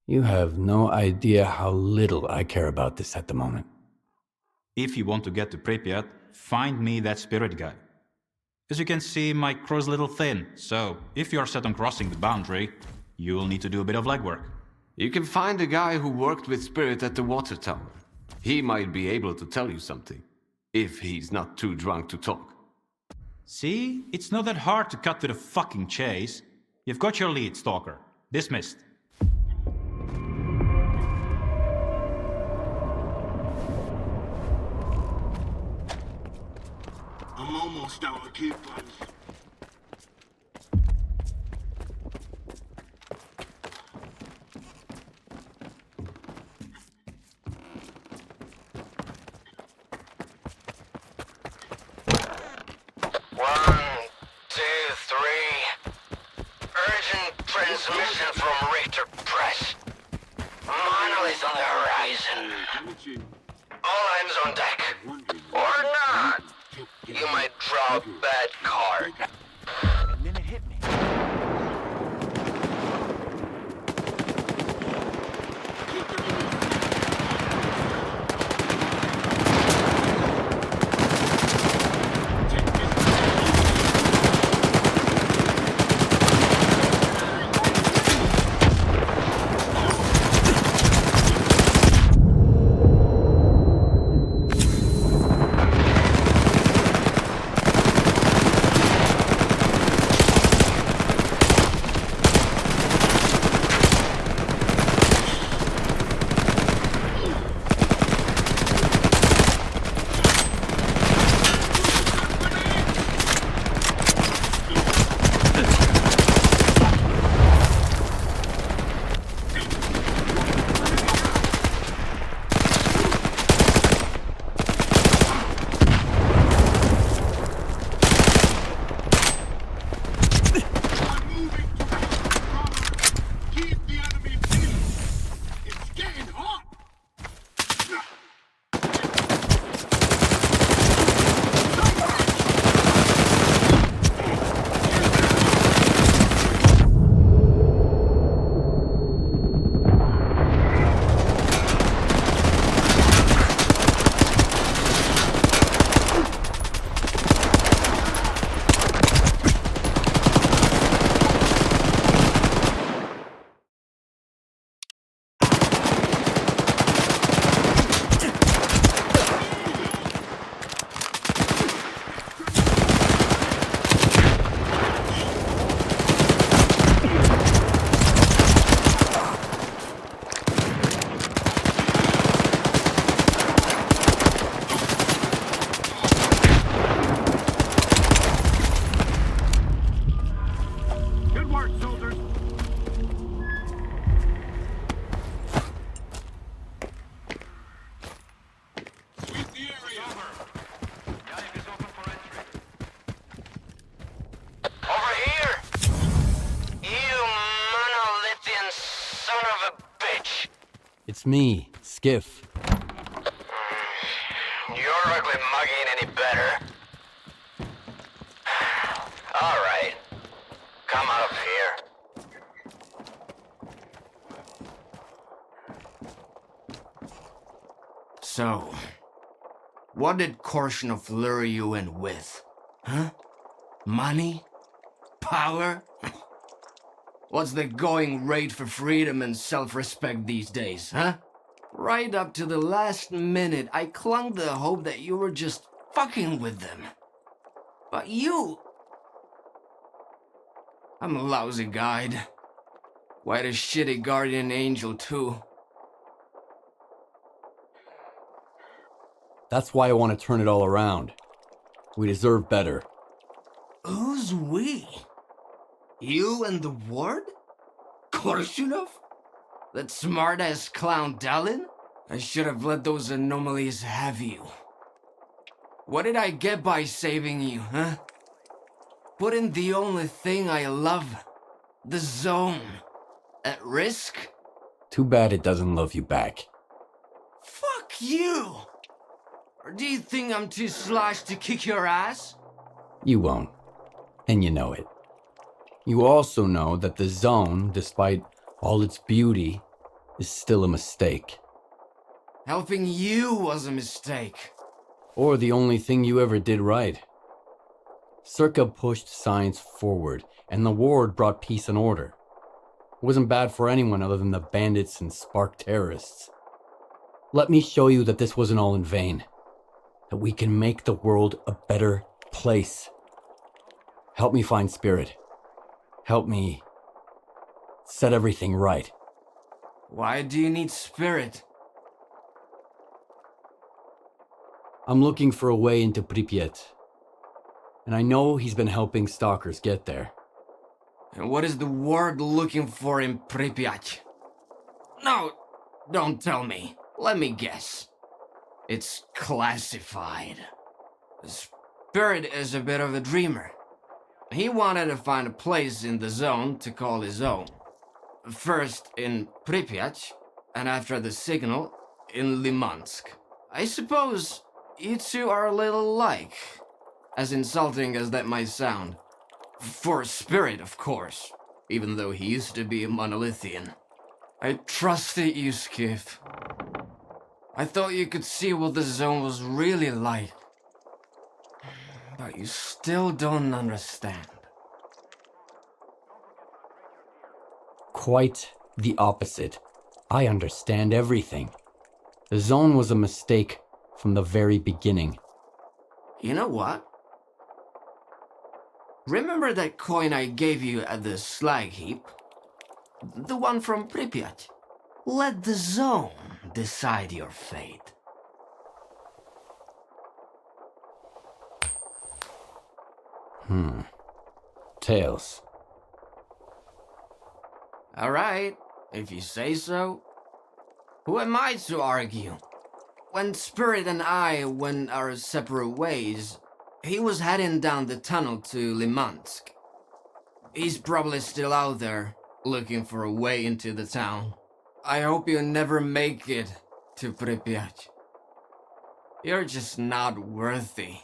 You have no idea how little I care about this at the moment. If you want to get to Pripyat, find me that Spirit guy. As you can see, my crow's a little thin, so if you're set on crossing the boundary, you'll need to do a bit of legwork. You can find a guy who worked with Spirit at the water tower. He might be able to tell you something, if he's not too drunk to talk. See? It's not that hard to cut to the fucking chase. You've got your lead, Stalker. Dismissed. I'm almost out of coupons. Transmission from Richter Press. Monolith on the horizon. All hands on deck. Or not. You might draw a bad card. And then it hit me. It's me, Skiff. Your ugly mug ain't any better. All right. Come up here. So, what did Korshunov lure you in with? Huh? Money? Power? What's the going rate for freedom and self-respect these days, huh? Right up to the last minute, I clung to the hope that you were just fucking with them. But you... I'm a lousy guide. Quite a shitty guardian angel, too. That's why I want to turn it all around. We deserve better. Who's we? You and the ward? Korshunov? That smart-ass clown Dalin? I should have let those anomalies have you. What did I get by saving you, huh? Putting the only thing I love, the zone, at risk? Too bad it doesn't love you back. Fuck you! Or do you think I'm too sloshed to kick your ass? You won't. And you know it. You also know that the zone, despite all its beauty, is still a mistake. Helping you was a mistake. Or the only thing you ever did right. Circa pushed science forward, and the ward brought peace and order. It wasn't bad for anyone other than the bandits and spark terrorists. Let me show you that this wasn't all in vain. That we can make the world a better place. Help me find Spirit. Help me set everything right. Why do you need Spirit? I'm looking for a way into Pripyat. And I know he's been helping stalkers get there. And what is the ward looking for in Pripyat? No, don't tell me. Let me guess. It's classified. Spirit is a bit of a dreamer. He wanted to find a place in the zone to call his own. First in Pripyat, and after the signal, in Limansk. I suppose you two are a little alike, as insulting as that might sound. For Spirit, of course, even though he used to be a monolithian. I trusted you, Skiff. I thought you could see what the zone was really like. But you still don't understand. Quite the opposite. I understand everything. The zone was a mistake from the very beginning. You know what? Remember that coin I gave you at the slag heap? The one from Pripyat? Let the zone decide your fate. Tails. Alright, if you say so. Who am I to argue? When Spirit and I went our separate ways, he was heading down the tunnel to Limansk. He's probably still out there, looking for a way into the town. I hope you never make it to Pripyat. You're just not worthy.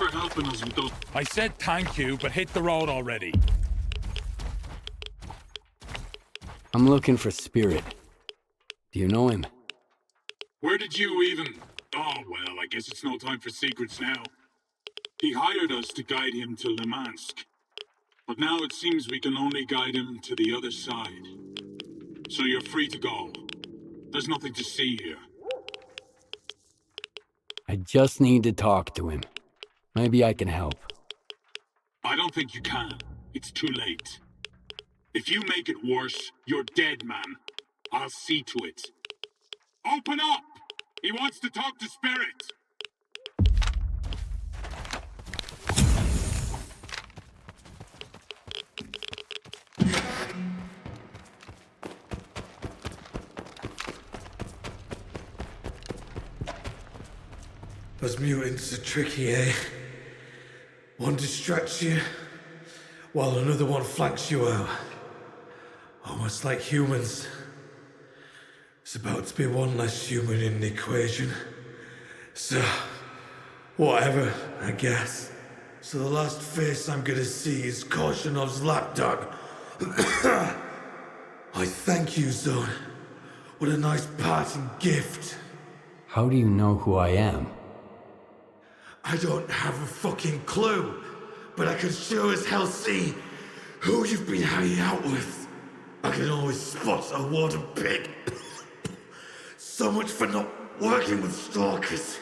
for helping us with those. I said thank you, but hit the road already. I'm looking for Spirit. Do you know him? Where did you even... Oh, well, I guess it's no time for secrets now. He hired us to guide him to Lemansk. But now it seems we can only guide him to the other side. So you're free to go. There's nothing to see here. I just need to talk to him. Maybe I can help. I don't think you can. It's too late. If you make it worse, you're dead, man. I'll see to it. Open up! He wants to talk to Spirit! Those mutants are tricky, eh? One distracts you, while another one flanks you out. Almost like humans. It's about to be one less human in the equation. So, whatever, I guess. So the last face I'm gonna see is Korshunev's lapdog. I thank you, Zone. What a nice parting gift. How do you know who I am? I don't have a fucking clue, but I can sure as hell see who you've been hanging out with. I can always spot a warden pig. So much for not working with stalkers.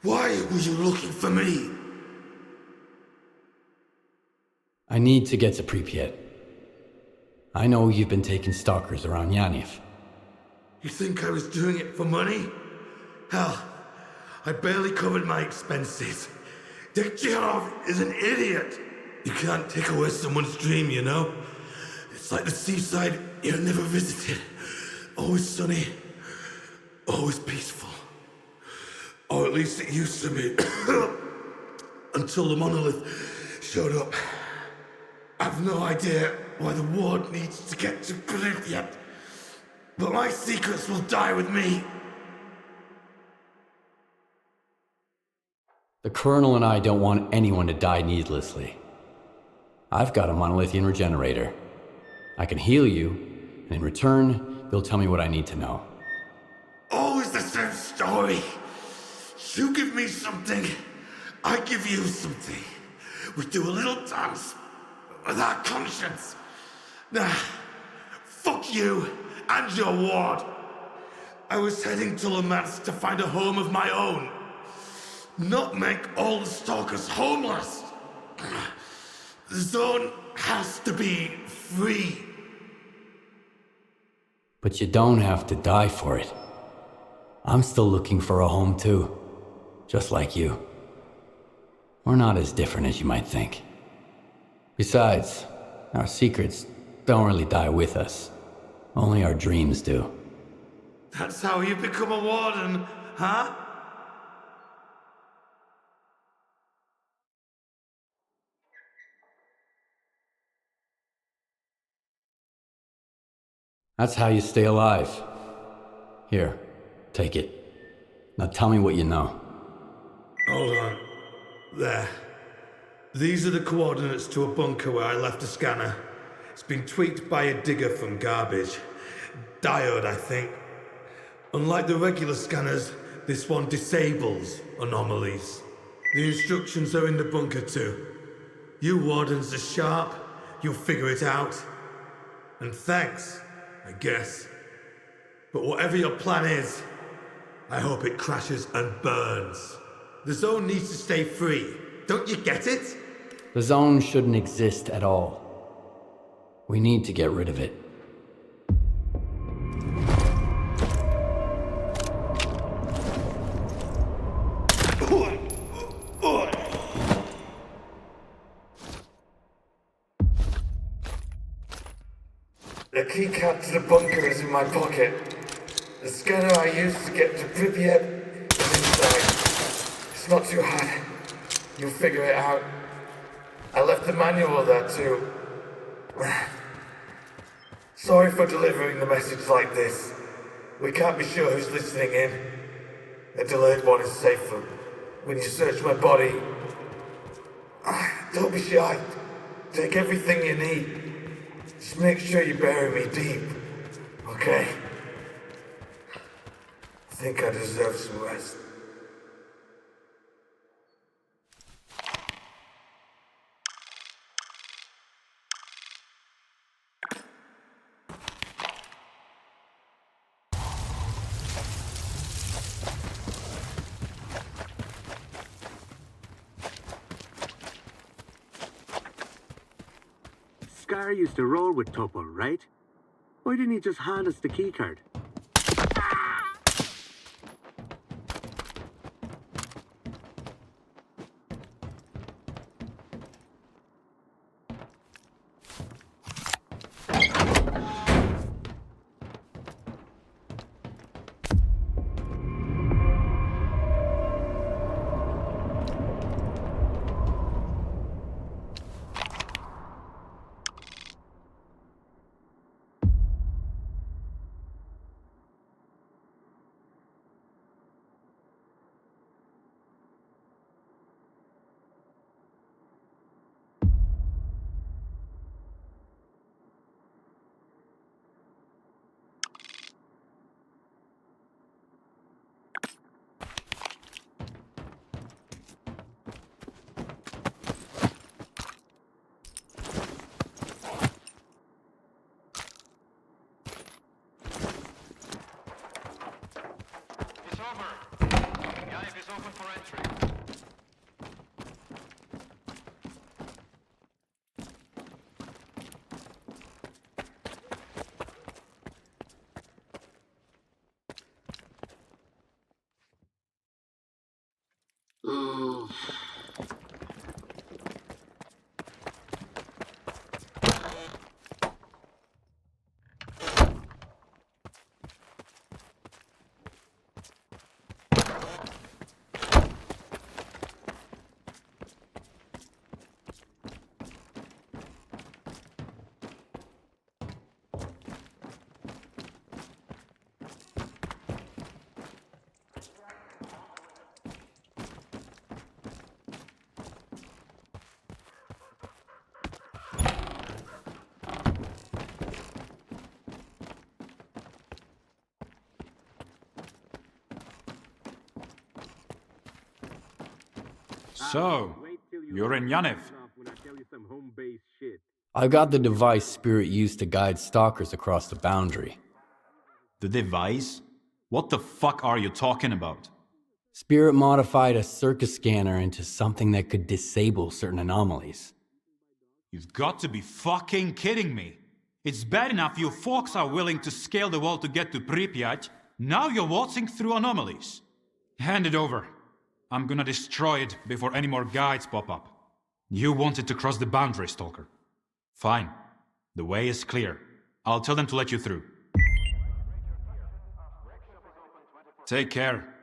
Why were you looking for me? I need to get to Pripyat. I know you've been taking stalkers around Yanev. You think I was doing it for money? Hell, I barely covered my expenses. Tchthiarov is an idiot. You can't take away someone's dream, you know? It's like the seaside you never visited. Always sunny, always peaceful. Or at least it used to be. Until the monolith showed up. I've no idea why the ward needs to get to Pripyat. But my secrets will die with me. The Colonel and I don't want anyone to die needlessly. I've got a monolithian regenerator. I can heal you, and in return, you'll tell me what I need to know. Always the same story. You give me something, I give you something. We do a little dance with our conscience. Nah, fuck you and your ward. I was heading to Lemansk to find a home of my own. Not make all the stalkers homeless. The zone has to be free. But you don't have to die for it. I'm still looking for a home too. Just like you. We're not as different as you might think. Besides, our secrets don't really die with us. Only our dreams do. That's how you become a warden, huh? That's how you stay alive. Here, take it. Now tell me what you know. Hold on. There. These are the coordinates to a bunker where I left a scanner. It's been tweaked by a digger from garbage. Diode, I think. Unlike the regular scanners, this one disables anomalies. The instructions are in the bunker too. You wardens are sharp, you'll figure it out. And thanks, I guess. But whatever your plan is, I hope it crashes and burns. The zone needs to stay free. Don't you get it? The zone shouldn't exist at all. We need to get rid of it. The keycard to the bunker is in my pocket. The scanner I used to get to Pripyat is inside. It's not too hard. You'll figure it out. I left the manual there too. Sorry for delivering the message like this. We can't be sure who's listening in. The delayed one is safer. when you search my body. Don't be shy. Take everything you need. Just make sure you bury me deep. Okay? I think I deserve some rest. Scar used to roll with Topper, right? Why didn't he just hand us the keycard? So, you're in Yanev. I got the device Spirit used to guide stalkers across the boundary. The device? What the fuck are you talking about? Spirit modified a circus scanner into something that could disable certain anomalies. You've got to be fucking kidding me. It's bad enough you folks are willing to scale the wall to get to Pripyat. Now you're waltzing through anomalies. Hand it over. I'm gonna destroy it before any more guides pop up. You wanted to cross the boundary, Stalker. Fine. The way is clear. I'll tell them to let you through. Take care.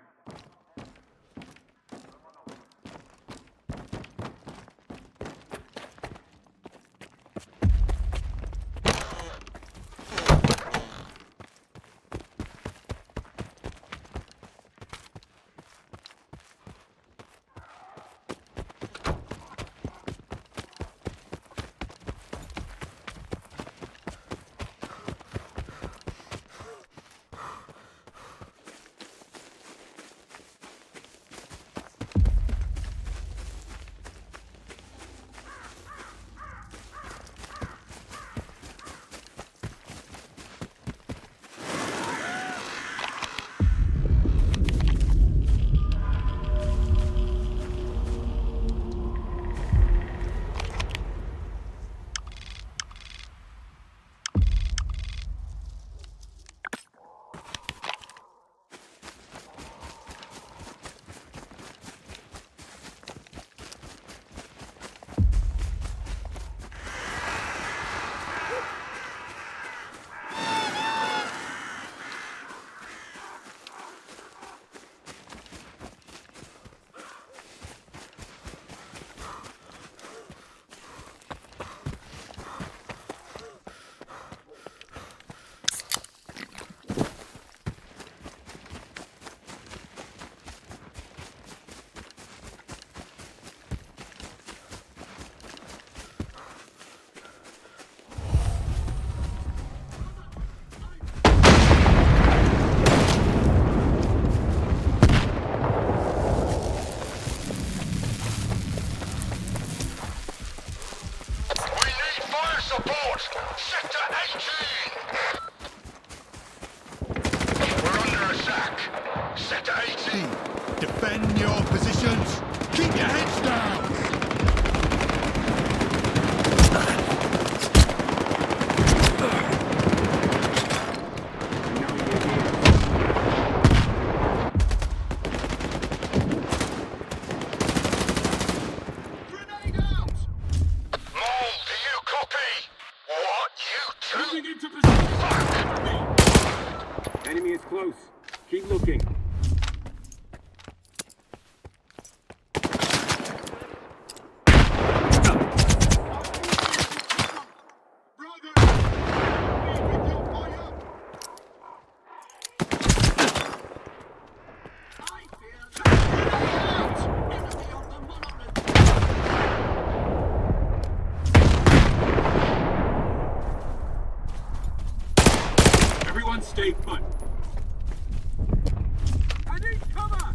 Enemy is close. Keep looking. Everyone stay put. I need cover!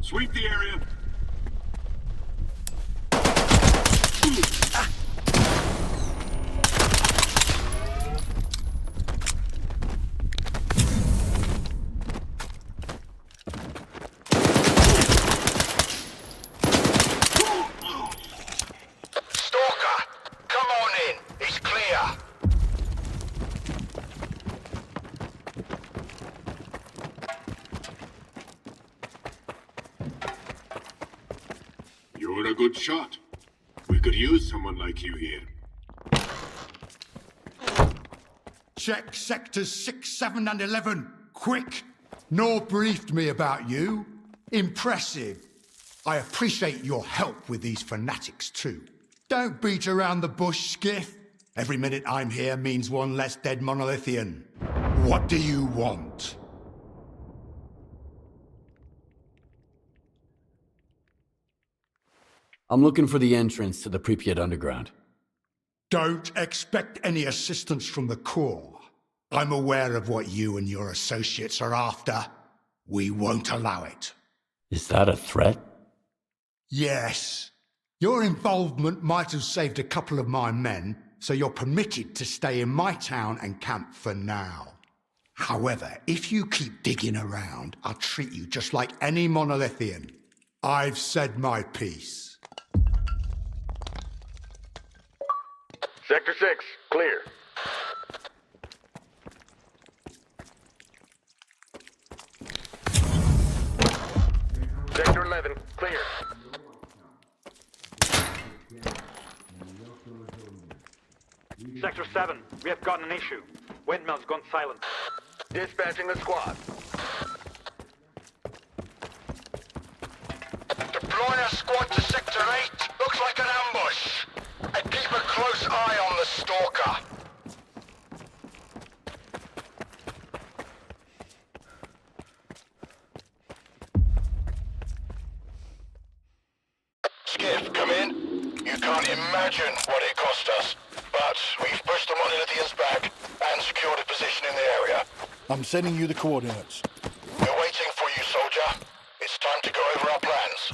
Sweep the area. Stalker, come on in. It's clear. You're a good shot. We could use someone like you here. Check sectors 6, 7, and 11. Quick! Nor briefed me about you. Impressive. I appreciate your help with these fanatics too. Don't beat around the bush, Skiff. Every minute I'm here means one less dead monolithian. What do you want? I'm looking for the entrance to the Pripyat underground. Don't expect any assistance from the Corps. I'm aware of what you and your associates are after. We won't allow it. Is that a threat? Yes. Your involvement might have saved a couple of my men, so you're permitted to stay in my town and camp for now. However, if you keep digging around, I'll treat you just like any monolithian. I've said my piece. Sector 6, clear. Sector 11, clear. Sector 7, we have got an issue. Windmill's gone silent. Dispatching the squad. Deploy a squad to Sector 8. Looks like an ambush. And keep a close eye on the Stalker. Skiff, come in. You can't imagine what it cost us, but we've pushed the monolithians back and secured a position in the area. I'm sending you the coordinates. We're waiting for you, soldier. It's time to go over our plans.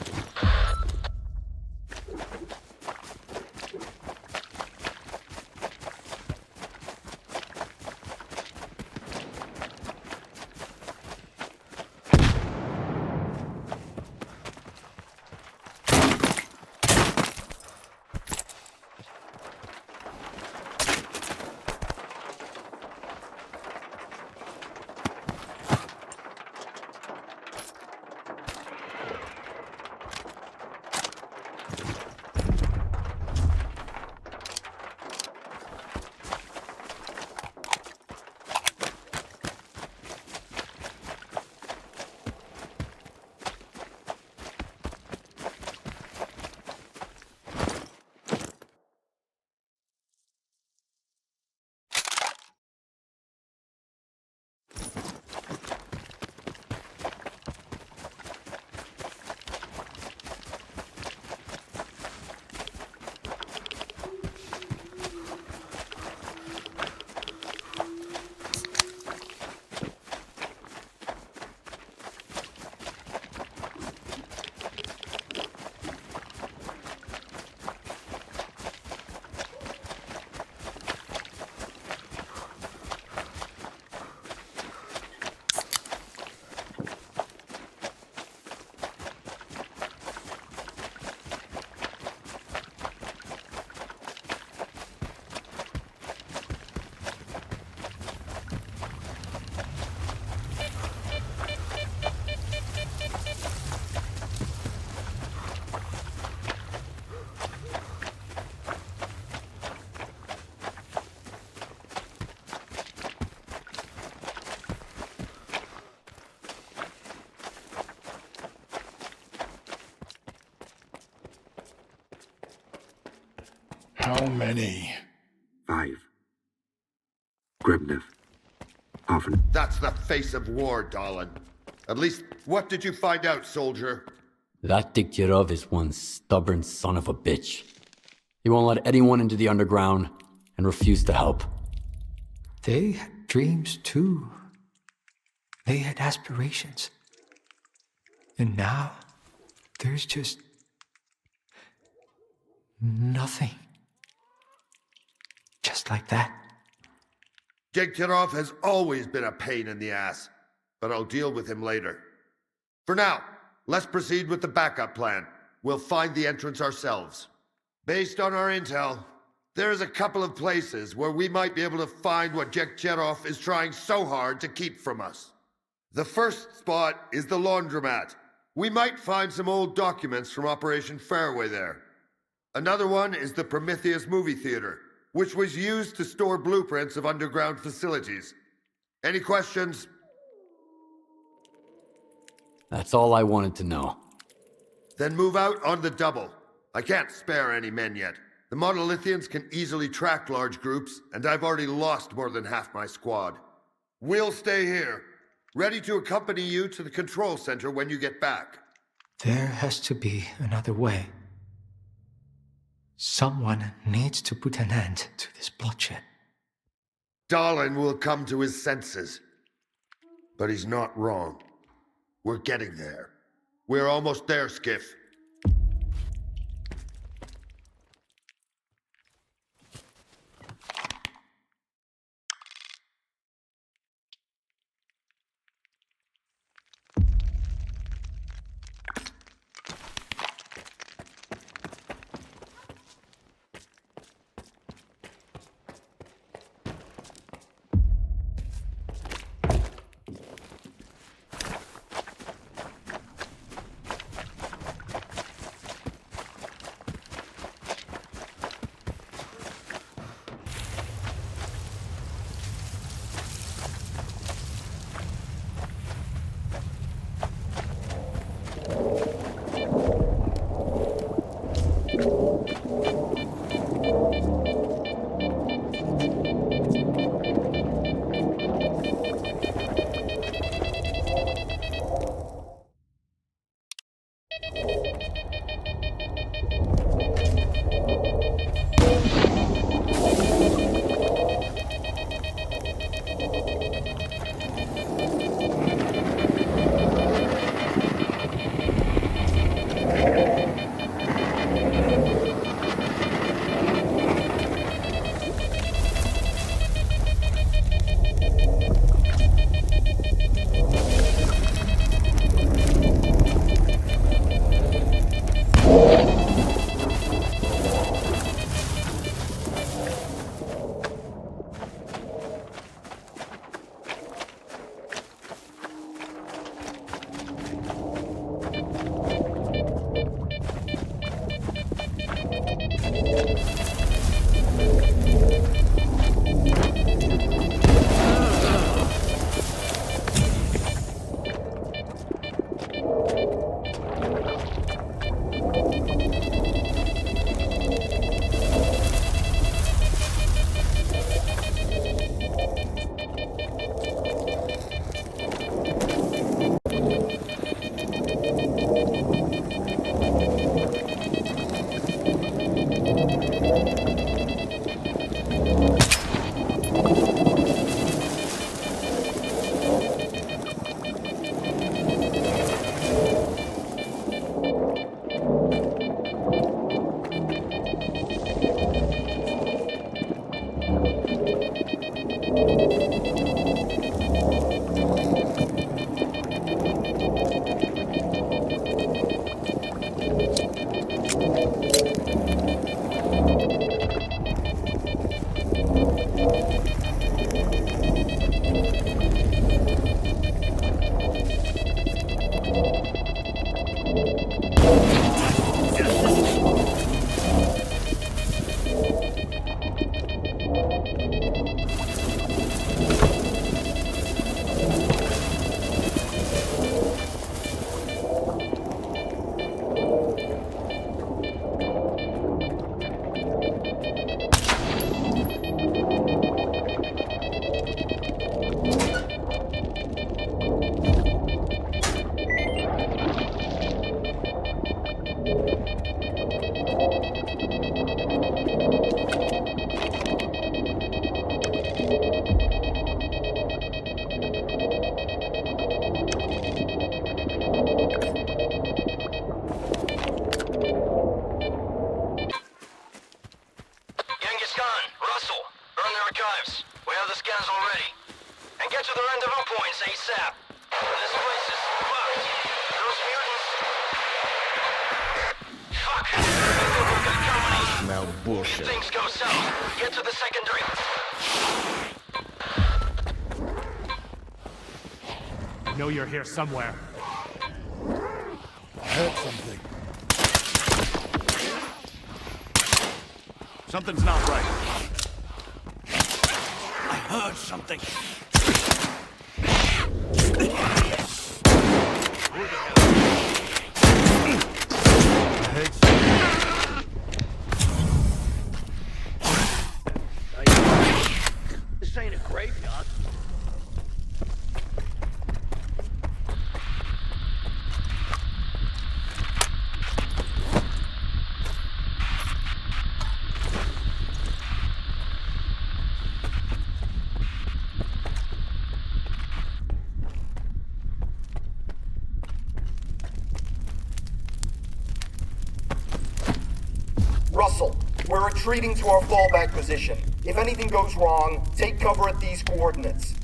How many? 5. Grebnev. Often. That's the face of war, Dahlin. At least, what did you find out, soldier? That Diktirov is one stubborn son of a bitch. He won't let anyone into the underground and refuse to help. They had dreams too. They had aspirations. And now, there's just nothing. Just like that. Diktirov has always been a pain in the ass, but I'll deal with him later. For now, let's proceed with the backup plan. We'll find the entrance ourselves. Based on our intel, there's a couple of places where we might be able to find what Diktirov is trying so hard to keep from us. The first spot is the laundromat. We might find some old documents from Operation Fairway there. Another one is the Prometheus movie theater, which was used to store blueprints of underground facilities. Any questions? That's all I wanted to know. Then move out on the double. I can't spare any men yet. The Monolithians can easily track large groups, and I've already lost more than half my squad. We'll stay here, ready to accompany you to the control center when you get back. There has to be another way. Someone needs to put an end to this bloodshed. Dahlin will come to his senses. But he's not wrong. We're getting there. We're almost there, Skiff. style bullshit. If things go south, get to the secondary. I know you're here somewhere. I heard something. Something's not right. I heard something. This ain't a graveyard. Russell, we're retreating to our fallback position. If anything goes wrong, take cover at these coordinates.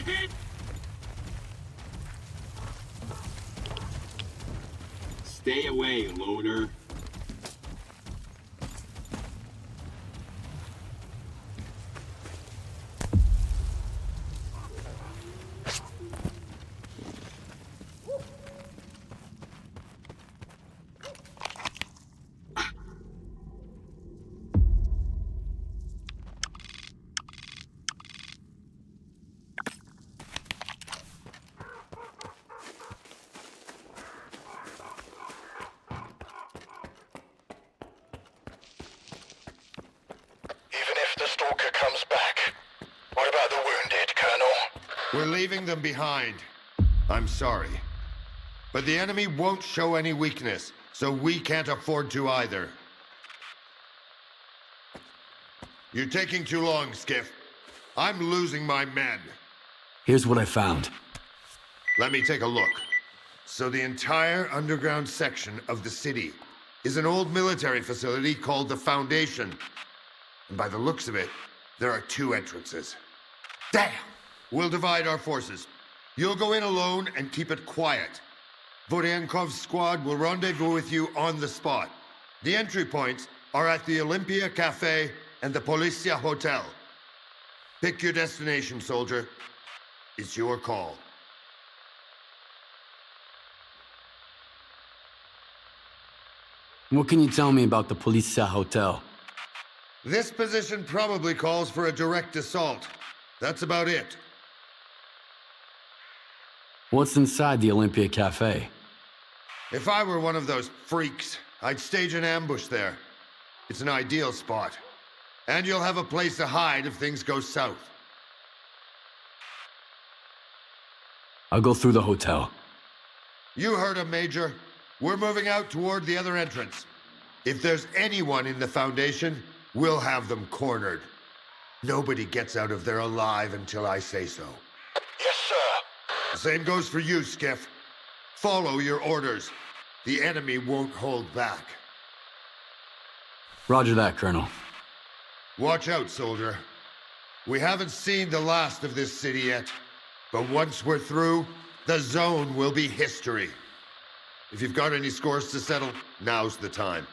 hit! Stay away, loader. The Stalker comes back. What about the wounded, Colonel? We're leaving them behind. I'm sorry. But the enemy won't show any weakness, so we can't afford to either. You're taking too long, Skiff. I'm losing my men. Here's what I found. Let me take a look. So the entire underground section of the city is an old military facility called the Foundation. And by the looks of it, there are 2 entrances. Damn! We'll divide our forces. You'll go in alone and keep it quiet. Vodiankov's squad will rendezvous with you on the spot. The entry points are at the Olympia Cafe and the Policia Hotel. Pick your destination, soldier. It's your call. What can you tell me about the Policia Hotel? This position probably calls for a direct assault. That's about it. What's inside the Olympia Cafe? If I were one of those freaks, I'd stage an ambush there. It's an ideal spot. And you'll have a place to hide if things go south. I'll go through the hotel. You heard him, Major. We're moving out toward the other entrance. If there's anyone in the Foundation, we'll have them cornered. Nobody gets out of there alive until I say so. Yes, sir. The same goes for you, Skiff. Follow your orders. The enemy won't hold back. Roger that, Colonel. Watch out, soldier. We haven't seen the last of this city yet, but once we're through, the zone will be history. If you've got any scores to settle, now's the time.